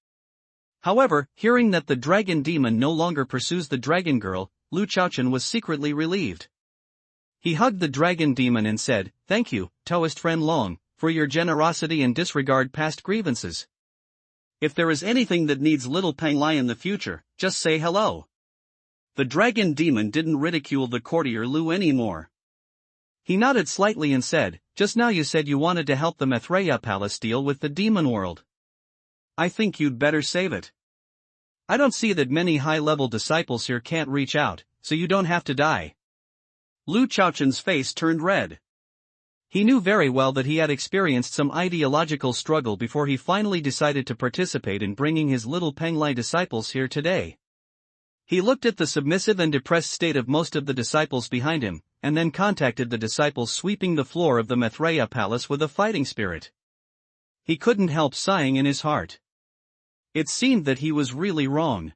However, hearing that the dragon demon no longer pursues the dragon girl, Lu Chaochen was secretly relieved. He hugged the dragon demon and said, "Thank you, Taoist friend Long, for your generosity and disregard past grievances. If there is anything that needs little Peng Lai in the future, just say hello." The dragon demon didn't ridicule the courtier Lu anymore. He nodded slightly and said, "Just now you said you wanted to help the Maitreya Palace deal with the demon world. I think you'd better save it. I don't see that many high-level disciples here can't reach out, so you don't have to die." Lu Chaochen's face turned red. He knew very well that he had experienced some ideological struggle before he finally decided to participate in bringing his little Peng Lai disciples here today. He looked at the submissive and depressed state of most of the disciples behind him, and then contacted the disciples sweeping the floor of the Maitreya Palace with a fighting spirit. He couldn't help sighing in his heart. It seemed that he was really wrong.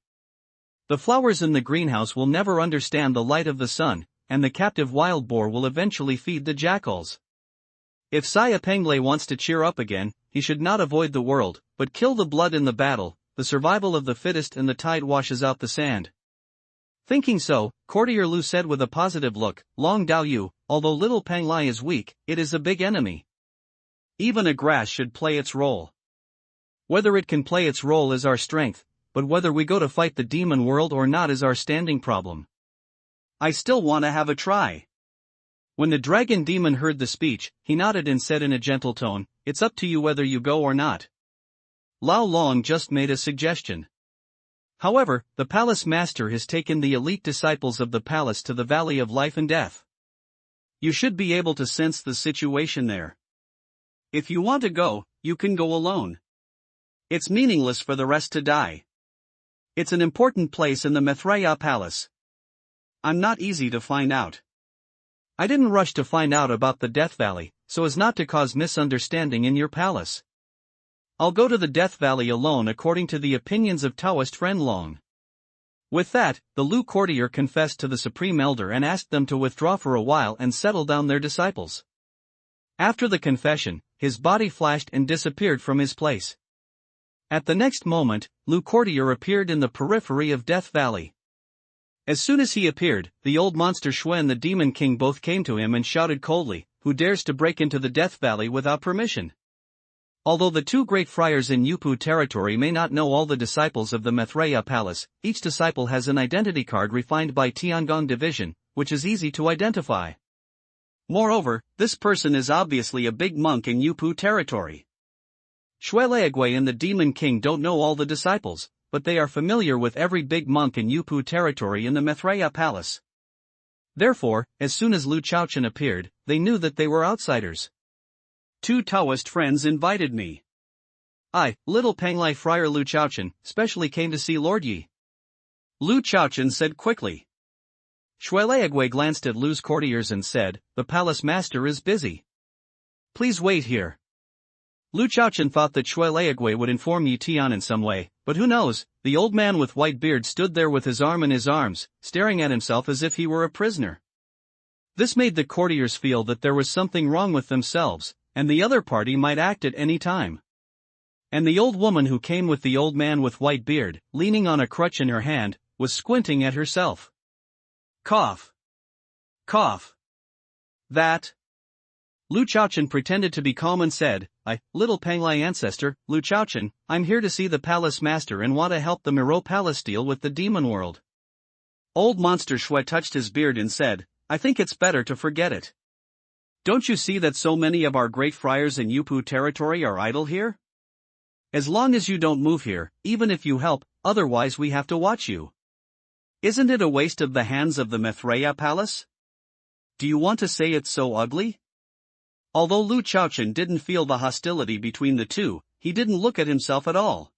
The flowers in the greenhouse will never understand the light of the sun, and the captive wild boar will eventually feed the jackals. If Saya Penglei wants to cheer up again, he should not avoid the world, but kill the blood in the battle, the survival of the fittest, and the tide washes out the sand. Thinking so, Courtier Lu said with a positive look, "Long Dao Yu, although little Peng Lai is weak, it is a big enemy. Even a grass should play its role. Whether it can play its role is our strength, but whether we go to fight the demon world or not is our standing problem. I still want to have a try." When the dragon demon heard the speech, he nodded and said in a gentle tone, "It's up to you whether you go or not. Lao Long just made a suggestion. However, the palace master has taken the elite disciples of the palace to the valley of life and death. You should be able to sense the situation there. If you want to go, you can go alone. It's meaningless for the rest to die. It's an important place in the Maitreya Palace. I'm not easy to find out. I didn't rush to find out about the Death Valley, so as not to cause misunderstanding in your palace. I'll go to the Death Valley alone according to the opinions of Taoist friend Long." With that, the Lu courtier confessed to the Supreme Elder and asked them to withdraw for a while and settle down their disciples. After the confession, his body flashed and disappeared from his place. At the next moment, Lu courtier appeared in the periphery of Death Valley. As soon as he appeared, the old monster Xue and the Demon King both came to him and shouted coldly, "Who dares to break into the Death Valley without permission?" Although the 2 great friars in Yupu territory may not know all the disciples of the Maitreya Palace, each disciple has an identity card refined by Tiangong Division, which is easy to identify. Moreover, this person is obviously a big monk in Yupu territory. Shueleigui and the Demon King don't know all the disciples, but they are familiar with every big monk in Yupu territory in the Mithraea Palace. Therefore, as soon as Lu Chaochen appeared, they knew that they were outsiders. 2 Taoist friends invited me. I, little Penglai Friar Lu Chaochen, specially came to see Lord Yi. Lu Chaochen said quickly. Shueleigui glanced at Lu's courtiers and said, "The palace master is busy. Please wait here." Lu Chaochen thought that Shueleigui would inform Yi Tian in some way, but who knows, the old man with white beard stood there with his arm in his arms, staring at himself as if he were a prisoner. This made the courtiers feel that there was something wrong with themselves, and the other party might act at any time. And the old woman who came with the old man with white beard, leaning on a crutch in her hand, was squinting at herself. Cough. Cough. That. Lu Chaochen pretended to be calm and said, "I, little Penglai ancestor, Lu Chaochen, I'm here to see the palace master and want to help the Miro Palace deal with the demon world." Old Monster Shui touched his beard and said, "I think it's better to forget it. Don't you see that so many of our great friars in Yupu territory are idle here? As long as you don't move here, even if you help, otherwise we have to watch you. Isn't it a waste of the hands of the Mithraea Palace? Do you want to say it's so ugly?" Although Lu Chaochen didn't feel the hostility between the two, he didn't look at himself at all.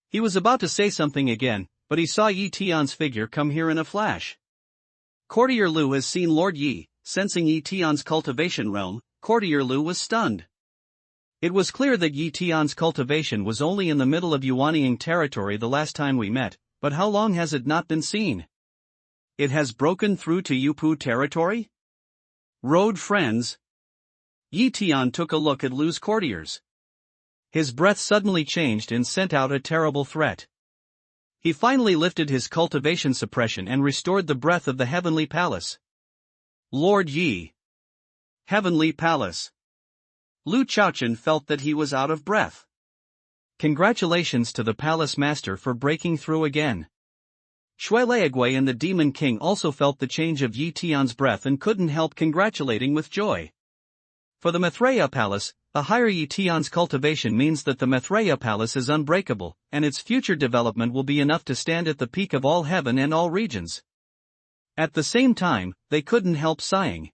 He was about to say something again, but he saw Yi Tian's figure come here in a flash. Courtier Lu has seen Lord Yi. Sensing Yi Tian's cultivation realm, Courtier Lu was stunned. It was clear that Yi Tian's cultivation was only in the middle of Yuanying territory the last time we met, but how long has it not been seen? It has broken through to Yupu territory? Road friends. Yi Tian took a look at Lu's courtiers. His breath suddenly changed and sent out a terrible threat. He finally lifted his cultivation suppression and restored the breath of the heavenly palace. Lord Yi. Heavenly Palace. Lu Chaochen felt that he was out of breath. Congratulations to the palace master for breaking through again. Shueleigui and the Demon King also felt the change of Yi Tian's breath and couldn't help congratulating with joy. For the Mithraea Palace, the higher Yi Tian's cultivation means that the Mithraea Palace is unbreakable, and its future development will be enough to stand at the peak of all heaven and all regions. At the same time, they couldn't help sighing.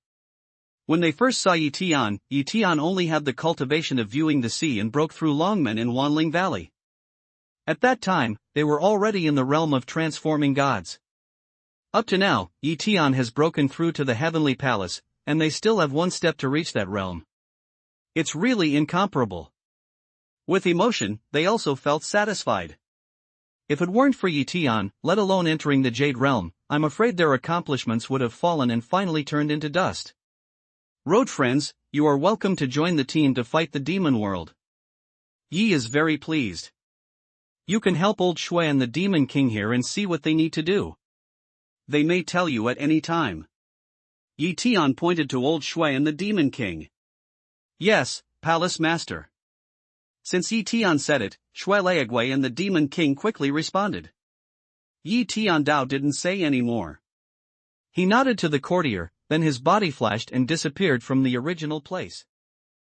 When they first saw Yi Tian only had the cultivation of viewing the sea and broke through Longmen in Wanling Valley. At that time, they were already in the realm of transforming gods. Up to now, Yi Tian has broken through to the heavenly palace, and they still have one step to reach that realm. It's really incomparable. With emotion, they also felt satisfied. If it weren't for Yi Tian, let alone entering the Jade Realm, I'm afraid their accomplishments would have fallen and finally turned into dust. Road friends, you are welcome to join the team to fight the demon world. Yi is very pleased. You can help old Shui and the Demon King here and see what they need to do. They may tell you at any time. Yi Tian pointed to old Shui and the Demon King. Yes, Palace Master. Since Yi Tian said it, Shueleigui and the Demon King quickly responded. Yi Tian Dao didn't say any more. He nodded to the courtier, then his body flashed and disappeared from the original place.